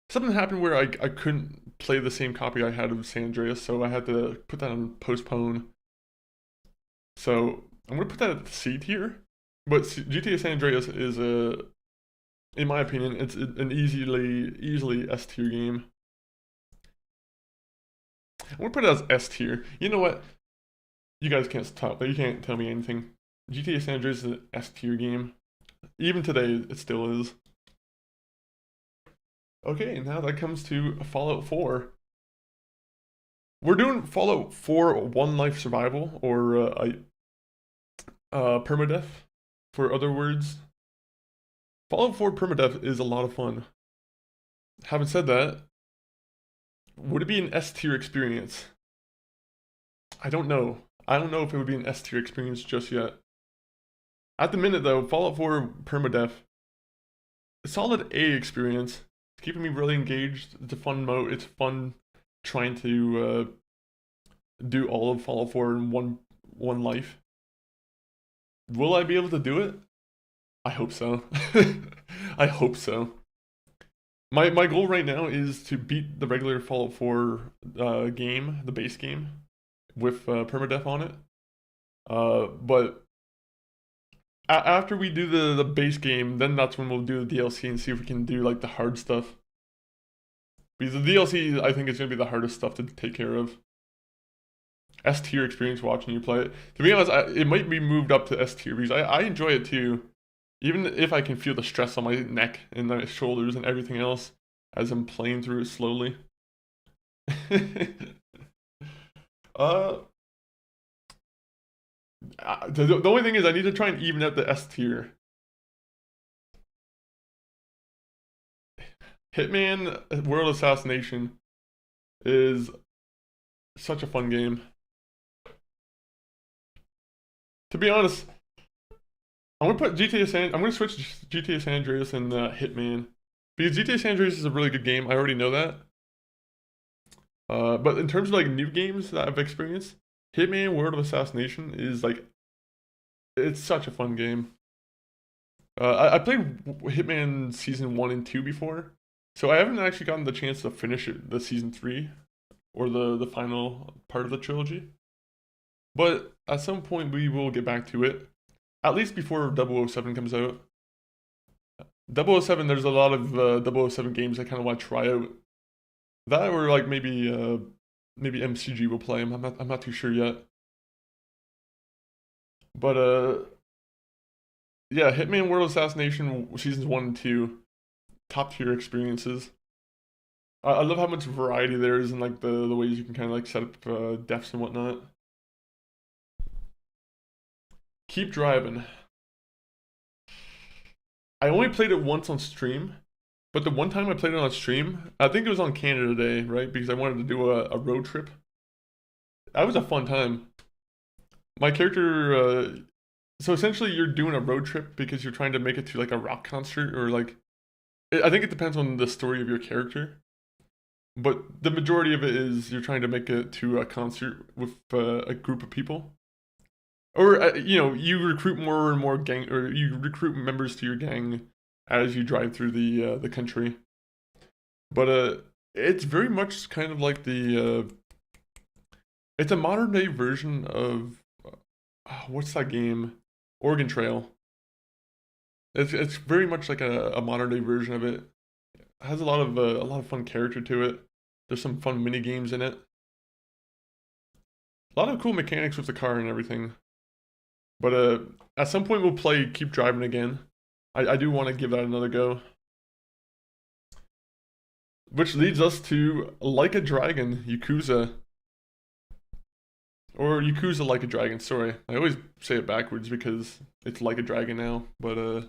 something happened where I couldn't play the same copy I had of San Andreas, so I had to put that on postpone. So I'm going to put that at the C tier. But GTA San Andreas is in my opinion, it's an easily S tier game. I'm gonna put it as S tier. You know what? You guys can't stop. You can't tell me anything. GTA San Andreas is an S tier game. Even today, it still is. Okay, now that comes to Fallout 4. We're doing Fallout 4 One Life Survival, or permadeath, for other words. Fallout 4 permadeath is a lot of fun. Having said that, would it be an S tier experience? I don't know. I don't know if it would be an S tier experience just yet. At the minute though, Fallout 4 permadeath, solid A experience. keeping me really engaged. It's a fun mode. It's fun trying to do all of Fallout 4 in one life. Will I be able to do it? I hope so. I hope so. My goal right now is to beat the regular Fallout 4 game, the base game, with permadeath on it. But after we do the base game, then that's when we'll do the DLC and see if we can do like the hard stuff. Because the DLC, I think, is going to be the hardest stuff to take care of. S tier experience watching you play it. To be honest, it might be moved up to S tier because I enjoy it too. Even if I can feel the stress on my neck and my shoulders and everything else as I'm playing through it slowly. The only thing is I need to try and even out the S tier. Hitman World Assassination is such a fun game. To be honest, I'm gonna switch GTA San Andreas and Hitman because GTA San Andreas is a really good game. I already know that. But in terms of like new games that I've experienced, Hitman World of Assassination is like, it's such a fun game. I played Hitman Season 1 and 2 before, so I haven't actually gotten the chance to finish it, the Season 3, or the final part of the trilogy. But at some point we will get back to it, at least before 007 comes out. 007, there's a lot of 007 games I kind of want to try out. That or like maybe MCG will play them. I'm not too sure yet. But yeah, Hitman World Assassination Seasons 1 and 2, top tier experiences. I love how much variety there is in like the ways you can kind of like set up deaths and whatnot. Keep Driving. I only played it once on stream, but the one time I played it on stream, I think it was on Canada Day, right? Because I wanted to do a road trip. That was a fun time. My character, so essentially you're doing a road trip because you're trying to make it to like a rock concert or like, I think it depends on the story of your character. But the majority of it is you're trying to make it to a concert with a group of people. Or, you recruit more and more you recruit members to your gang as you drive through the country. But it's very much kind of like it's a modern day version of, what's that game? Oregon Trail. It's very much like a modern day version of it. It has a lot of fun character to it. There's some fun mini games in it. A lot of cool mechanics with the car and everything. But at some point we'll play Keep Driving again. I do want to give that another go. Which leads us to Like a Dragon, Yakuza. Or Yakuza Like a Dragon, sorry. I always say it backwards because it's Like a Dragon now. But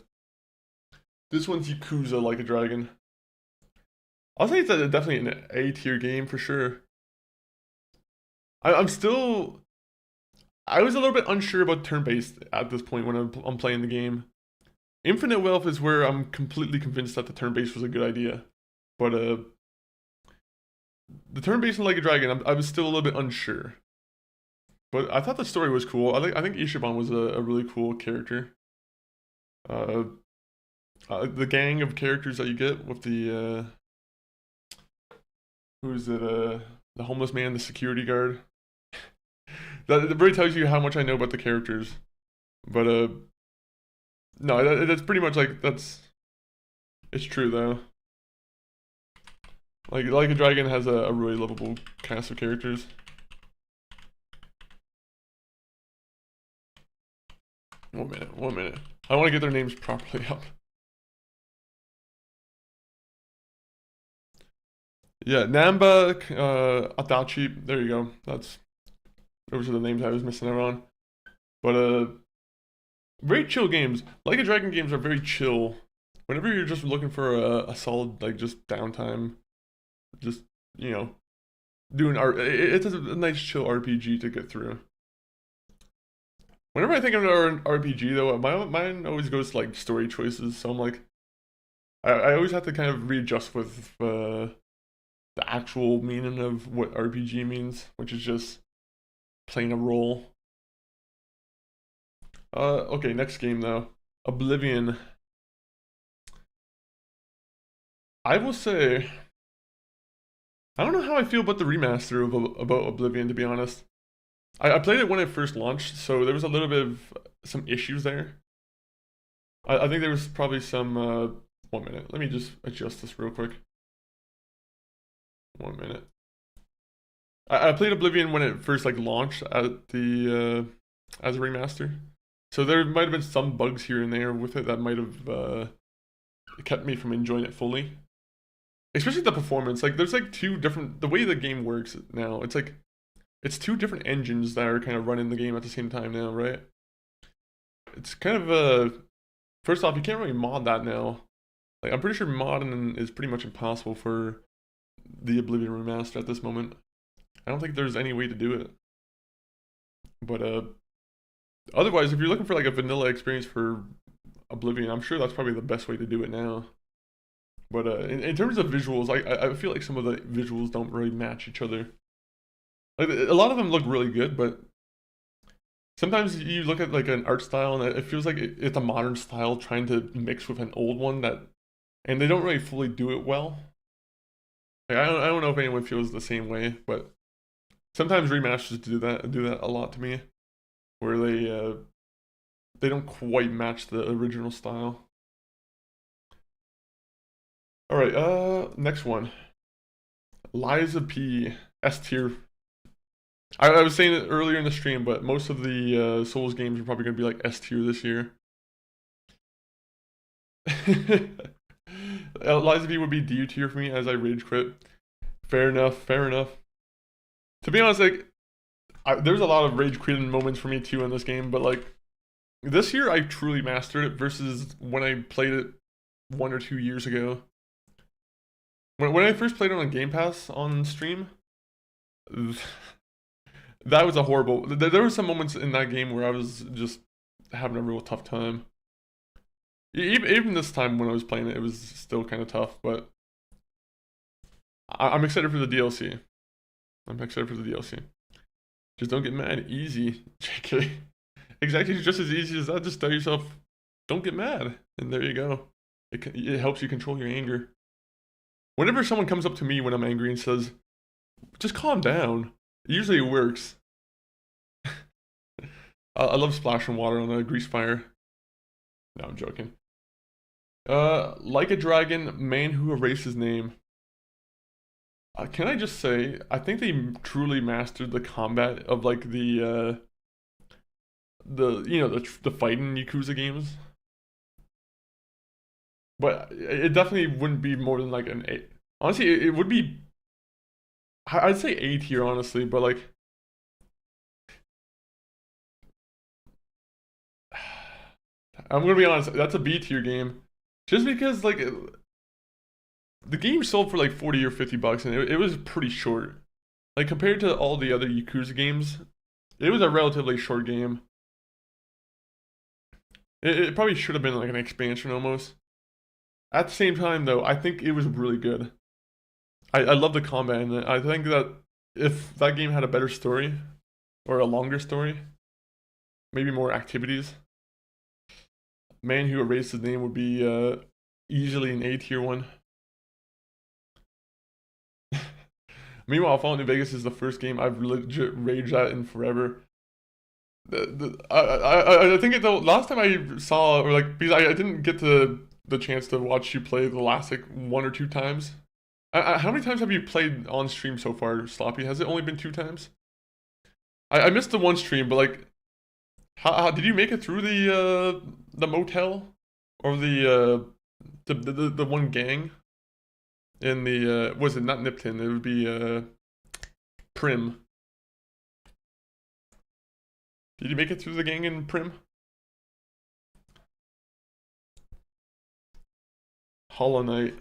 this one's Yakuza Like a Dragon. I'll say it's definitely an A tier game for sure. I was a little bit unsure about turn-based at this point when I'm playing the game. Infinite Wealth is where I'm completely convinced that the turn-based was a good idea. But the turn-based in Like a Dragon, I was still a little bit unsure. But I thought the story was cool. I think Ichiban was a really cool character. The gang of characters that you get with the who's it? The homeless man, the security guard. That really tells you how much I know about the characters. But no, that's pretty much like it's true though. Like a Dragon has a really lovable cast of characters. One minute. I want to get their names properly up. Yeah, Namba, Adachi, there you go. Those are the names I was missing out on. But very chill games. Like a Dragon games are very chill. Whenever you're just looking for a solid, like, just downtime, just, doing it's a nice chill RPG to get through. Whenever I think of an RPG though, my mind always goes to like story choices, so I'm like, I always have to kind of readjust with the actual meaning of what RPG means, which is just playing a role. Okay, next game though. Oblivion. I will say, I don't know how I feel about the remaster of about Oblivion, to be honest. I played it when it first launched, so there was a little bit of some issues there. I think there was probably some, 1 minute. Let me just adjust this real quick. 1 minute. I played Oblivion when it first like launched at the as a remaster, so there might have been some bugs here and there with it that might have kept me from enjoying it fully. Especially the performance. Like there's like two different, the way the game works now. It's like it's two different engines that are kind of running the game at the same time now, right? It's kind of first off, you can't really mod that now. Like I'm pretty sure modding is pretty much impossible for the Oblivion remaster at this moment. I don't think there's any way to do it. But otherwise, if you're looking for like a vanilla experience for Oblivion, I'm sure that's probably the best way to do it now. But in terms of visuals, I feel like some of the visuals don't really match each other. Like a lot of them look really good, but sometimes you look at like an art style and it feels like it's a modern style trying to mix with an old one and they don't really fully do it well. Like, I don't know if anyone feels the same way, but sometimes remasters do that a lot to me, where they don't quite match the original style. All right, next one. Lies of P, S tier. I was saying it earlier in the stream, but most of the Souls games are probably going to be like S tier this year. Lies of P would be D tier for me as I rage quit. Fair enough, fair enough. To be honest, like, there's a lot of rage quitting moments for me too in this game, but like, this year I truly mastered it versus when I played it 1 or 2 years ago. When I first played it on Game Pass on stream, that was a horrible. There were some moments in that game where I was just having a real tough time. Even this time when I was playing it, it was still kind of tough. But I'm excited for the DLC. I'm excited for the DLC. Just don't get mad. Easy, JK. Exactly, just as easy as that. Just tell yourself, don't get mad, and there you go. It helps you control your anger. Whenever someone comes up to me when I'm angry and says, just calm down, usually it works. I love splashing water on a grease fire. No, I'm joking. Like a Dragon, Man Who Erased His Name. Can I just say, I think they truly mastered the combat of like the fighting Yakuza games. But it definitely wouldn't be more than like an A. Honestly, it would be, I'd say A tier, honestly, but like, I'm gonna be honest, that's a B tier game. Just because like, the game sold for like 40 or 50 bucks and it was pretty short. Like compared to all the other Yakuza games, it was a relatively short game. It probably should have been like an expansion almost. At the same time, though, I think it was really good. I love the combat in it. I think that if that game had a better story, or a longer story, maybe more activities, Man Who Erased His Name would be easily an A tier one. Meanwhile, Fallout New Vegas is the first game I've legit raged at in forever. I think the last time I saw, or like, because I didn't get the chance to watch you play the last like 1 or 2 times. How many times have you played on stream so far, Sloppy? Has it only been 2 times? I missed the one stream, but like, how did you make it through the motel or the one gang in the was it not Nipton? It would be Prim. Did you make it through the gang in Prim? Hollow Knight.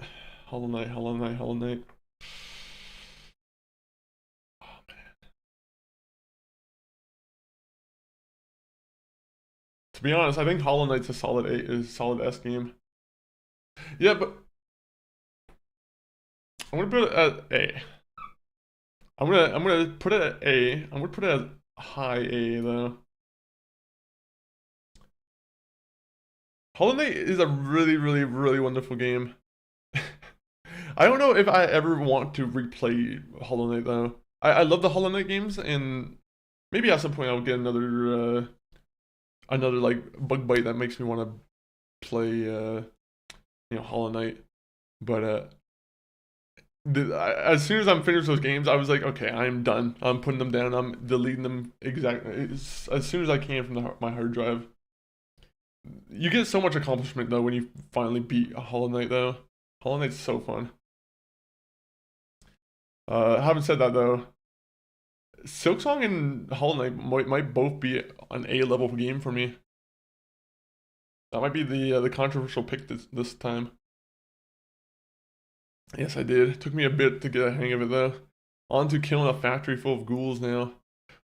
Oh man. To be honest, I think Hollow Knight's a solid S game. Yeah, but I'm gonna put it at A. I'm gonna put it at A. I'm gonna put it at high A though. Hollow Knight is a really, really, really wonderful game. I don't know if I ever want to replay Hollow Knight though. I love the Hollow Knight games, and maybe at some point I'll get another like bug bite that makes me want to play Hollow Knight. But as soon as I'm finished those games, I was like, okay, I'm done. I'm putting them down. I'm deleting them as soon as I can from my hard drive. You get so much accomplishment though when you finally beat a Hollow Knight though. Hollow Knight's so fun. Having said that though, Silksong and Hollow Knight might both be an A level game for me. That might be the controversial pick this time. Yes, I did. It took me a bit to get a hang of it though. On to killing a factory full of ghouls now.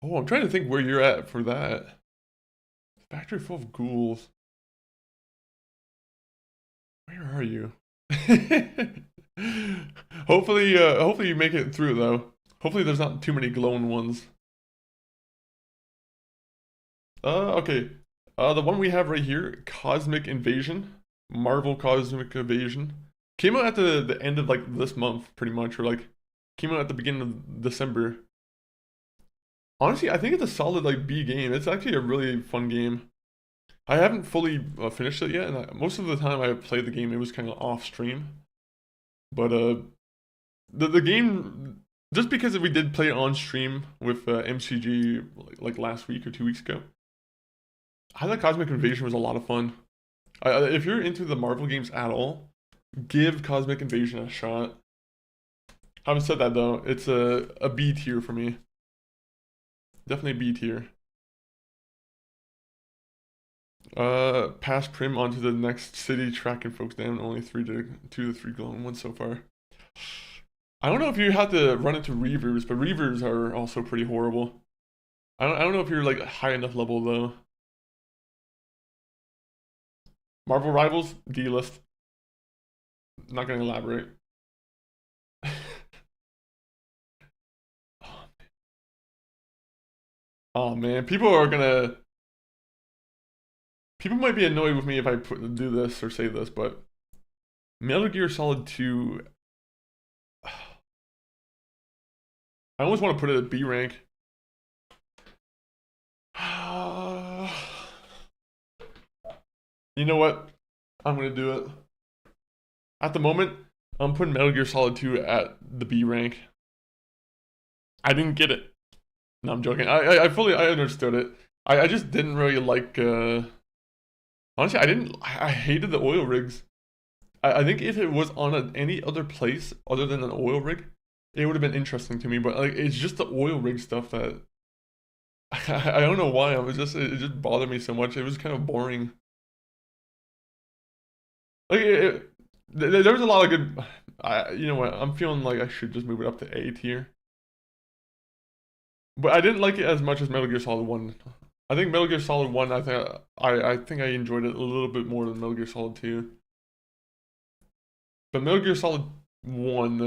Oh, I'm trying to think where you're at for that. Factory full of ghouls. Where are you? Hopefully you make it through though. Hopefully there's not too many glowing ones. Okay. The one we have right here, Cosmic Invasion. Marvel Cosmic Invasion. Came out at the end of like this month, pretty much, or like came out at the beginning of December. Honestly, I think it's a solid like B game. It's actually a really fun game. I haven't fully finished it yet, and most of the time I played the game, it was kind of off stream. But the game, just because we did play it on stream with MCG like last week or 2 weeks ago, I thought Cosmic Invasion was a lot of fun. If you're into the Marvel games at all, give Cosmic Invasion a shot. Having said that though, it's a B tier for me. Definitely B tier. Pass Prim onto the next city, tracking folks down. Only 2 to 3 glowing ones so far. I don't know if you have to run into Reavers, but Reavers are also pretty horrible. I don't know if you're like high enough level though. Marvel Rivals, D list. Not gonna elaborate. Oh man, people might be annoyed with me if I do this or say this, but Metal Gear Solid 2, I almost want to put it at B rank. You know what? I'm gonna do it. At the moment, I'm putting Metal Gear Solid 2 at the B rank. I didn't get it. No, I'm joking. I understood it. I just didn't really like honestly, I hated the oil rigs. I think if it was on any other place other than an oil rig, it would have been interesting to me, but like it's just the oil rig stuff that I don't know why. It just bothered me so much. It was kind of boring. Like there was a lot of good. You know what? I'm feeling like I should just move it up to A tier. But I didn't like it as much as Metal Gear Solid 1. I think Metal Gear Solid 1, I think I enjoyed it a little bit more than Metal Gear Solid 2. But Metal Gear Solid 1,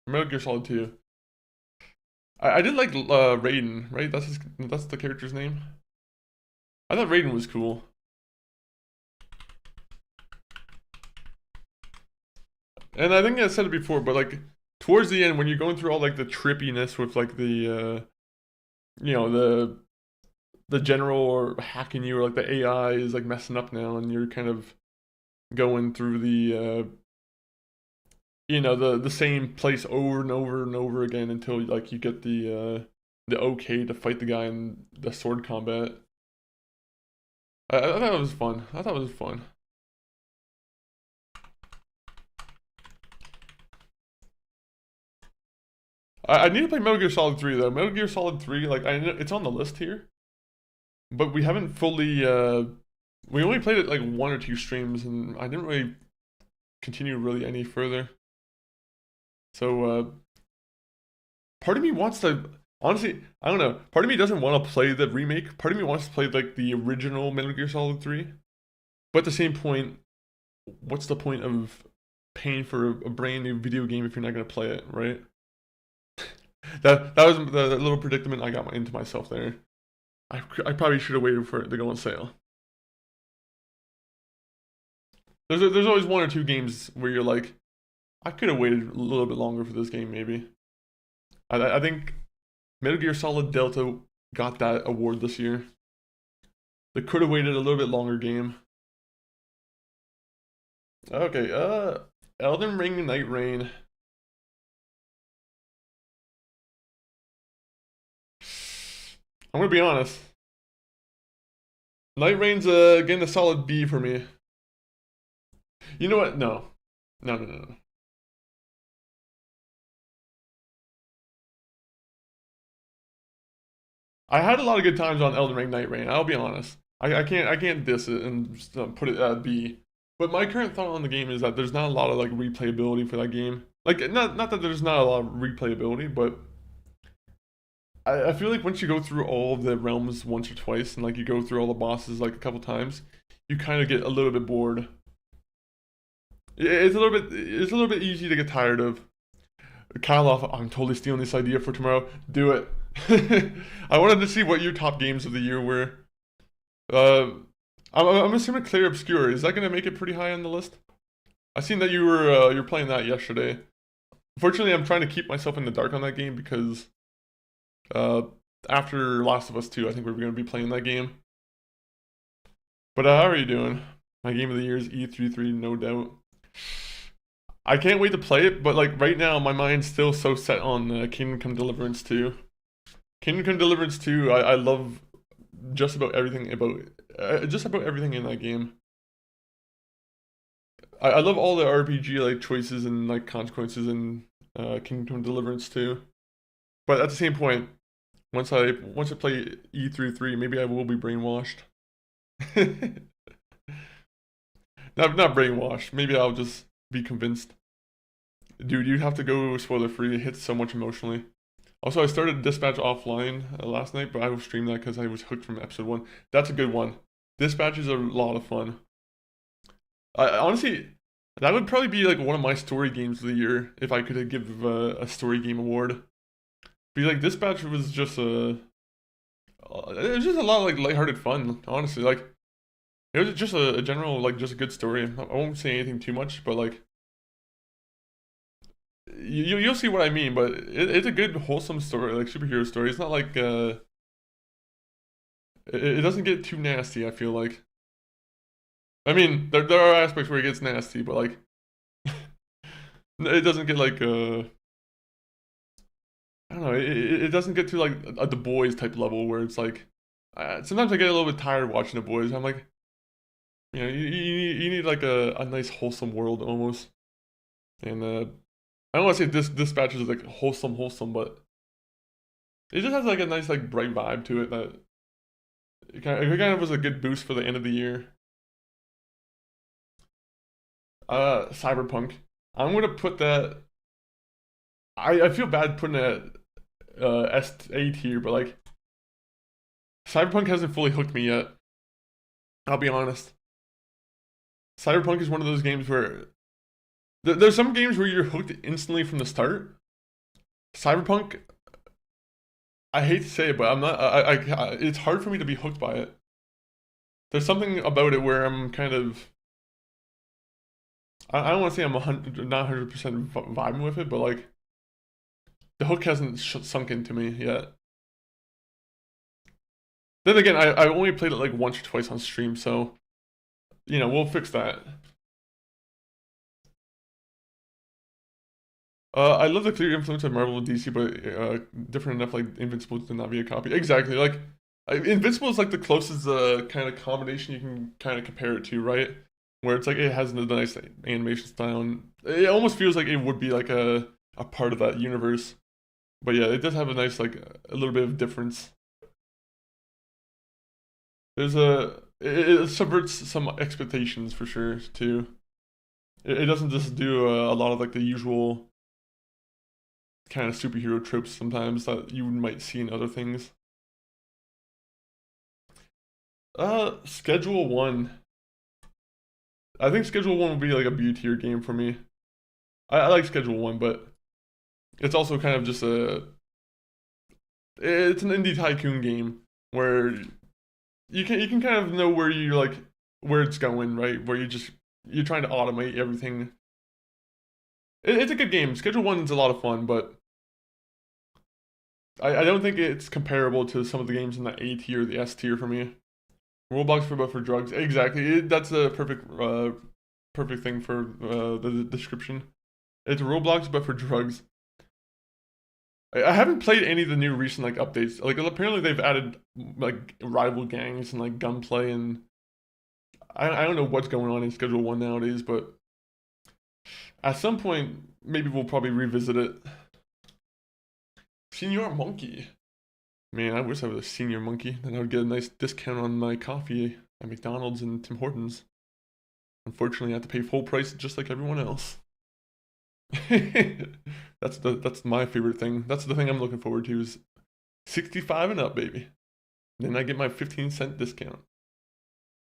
Metal Gear Solid 2. I did like Raiden, right? That's the character's name. I thought Raiden was cool. And I think I said it before, but like towards the end when you're going through all like the trippiness with like the the general or hacking you, or like the AI is like messing up now, and you're kind of going through the the same place over and over and over again until like you get the okay to fight the guy in the sword combat. I thought it was fun. I thought it was fun. I need to play Metal Gear Solid 3 though. Metal Gear Solid 3, like I know it's on the list here, but we haven't fully. We only played it like 1 or 2 streams, and I didn't really continue really any further. So part of me wants to. Honestly, I don't know. Part of me doesn't want to play the remake. Part of me wants to play like the original Metal Gear Solid 3. But at the same point, what's the point of paying for a brand new video game if you're not gonna play it, right? That was the little predicament I got into myself there. I probably should have waited for it to go on sale. There's always one or two games where you're like, I could have waited a little bit longer for this game, maybe. I think Metal Gear Solid Delta got that award this year. They could have waited a little bit longer game. Okay, Elden Ring Night Rain. I'm gonna be honest. Night Rain's getting a solid B for me. You know what? No. I had a lot of good times on Elden Ring Night Rain. I'll be honest. I can't diss it and just, put it at B. But my current thought on the game is that there's not a lot of like replayability for that game. Like not that there's not a lot of replayability, but I feel like once you go through all of the realms once or twice, and like you go through all the bosses like a couple times, you kind of get a little bit bored. It's a little bit easy to get tired of. Kyloff, I'm totally stealing this idea for tomorrow. Do it. I wanted to see what your top games of the year were. I'm assuming Clair Obscur. Is that gonna make it pretty high on the list? I seen that you're playing that yesterday. Unfortunately, I'm trying to keep myself in the dark on that game because after Last of Us 2, I think we're gonna be playing that game. But how are you doing? My game of the year is E3, no doubt. I can't wait to play it, but like right now, my mind's still so set on Kingdom Come Deliverance 2. Kingdom Come Deliverance 2, I love just about everything in that game. I love all the RPG like choices and like consequences in Kingdom Come Deliverance 2. But at the same point, once I play E3, maybe I will be brainwashed. Not brainwashed. Maybe I'll just be convinced. Dude, you have to go spoiler free. It hits so much emotionally. Also, I started Dispatch offline last night, but I will stream that because I was hooked from episode 1. That's a good one. Dispatch is a lot of fun. Honestly, that would probably be like one of my story games of the year if I could give a story game award. Be like Dispatch was just it was just a lot of like lighthearted fun. Honestly, like it was just a general like just a good story. I won't say anything too much, but like you'll see what I mean. But it's a good wholesome story, like superhero story. It's not like it doesn't get too nasty. I feel like. I mean, there are aspects where it gets nasty, but like it doesn't get like I don't know. It doesn't get to like a The Boys type level where it's like sometimes I get a little bit tired watching The Boys. I'm like, you know, you need like a nice wholesome world almost. And I don't want to say this Dispatch is like wholesome, but it just has like a nice like bright vibe to it that it kind of was a good boost for the end of the year. Cyberpunk. I'm gonna put that. I feel bad putting it at S8 here, but like Cyberpunk hasn't fully hooked me yet. I'll be honest. Cyberpunk is one of those games where there's some games where you're hooked instantly from the start. Cyberpunk, I hate to say it, but I'm not. It's hard for me to be hooked by it. There's something about it where I'm kind of. I don't want to say I'm not 100% vibing with it, but like the hook hasn't sunk into me yet. Then again, I only played it like once or twice on stream, so you know we'll fix that. I love the clear influence of Marvel and DC, but different enough like Invincible to not be a copy. Exactly, like Invincible is like the closest kind of combination you can kind of compare it to, right? Where it's like it has the nice animation style, and it almost feels like it would be like a part of that universe. But yeah, it does have a nice like a little bit of difference. It subverts some expectations for sure too. It doesn't just do a lot of like the usual kind of superhero tropes sometimes that you might see in other things. Schedule 1. I think Schedule 1 would be like a B tier game for me. I like Schedule 1, but it's also kind of just it's an indie tycoon game where you can kind of know where you like where it's going, right? Where you're trying to automate everything. It's a good game. Schedule 1 is a lot of fun, but I don't think it's comparable to some of the games in the A tier, the S tier for me. Roblox for drugs. Exactly. That's a perfect thing for the description. It's Roblox but for drugs. I haven't played any of the new recent like updates. Like apparently they've added like rival gangs and like gunplay, and I don't know what's going on in Schedule 1 nowadays, but at some point maybe we'll probably revisit it. Senior Monkey. Man, I wish I was a senior monkey. Then I would get a nice discount on my coffee at McDonald's and Tim Hortons. Unfortunately, I have to pay full price just like everyone else. That's my favorite thing. That's the thing I'm looking forward to is 65 and up, baby. Then I get my 15-cent discount.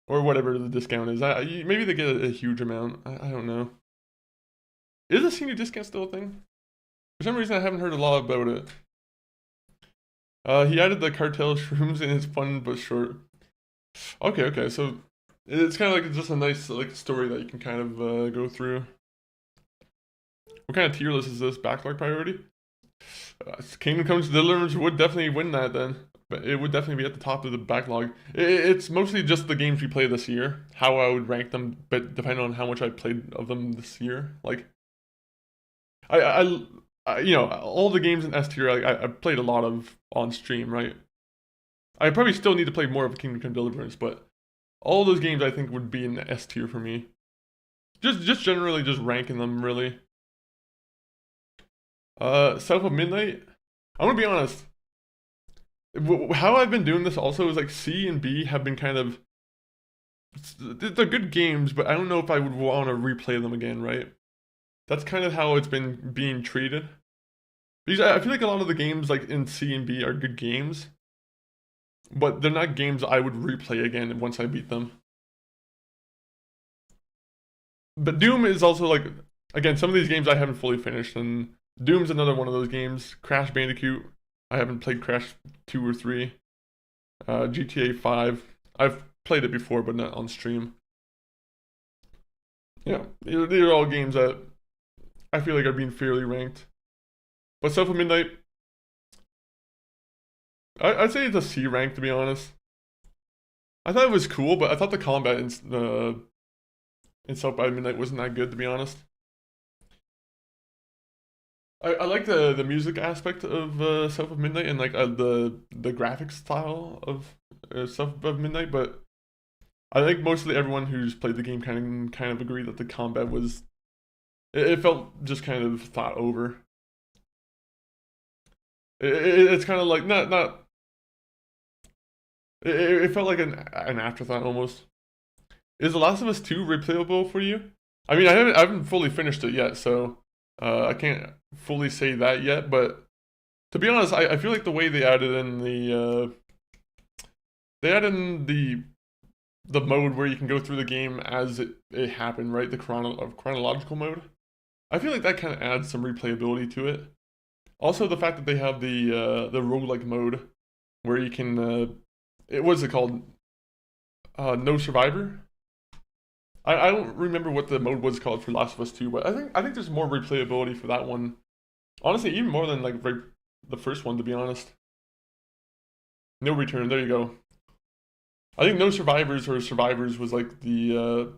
Or whatever the discount is. Maybe they get a huge amount. I don't know. Is a senior discount still a thing? For some reason, I haven't heard a lot about it. He added the cartel shrooms in his fun but short. Okay, so it's kind of like just a nice like story that you can kind of go through. What kind of tier list is this? Backlog priority? Kingdom Comes Deliverance would definitely win that then. But it would definitely be at the top of the backlog. It's mostly just the games we play this year. How I would rank them, but depending on how much I played of them this year. Like, I you know, all the games in S tier I played a lot of on stream, right? I probably still need to play more of Kingdom Come Deliverance, but all those games I think would be in the S tier for me. Just generally just ranking them really. South of Midnight. I'm gonna be honest. How I've been doing this also is like C and B have been kind of they're good games, but I don't know if I would want to replay them again, right? That's kind of how it's been being treated. Because I feel like a lot of the games like in C and B are good games, but they're not games I would replay again once I beat them. But Doom is also like, again, some of these games I haven't fully finished, and Doom's another one of those games. Crash Bandicoot, I haven't played Crash 2 or 3. GTA 5, I've played it before, but not on stream. Yeah, these are all games that I feel like are being fairly ranked. But South of Midnight, I'd say it's a C rank, to be honest. I thought it was cool, but I thought the combat in South by Midnight wasn't that good, to be honest. I like the music aspect of South of Midnight and like the graphics style of South of Midnight, but I think mostly everyone who's played the game kind of agreed that the combat was it felt just kind of thought over. It's kind of like not. It felt like an afterthought almost. Is The Last of Us 2 replayable for you? I mean, I haven't fully finished it yet, so I can't fully say that yet. But to be honest, I feel like the way they added in the mode where you can go through the game as it happened, right? The chronological mode. I feel like that kind of adds some replayability to it. Also, the fact that they have the roguelike mode where you can what's it called? No Survivor. I don't remember what the mode was called for Last of Us 2, but I think there's more replayability for that one. Honestly, even more than like the first one, to be honest. No Return. There you go. I think No Survivors or Survivors was like the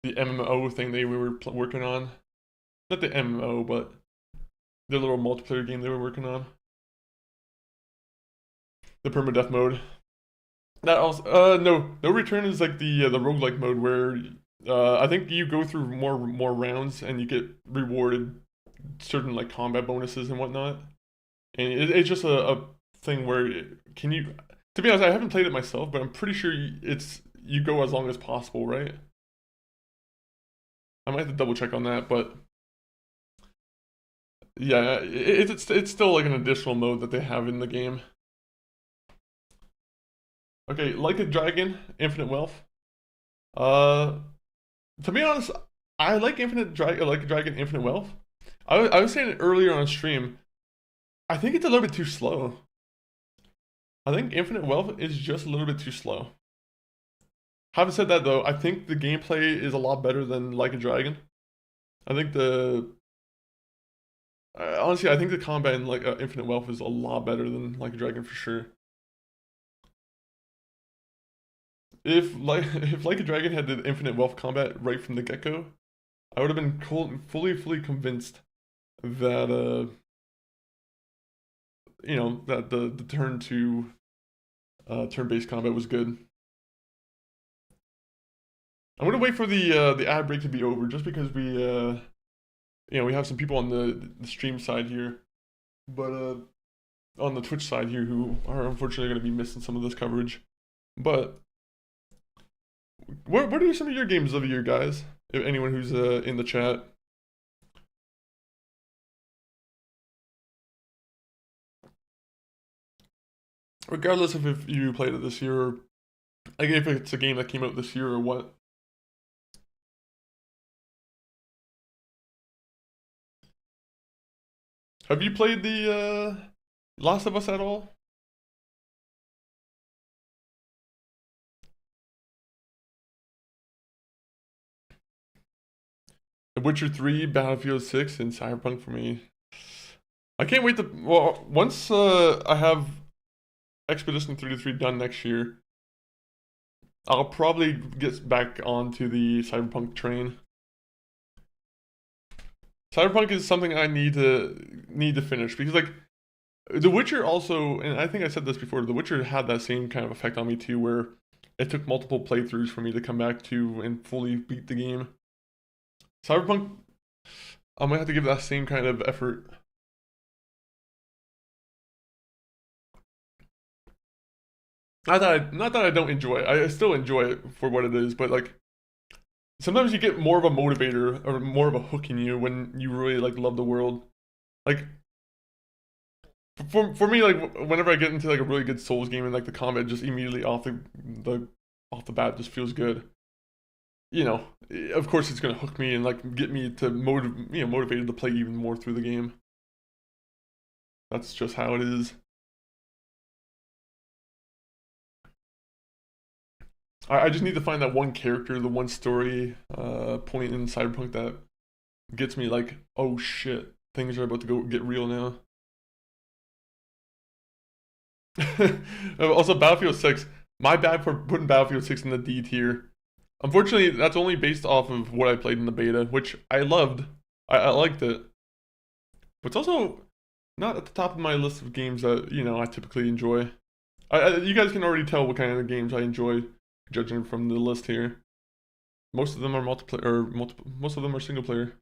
MMO thing they were working on. Not the MMO, but the little multiplayer game they were working on. The permadeath mode. That also no Return is like the roguelike mode where I think you go through more rounds and you get rewarded certain like combat bonuses and whatnot. And it's just a thing where can you, to be honest, I haven't played it myself, but I'm pretty sure you go as long as possible, right? I might have to double check on that, but yeah, it's still like an additional mode that they have in the game. Okay, Like a Dragon, Infinite Wealth. To be honest, I like Dragon Infinite Wealth. I was saying it earlier on stream. I think it's a little bit too slow. I think Infinite Wealth is just a little bit too slow. Having said that though, I think the gameplay is a lot better than Like a Dragon. I think honestly, I think the combat in like Infinite Wealth is a lot better than Like a Dragon for sure. If Like a Dragon had the Infinite Wealth combat right from the get-go, I would have been fully convinced that you know, that the turn-based combat was good. I'm gonna wait for the ad break to be over just because we you know, we have some people on the stream side here, but on the Twitch side here who are unfortunately gonna be missing some of this coverage. But what are some of your games of the year, guys? If anyone who's in the chat. Regardless of if you played it this year, or like if it's a game that came out this year or what. Have you played the Last of Us at all? The Witcher 3, Battlefield 6, and Cyberpunk for me. I can't wait to, well, once I have Expedition 33 done next year, I'll probably get back onto the Cyberpunk train. Cyberpunk is something I need to finish because like The Witcher also, and I think I said this before, The Witcher had that same kind of effect on me too, where it took multiple playthroughs for me to come back to and fully beat the game. Cyberpunk, I might have to give that same kind of effort. Not that I don't enjoy it. I still enjoy it for what it is, but like sometimes you get more of a motivator or more of a hook in you when you really like love the world. Like for me, like whenever I get into like a really good Souls game and like the combat just immediately off the bat just feels good. You know, of course it's gonna hook me and like get me to motivated to play even more through the game. That's just how it is. I just need to find that one character, the one story point in Cyberpunk that gets me like, oh shit, things are about to go get real now. Also, Battlefield 6. My bad for putting Battlefield 6 in the D tier. Unfortunately, that's only based off of what I played in the beta, which I loved. I liked it. But it's also not at the top of my list of games that, you know, I typically enjoy. You guys can already tell what kind of games I enjoy, judging from the list here. Most of them are most of them are single player.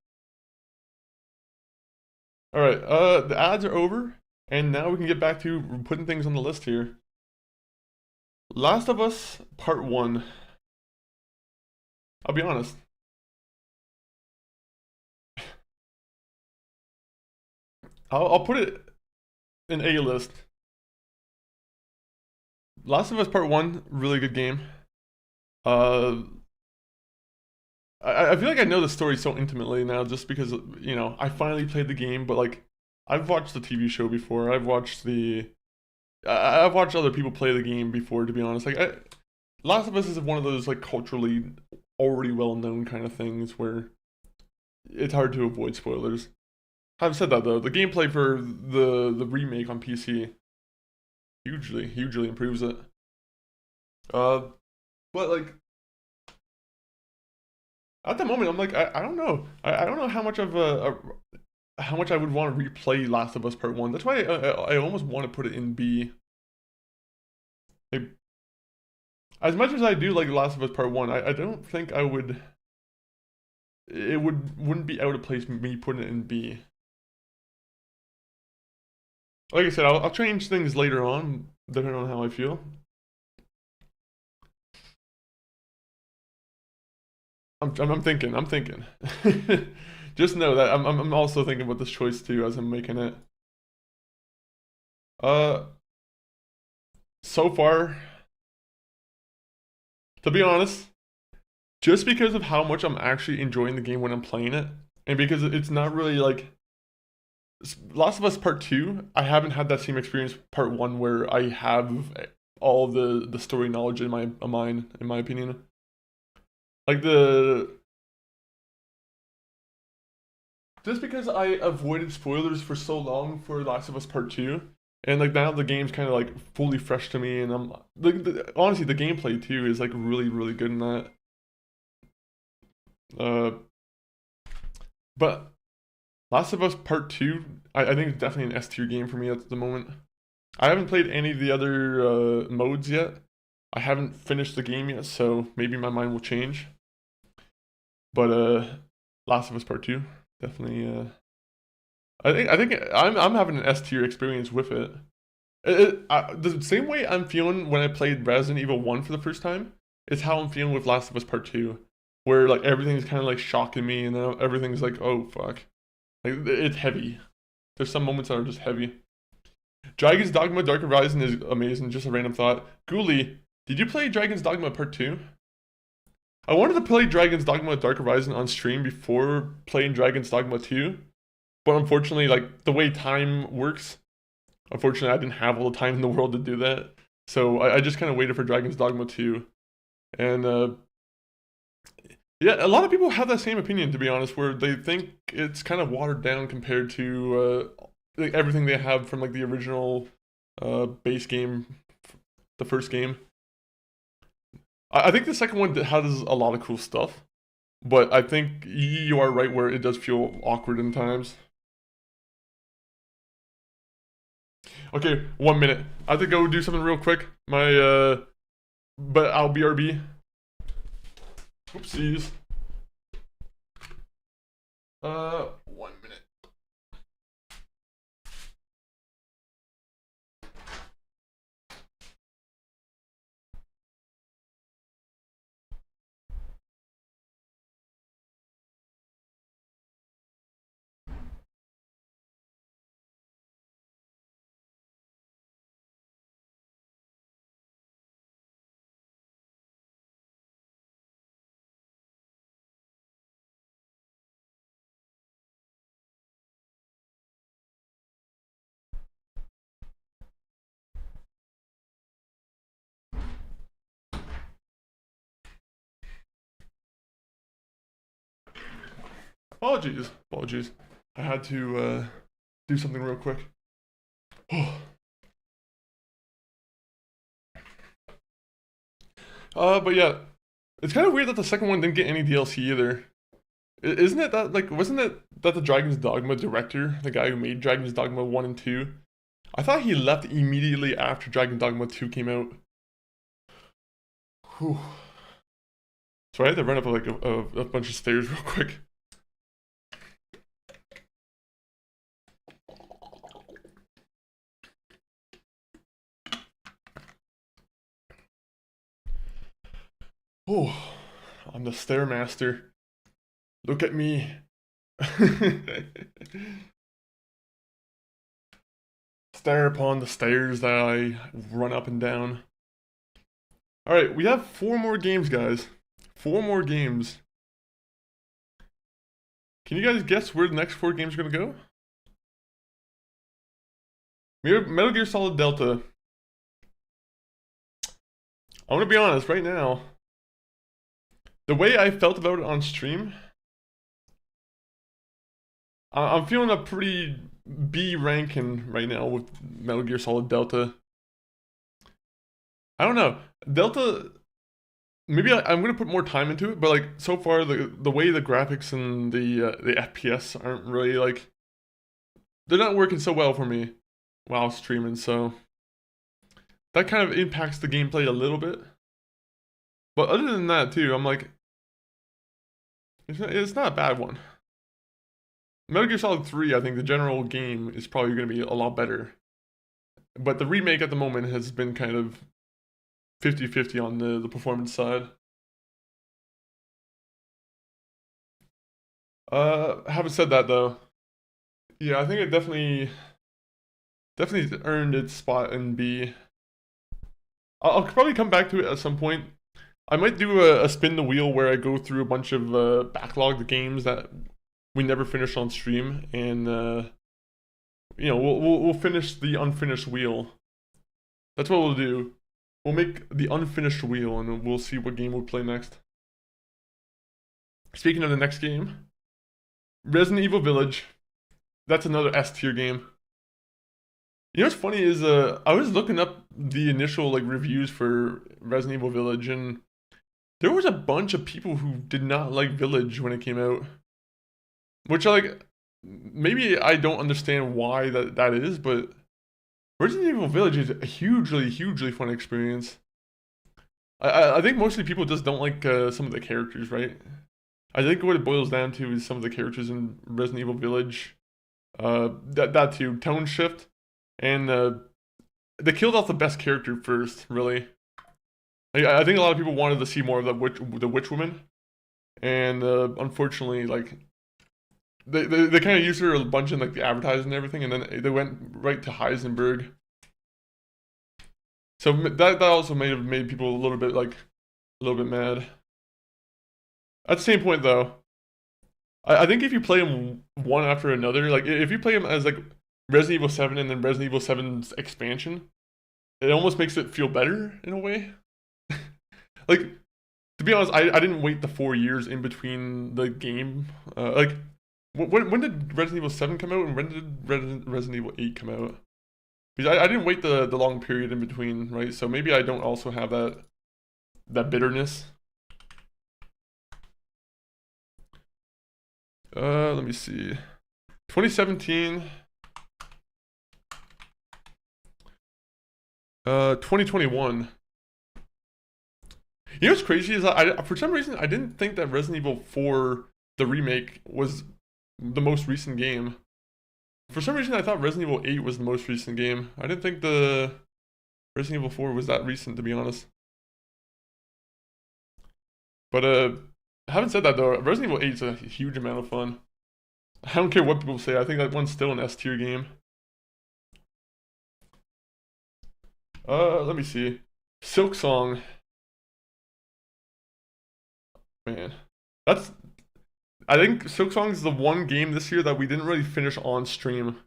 Alright, the ads are over, and now we can get back to putting things on the list here. Last of Us Part 1. I'll be honest. I'll put it in A list. Last of Us Part 1, really good game. I feel like I know the story so intimately now just because, you know, I finally played the game, but like I've watched the TV show before. I've watched other people play the game before, to be honest. Like Last of Us is one of those like culturally already well-known kind of things where it's hard to avoid spoilers. Having said that though, the gameplay for the remake on PC hugely improves it. But like at the moment I'm like I don't know. I don't know how much of how much I would want to replay Last of Us Part 1. That's why I almost want to put it in B. Like, as much as I do like Last of Us Part 1, I don't think I would. It wouldn't be out of place me putting it in B. Like I said, I'll change things later on, depending on how I feel. I'm thinking. Just know that I'm also thinking about this choice too as I'm making it. So far, to be honest, just because of how much I'm actually enjoying the game when I'm playing it, and because it's not really like Last of Us Part 2, I haven't had that same experience Part 1 where I have all the story knowledge in my mind, in my opinion. Like just because I avoided spoilers for so long for Last of Us Part 2, and like now the game's kind of like fully fresh to me, and I'm honestly the gameplay too is like really really good in that. But Last of Us Part 2, I think it's definitely an S tier game for me at the moment. I haven't played any of the other modes yet. I haven't finished the game yet, so maybe my mind will change. But Last of Us Part 2, definitely. I think I'm having an S tier experience with it. The same way I'm feeling when I played Resident Evil 1 for the first time is how I'm feeling with Last of Us Part 2, where like everything's kind of like shocking me, and then everything's like, oh fuck, like it's heavy. There's some moments that are just heavy. Dragon's Dogma Dark Horizon is amazing. Just a random thought. Ghoulie, did you play Dragon's Dogma Part 2? I wanted to play Dragon's Dogma Dark Horizon on stream before playing Dragon's Dogma 2, but unfortunately, like the way time works, unfortunately I didn't have all the time in the world to do that. So I just kind of waited for Dragon's Dogma 2. And yeah, a lot of people have that same opinion, to be honest, where they think it's kind of watered down compared to like everything they have from like the original base game, the first game. I think the second one has a lot of cool stuff, but I think you are right where it does feel awkward in times. Okay, 1 minute. I have to go do something real quick. But I'll BRB. Oopsies. 1 minute. Apologies. I had to do something real quick. But yeah, it's kind of weird that the second one didn't get any DLC either. Isn't it that, like, wasn't it that the Dragon's Dogma director, the guy who made Dragon's Dogma 1 and 2, I thought he left immediately after Dragon's Dogma 2 came out. Whew. So I had to run up like a bunch of stairs real quick. Oh, I'm the Stairmaster. Look at me. Stare upon the stairs that I run up and down. Alright, we have 4 more games, guys. 4 more games. Can you guys guess where the next 4 games are going to go? Metal Gear Solid Delta. I'm going to be honest, right now, the way I felt about it on stream, I'm feeling a pretty B ranking right now with Metal Gear Solid Delta. I don't know. Delta, maybe I'm gonna put more time into it, but like so far the way the graphics and the FPS aren't really like, they're not working so well for me while streaming, so that kind of impacts the gameplay a little bit. But other than that too, I'm like, it's not a bad one. Metal Gear Solid 3, I think the general game is probably going to be a lot better. But the remake at the moment has been kind of 50-50 on the performance side. Having said that though, yeah, I think it definitely earned its spot in B. I'll probably come back to it at some point. I might do a spin the wheel where I go through a bunch of backlogged games that we never finished on stream, and you know, we'll finish the unfinished wheel. That's what we'll do. We'll make the unfinished wheel, and we'll see what game we'll play next. Speaking of the next game, Resident Evil Village. That's another S tier game. You know what's funny is I was looking up the initial like reviews for Resident Evil Village, and there was a bunch of people who did not like Village when it came out. Which maybe I don't understand why that is, but Resident Evil Village is a hugely fun experience. I think mostly people just don't like some of the characters, right? I think what it boils down to is some of the characters in Resident Evil Village. That too, tone shift, and they killed off the best character first, really. I think a lot of people wanted to see more of the witch woman, and unfortunately, like they kind of used her a bunch in like the advertising and everything, and then they went right to Heisenberg. So that also made people a little bit mad. At the same point, though, I think if you play them one after another, like if you play them as like Resident Evil 7 and then Resident Evil 7's expansion, it almost makes it feel better in a way. Like, to be honest, I didn't wait the 4 years in between the game. Like, when did Resident Evil 7 come out, and when did Resident Evil 8 come out? Because I didn't wait the long period in between, right? So maybe I don't also have that bitterness. Let me see. 2017. 2021. You know what's crazy is for some reason I didn't think that Resident Evil 4, the remake, was the most recent game. For some reason I thought Resident Evil 8 was the most recent game. I didn't think the Resident Evil 4 was that recent, to be honest. But having said that though, Resident Evil 8 is a huge amount of fun. I don't care what people say, I think that one's still an S tier game. Let me see. Silksong. Man. I think Silksong is the one game this year that we didn't really finish on stream.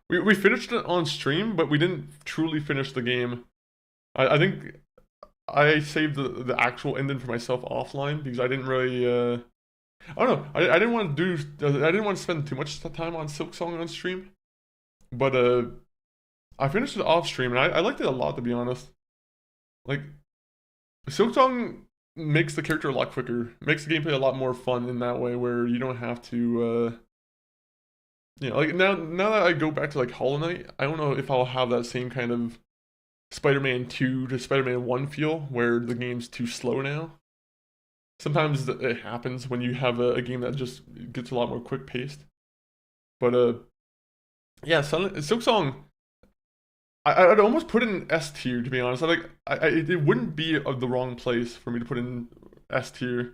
We finished it on stream, but we didn't truly finish the game. I think I saved the actual ending for myself offline because I didn't really I don't know. I didn't want to spend too much time on Silksong on stream. But I finished it off stream and I liked it a lot, to be honest. Like, Silksong makes the character a lot quicker, makes the gameplay a lot more fun in that way, where you don't have to you know, like now that I go back to like Hollow Knight, I don't know if I'll have that same kind of Spider-Man 2 to Spider-Man 1 feel where the game's too slow now. Sometimes it happens when you have a game that just gets a lot more quick paced. But yeah, Silksong, I'd almost put it in S tier, to be honest. It wouldn't be the wrong place for me to put in S tier.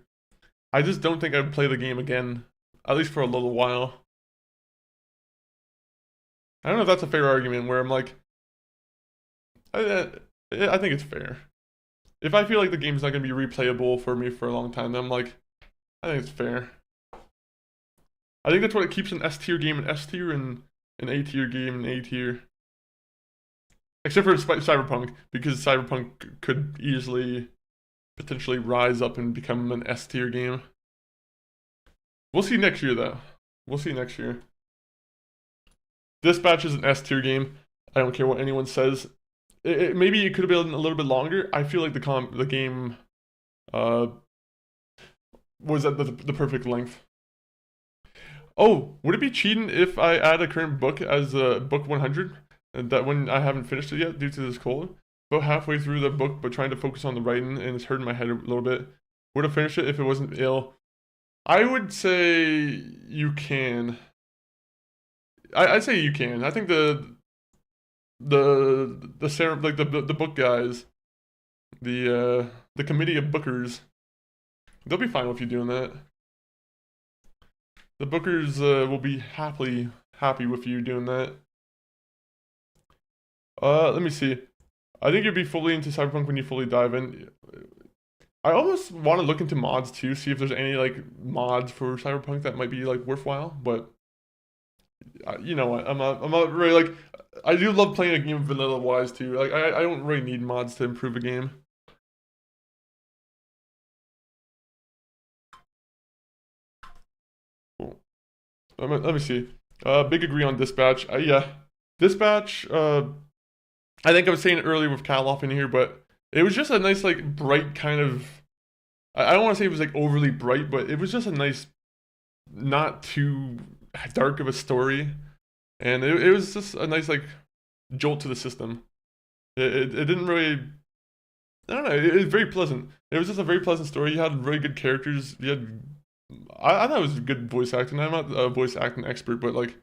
I just don't think I'd play the game again, at least for a little while. I don't know if that's a fair argument, where I'm like, I think it's fair. If I feel like the game's not going to be replayable for me for a long time, then I'm like, I think it's fair. I think that's what it keeps an S tier game an S tier and an A tier game an A tier. Except for Cyberpunk, because Cyberpunk could easily, potentially rise up and become an S tier game. We'll see next year, though. We'll see next year. Dispatch is an S tier game. I don't care what anyone says. Maybe it could have been a little bit longer. I feel like the game was at the perfect length. Oh, would it be cheating if I add a current book as book 100? And that when I haven't finished it yet due to this cold. About halfway through the book, but trying to focus on the writing, and it's hurting my head a little bit. Would have finished it if it wasn't ill. I would say you can. I'd say you can. I think the book guys, the committee of bookers, they'll be fine with you doing that. The bookers will be happy with you doing that. Let me see. I think you'd be fully into Cyberpunk when you fully dive in. I almost want to look into mods too, see if there's any like mods for Cyberpunk that might be like worthwhile. But you know what? I'm not really like. I do love playing a game vanilla wise too. Like I don't really need mods to improve a game. Cool. Let me see. Big agree on Dispatch. Yeah, Dispatch. I think I was saying it earlier with Kaloff in here, but it was just a nice like bright kind of. I don't want to say it was like overly bright, but it was just a nice, not too dark of a story, and it was just a nice like jolt to the system. It didn't really. I don't know. It was very pleasant. It was just a very pleasant story. You had very good characters. You had. I thought it was good voice acting. I'm not a voice acting expert, but like,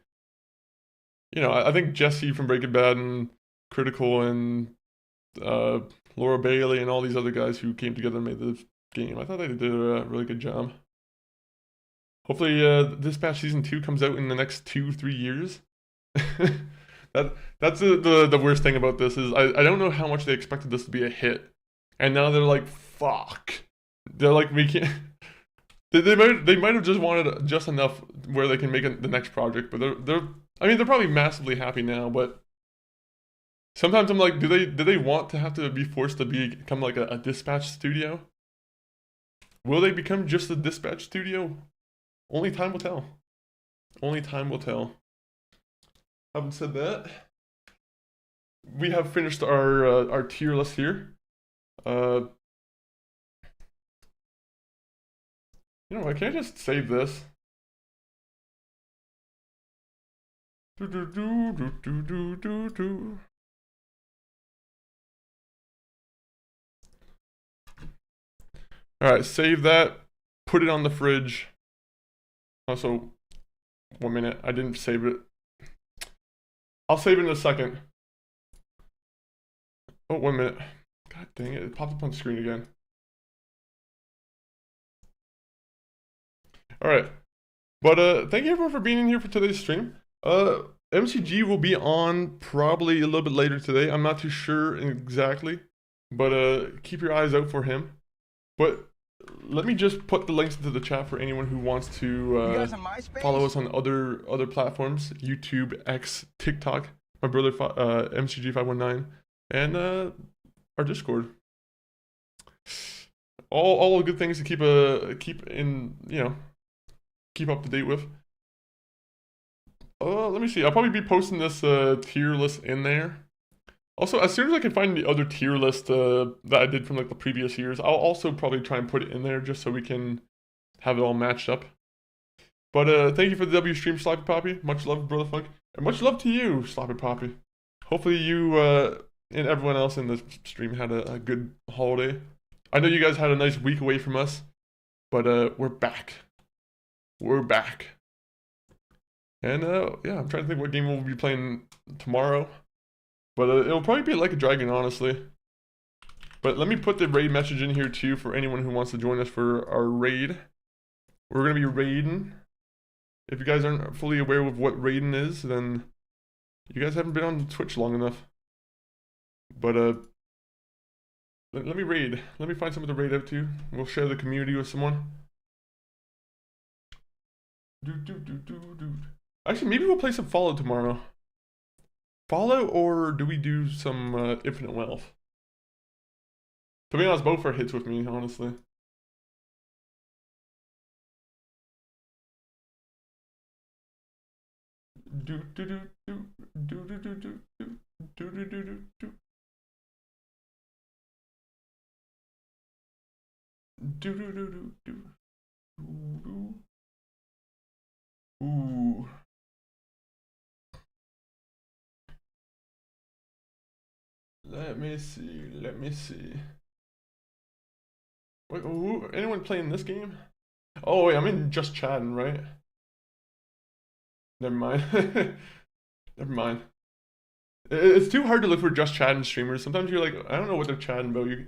you know, I think Jesse from Breaking Bad and Critical and Laura Bailey and all these other guys who came together and made the game. I thought they did a really good job. Hopefully, Dispatch Season 2 comes out in the next 2-3 years. That's the worst thing about this is I don't know how much they expected this to be a hit, and now they're like, fuck. They're like, we can't. They might have just wanted just enough where they can make the next project, but they're probably massively happy now. But sometimes I'm like, do they want to have to be forced to become like a Dispatch studio? Will they become just a Dispatch studio? Only time will tell. Only time will tell. Having said that, we have finished our tier list here. You know what, can I just save this? Alright, save that. Put it on the fridge. Also, 1 minute, I didn't save it. I'll save it in a second. Oh, 1 minute. God dang it, it popped up on the screen again. Alright. But thank you everyone for being in here for today's stream. MCG will be on probably a little bit later today. I'm not too sure exactly. But keep your eyes out for him. But let me just put the links into the chat for anyone who wants to follow us on other platforms. YouTube, X, TikTok, my brother MCG519, and our Discord. All good things to keep in, you know, keep up to date with. Let me see. I'll probably be posting this tier list in there. Also, as soon as I can find the other tier list that I did from like the previous years, I'll also probably try and put it in there just so we can have it all matched up. But thank you for the W stream, Sloppy Poppy. Much love, Brother Funk. And much love to you, Sloppy Poppy. Hopefully you and everyone else in the stream had a good holiday. I know you guys had a nice week away from us, but we're back. We're back. And yeah, I'm trying to think what game we'll be playing tomorrow. But it'll probably be Like a Dragon, honestly. But let me put the raid message in here too for anyone who wants to join us for our raid. We're going to be raiding. If you guys aren't fully aware of what raiding is, then you guys haven't been on Twitch long enough. But let me raid. Let me find someone to raid out to. We'll share the community with someone. Actually, maybe we'll play some Fallout tomorrow. Fallout, or do we do some Infinite Wealth? To be honest, both are hits with me, honestly. Ooh. Let me see. Wait, ooh, anyone playing this game? Oh wait, I'm in Just Chatting, right? Never mind. Never mind. It's too hard to look for Just Chatting streamers. Sometimes you're like, I don't know what they're chatting about. You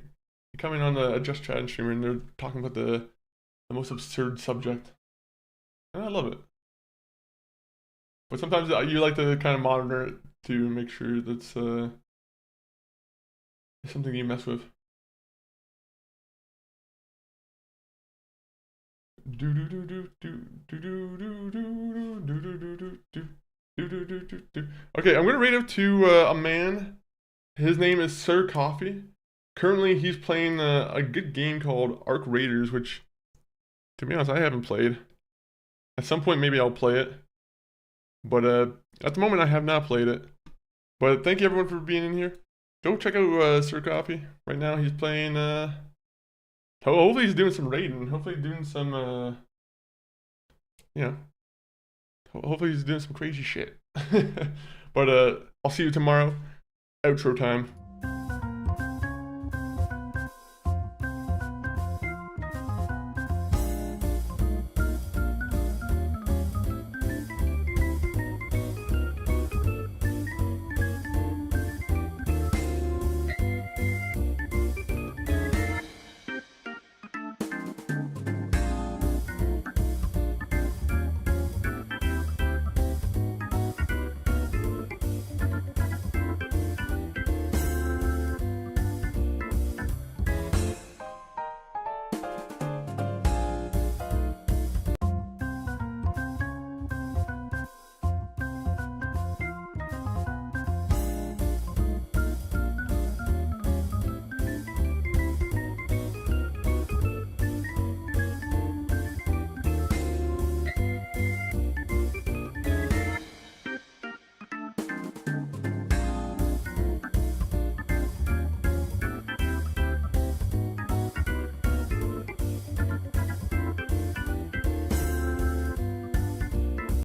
come in on a Just Chatting streamer and they're talking about the most absurd subject. And I love it. But sometimes you like to kind of monitor it to make sure that's something you mess with. Do do do do do do do do do do do do do do do do do do do. Okay, I'm gonna rate it to a man. His name is Sir Coffee. Currently, he's playing a good game called Arc Raiders, which, to be honest, I haven't played. At some point, maybe I'll play it. But at the moment, I have not played it. But thank you everyone for being in here. Go check out Sir Coffee. Right now, he's playing. Hopefully, he's doing some raiding. Hopefully, doing some. You know. Hopefully, he's doing some crazy shit. But I'll see you tomorrow. Outro time.